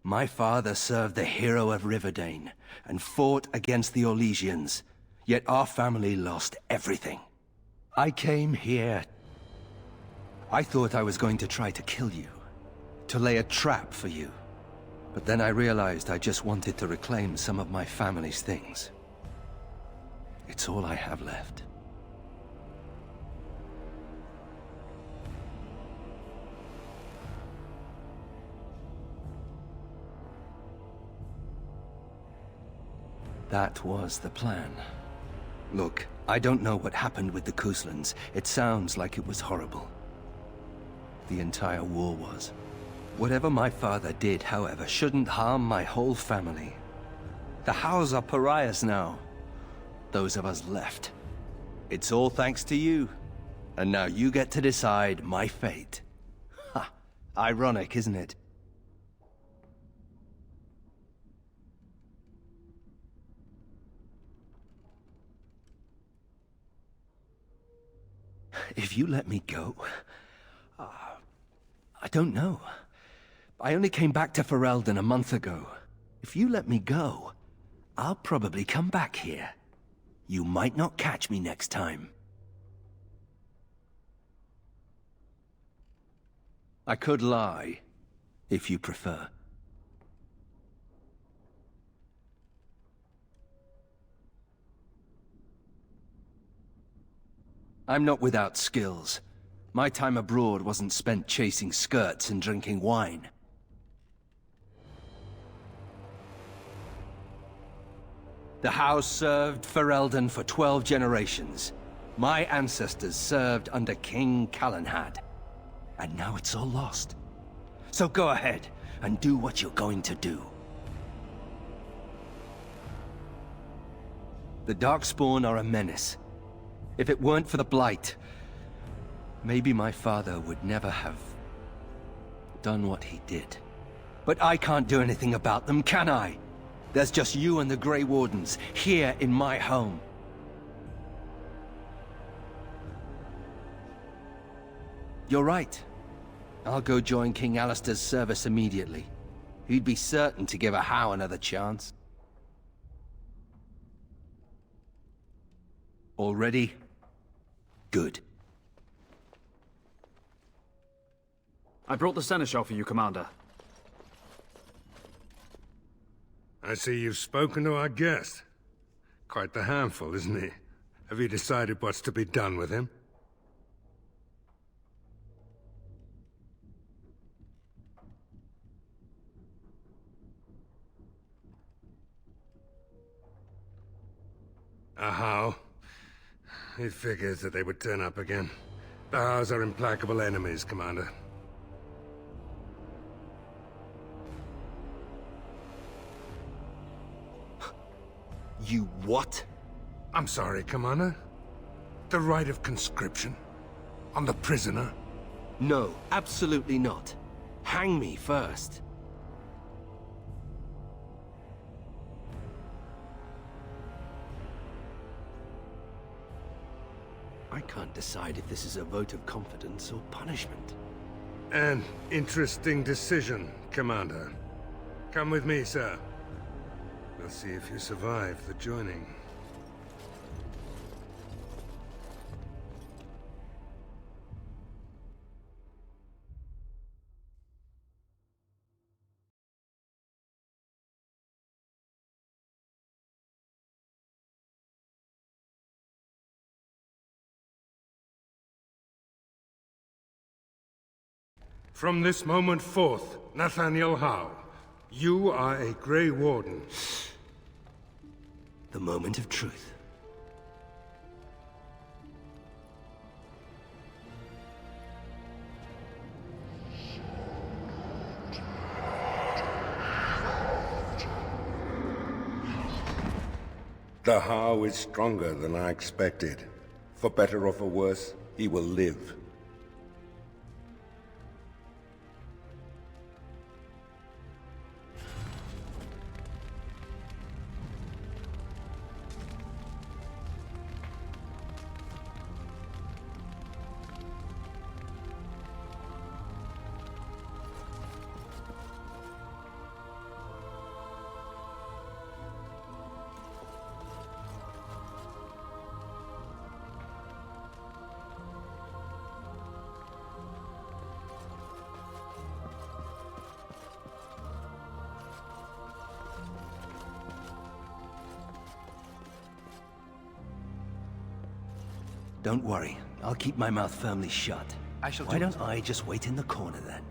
My father served the hero of Riverdane and fought against the Orlesians, yet our family lost everything. I came here. I thought I was going to try to kill you, to lay a trap for you. But then I realized I just wanted to reclaim some of my family's things. It's all I have left. That was the plan. Look, I don't know what happened with the Kuzlans. It sounds like it was horrible. The entire war was. Whatever my father did, however, shouldn't harm my whole family. The Howes are pariahs now. Those of us left. It's all thanks to you. And now you get to decide my fate. Ha! Ironic, isn't it? If you let me go... I don't know. I only came back to Ferelden a month ago. If you let me go, I'll probably come back here. You might not catch me next time. I could lie, if you prefer. I'm not without skills. My time abroad wasn't spent chasing skirts and drinking wine. The house served Ferelden for 12 generations. My ancestors served under King Calenhad. And now it's all lost. So go ahead and do what you're going to do. The Darkspawn are a menace. If it weren't for the Blight, maybe my father would never have done what he did. But I can't do anything about them, can I? There's just you and the Grey Wardens here in my home. You're right. I'll go join King Alistair's service immediately. He'd be certain to give a Howe another chance. All ready? Good. I brought the Seneschal for you, Commander. I see you've spoken to our guest. Quite the handful, isn't he? Have you decided what's to be done with him? A Howe? It figures that they would turn up again. The Howes are implacable enemies, Commander. You what? I'm sorry, Commander. The right of conscription? On the prisoner? No, absolutely not. Hang me first. I can't decide if this is a vote of confidence or punishment. An interesting decision, Commander. Come with me, sir. We'll see if you survive the joining. From this moment forth, Nathaniel Howe, you are a Grey Warden. The moment of truth. The Howe is stronger than I expected. For better or for worse, he will live. Don't worry. I'll keep my mouth firmly shut. Why don't I just wait in the corner then?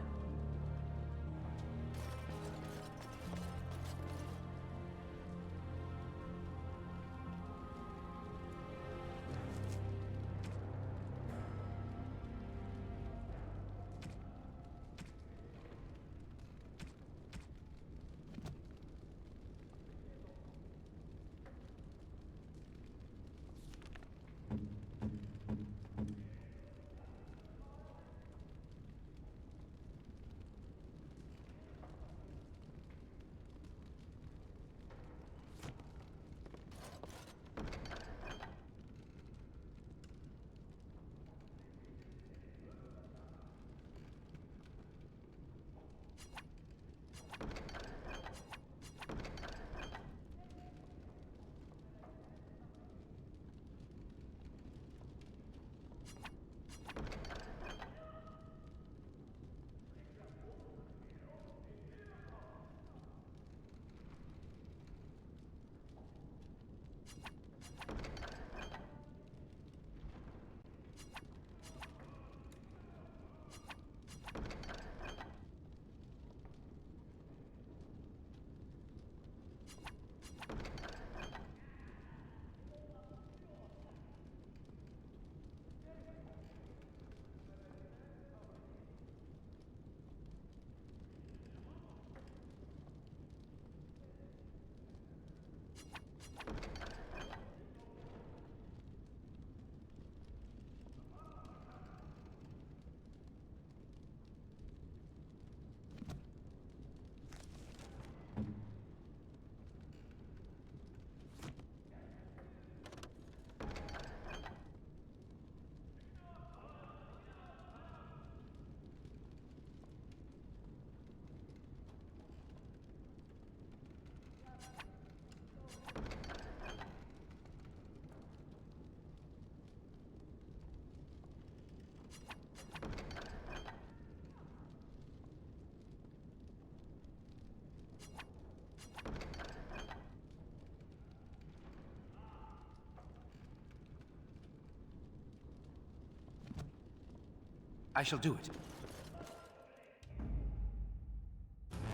I shall do it.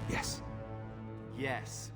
Yes. Yes.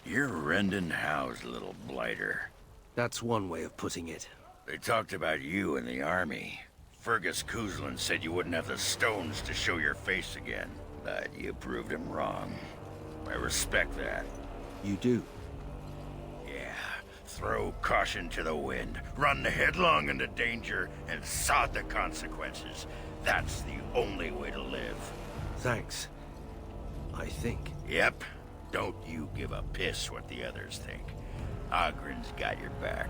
You're Rendon Howe's little blighter. That's one way of putting it. They talked about you in the army. Fergus Kuzlin said you wouldn't have the stones to show your face again, but you proved him wrong. I respect that. You do? Yeah. Throw caution to the wind, run headlong into danger, and sod the consequences. That's the only way to live. Thanks. I think. Yep. Don't you give a piss what the others think. Ogren's got your back.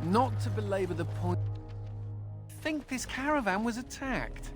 Not to belabor the point, I think this caravan was attacked.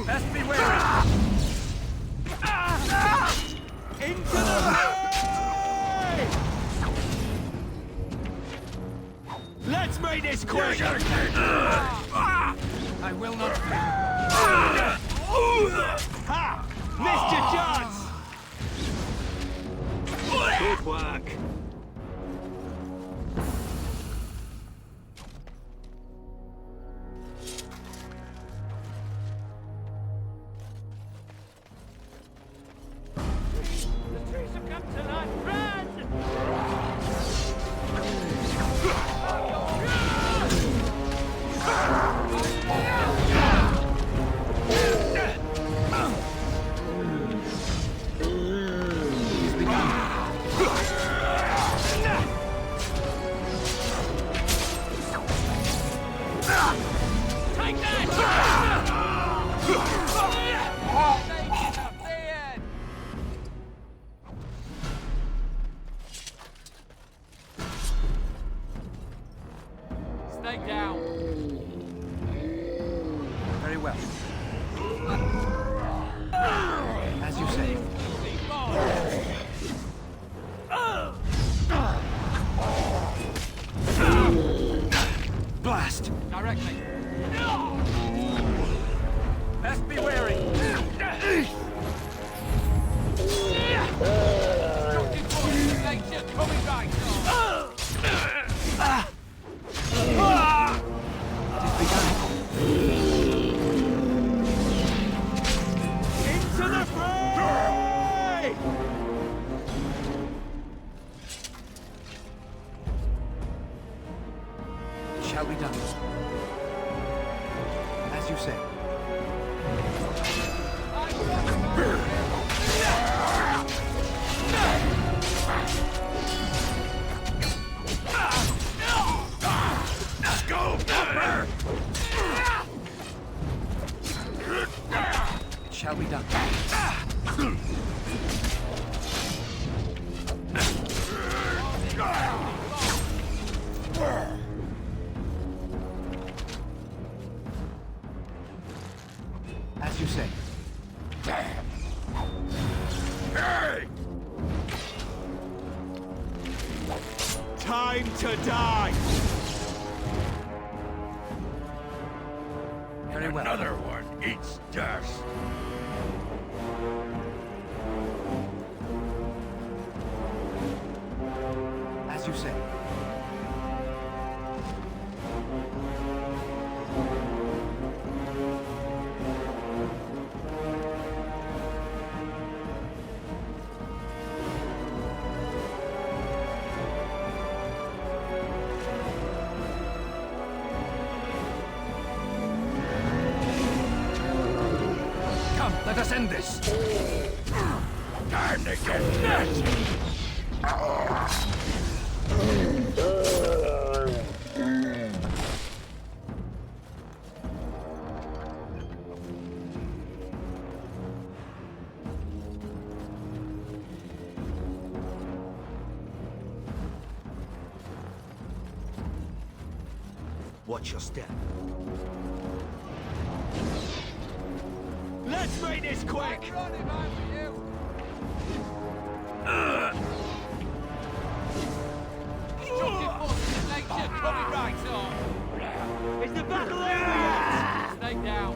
Best be wary. Into the fray! Let's make this quick! I will not fail. Ha! Missed your chance! Good work. Stay down. Very well. As you say. Blast! Directly. Best be wary. Coming back. Into the fray! Shall be done. As you say. Let's go, Pepper! It shall be done. As you say. Hey! time to die! Very well. Another one eats dust. As you say. Come, let us end this! Time to get nasty! Watch your step. Let's make this quick! It's the battle area! Snake down.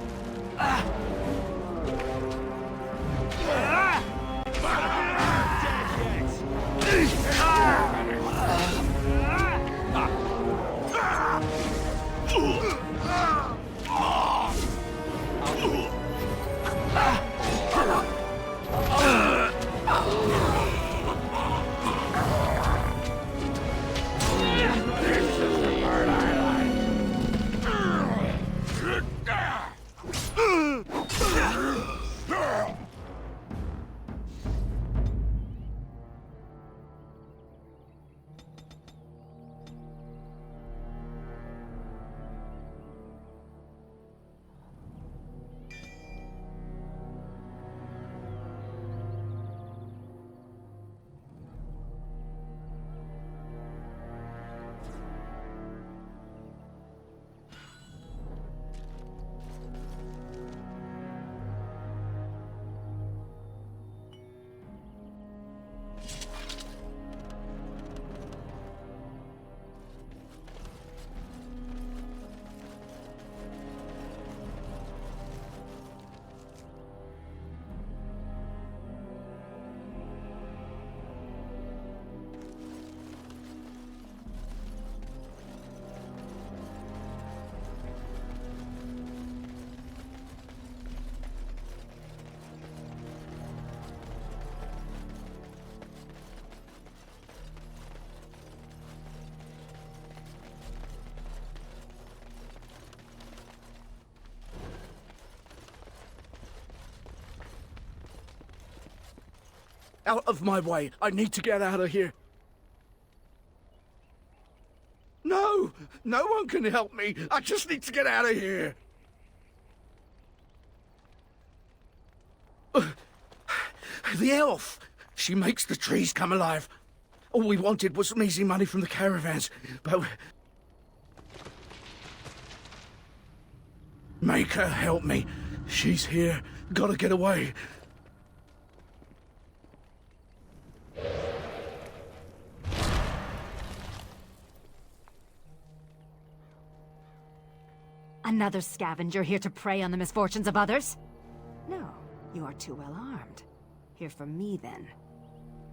Out of my way. I need to get out of here. No! No one can help me. I just need to get out of here. The elf. She makes the trees come alive. All we wanted was some easy money from the caravans, but... Make her help me. She's here. Gotta get away. Another scavenger here to prey on the misfortunes of others? No, you are too well armed. Here for me, then.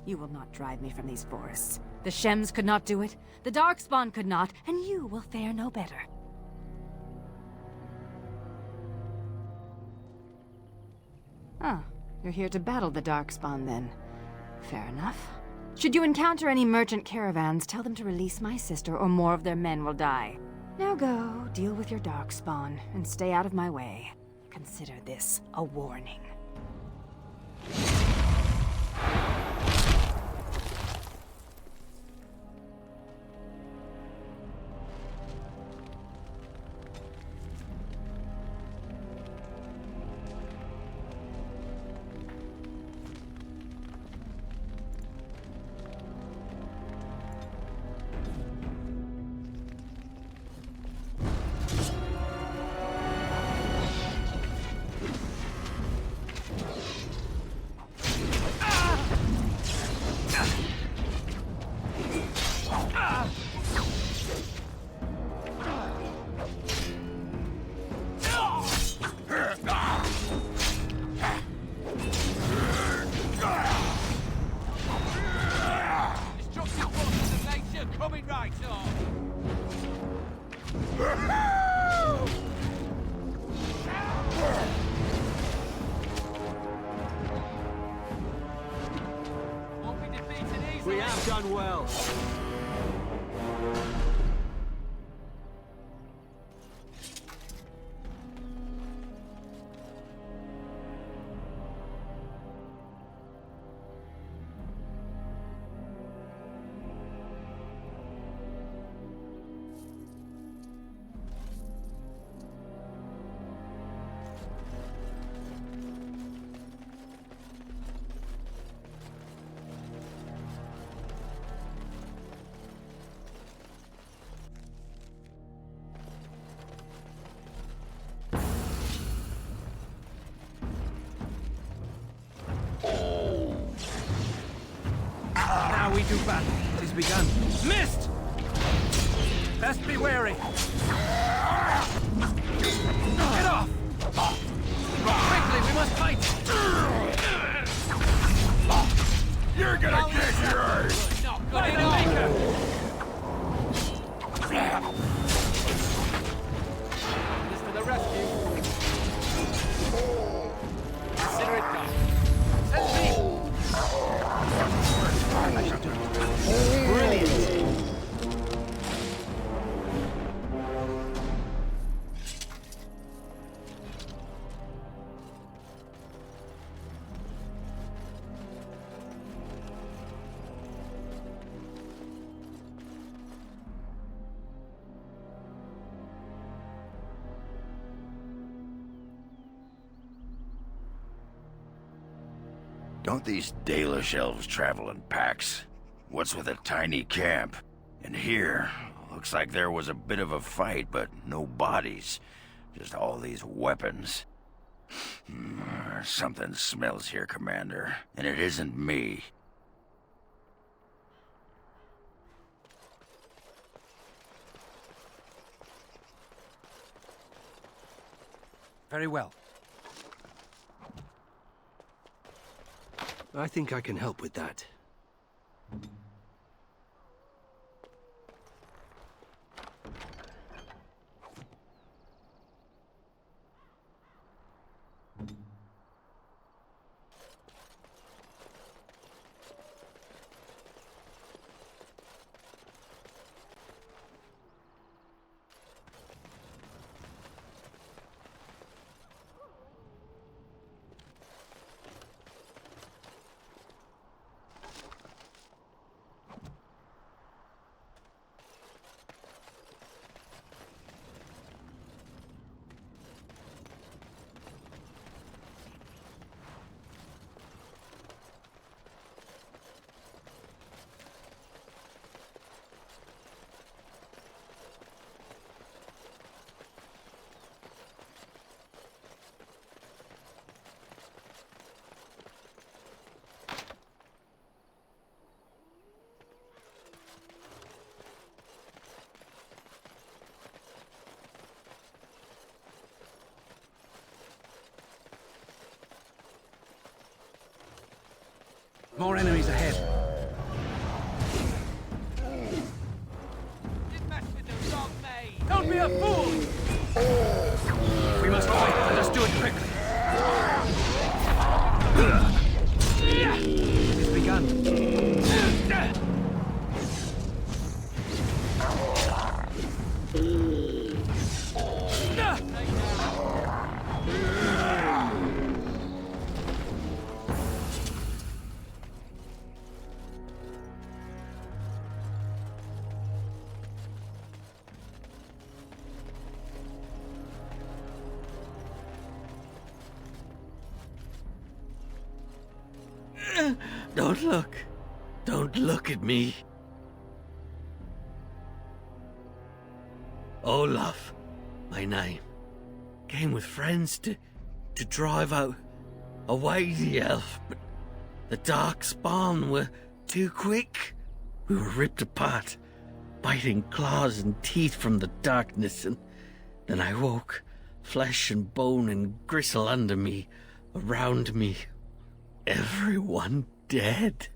You will not drive me from these forests. The Shems could not do it, the Darkspawn could not, and you will fare no better. Ah, you're here to battle the Darkspawn, then. Fair enough. Should you encounter any merchant caravans, tell them to release my sister, or more of their men will die. Now go, deal with your Darkspawn, and stay out of my way. Consider this a warning. We have done well. Now we do battle. It is begun. Missed! Best be wary. Get off! Quickly, we must fight! You're gonna get yours! By the maker! This for the rescue. Consider it done. Send me! Brilliant! Don't these Dalish elves travel in packs? What's with a tiny camp? And here, looks like there was a bit of a fight, but no bodies. Just all these weapons. Something smells here, Commander. And it isn't me. Very well. I think I can help with that. More enemies ahead. Don't be a fool! We must fight. Let us do it quickly. It's begun. Don't look. Don't look at me. Olaf, my name. Came with friends to drive out away the elf, but the Darkspawn were too quick. We were ripped apart, biting claws and teeth from the darkness, and then I woke, flesh and bone and gristle under me, around me. Everyone dead.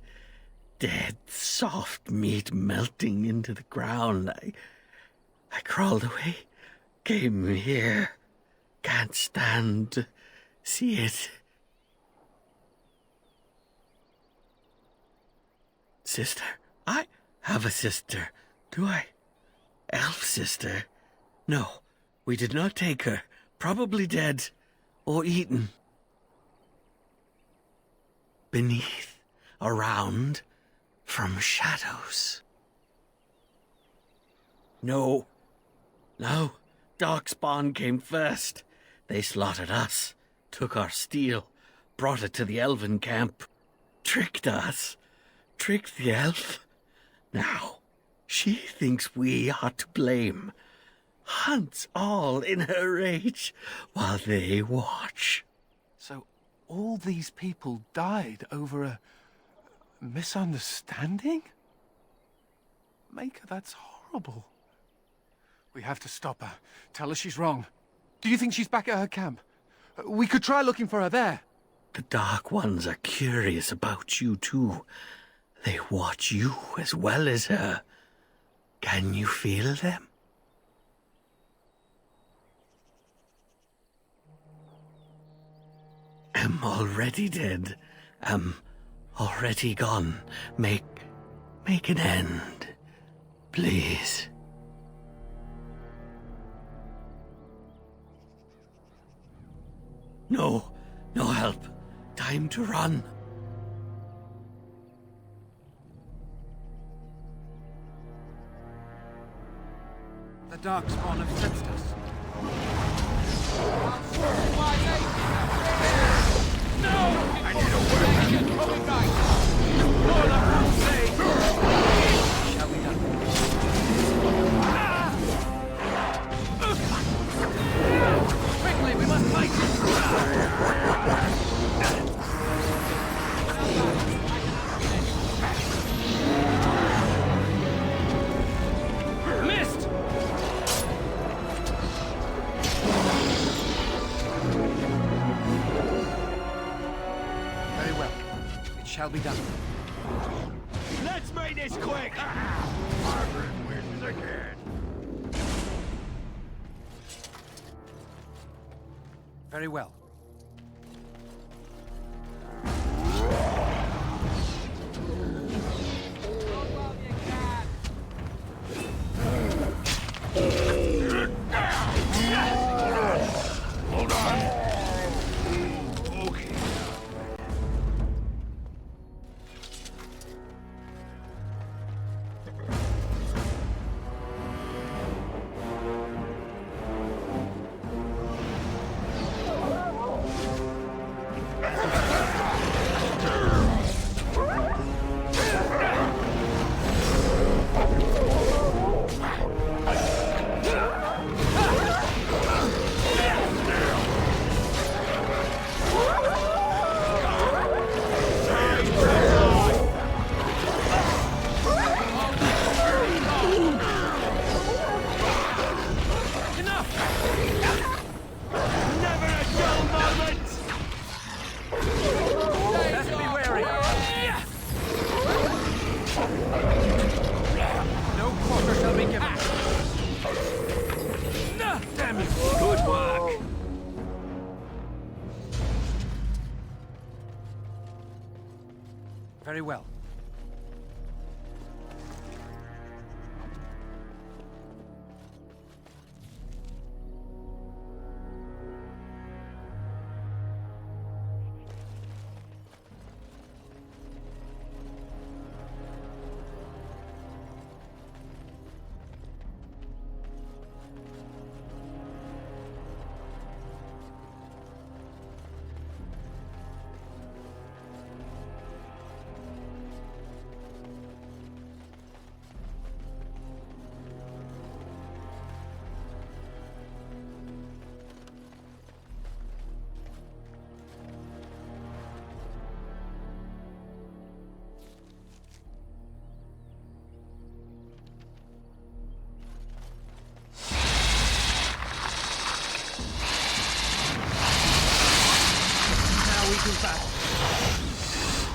Dead, soft meat melting into the ground. I crawled away, came here. Can't stand to see it. Sister? I have a sister. Do I? Elf sister? No, we did not take her. Probably dead. Or eaten. Beneath, around, from shadows. No. No, Darkspawn came first. They slaughtered us, took our steel, brought it to the elven camp, tricked us, tricked the elf. Now, she thinks we are to blame. Hunts all in her rage while they watch. So all these people died over a misunderstanding? Maker, that's horrible. We have to stop her. Tell her she's wrong. Do you think she's back at her camp? We could try looking for her there. The Dark Ones are curious about you too. They watch you as well as her. Can you feel them? Am already dead. Am already gone. Make an end, please. No help. Time to run. The Darkspawn have sensed us. I need a weapon. Coming back. All I will say. Shall we done? Quickly, we must fight. Missed. Very well. It shall be done. Let's make this quick! Margaret wishes I can. Very well. Hold on. Okay. Very well.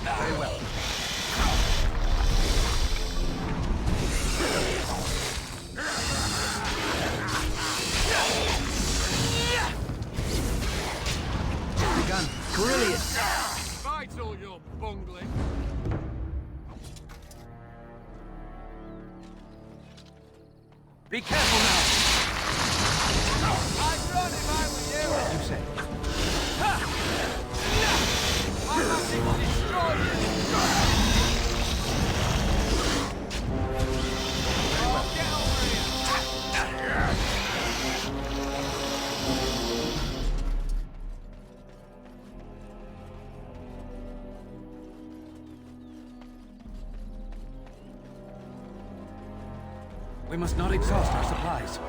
Very well. Begun. Brilliant. Vital, you're bungling. Be careful now! I'd run if I were you! As you say. I'm having to destroy you! Oh, get over here! We must not exhaust our supplies.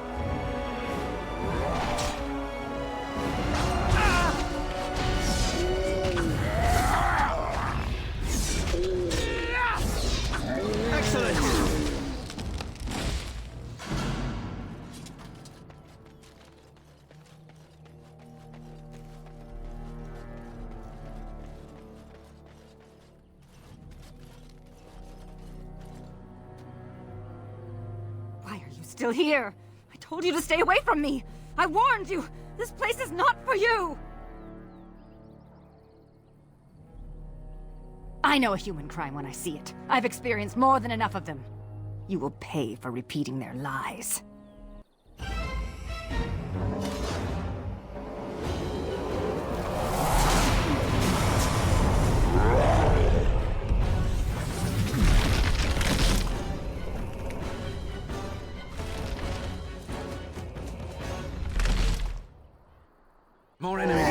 Excellent! Why are you still here? I told you to stay away from me! I warned you! This place is not for you! I know a human crime when I see it. I've experienced more than enough of them. You will pay for repeating their lies. More enemies.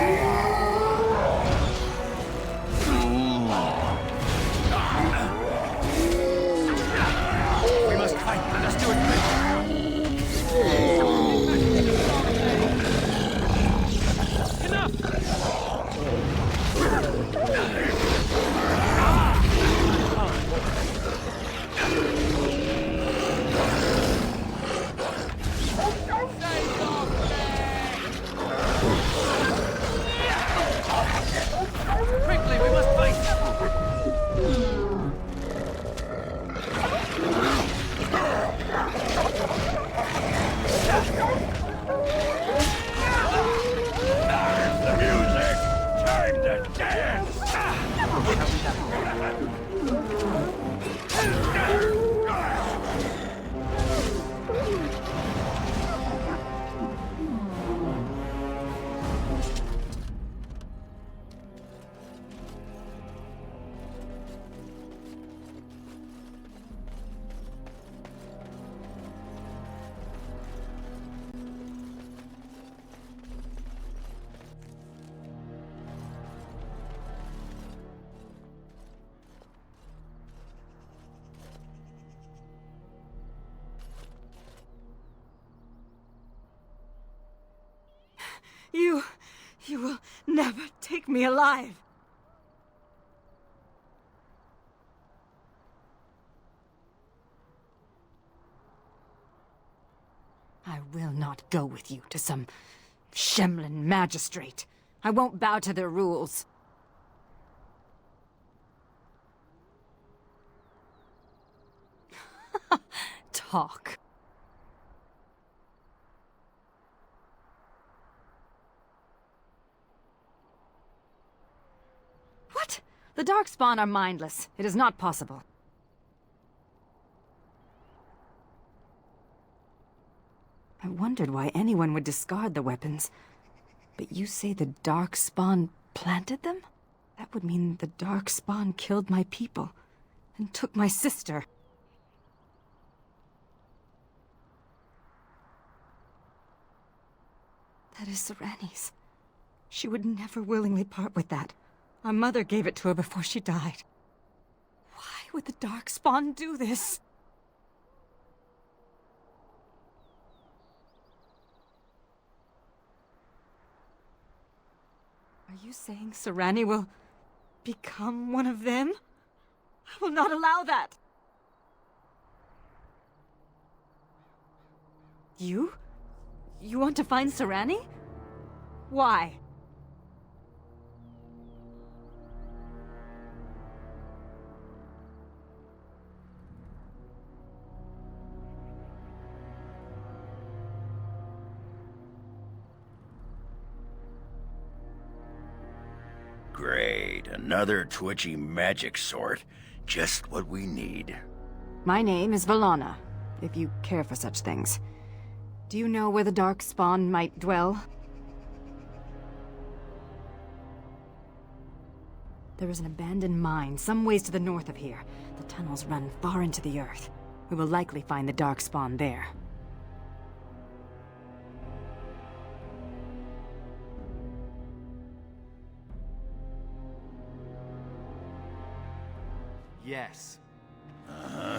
We must fight. Let's do it quick. Enough! Quickly, we must fight! The music! Time to dance! You will never take me alive. I will not go with you to some Shemlin magistrate. I won't bow to their rules. Talk. What? The Darkspawn are mindless. It is not possible. I wondered why anyone would discard the weapons. But you say the Darkspawn planted them? That would mean the Darkspawn killed my people and took my sister. That is Sereni's. She would never willingly part with that. Our mother gave it to her before she died. Why would the Darkspawn do this? Are you saying Serani will become one of them? I will not allow that! You? You want to find Serani? Why? Great, another twitchy magic sort. Just what we need. My name is Valana, if you care for such things. Do you know where the Darkspawn might dwell? There is an abandoned mine some ways to the north of here. The tunnels run far into the earth. We will likely find the Darkspawn there. Yes. Uh-huh.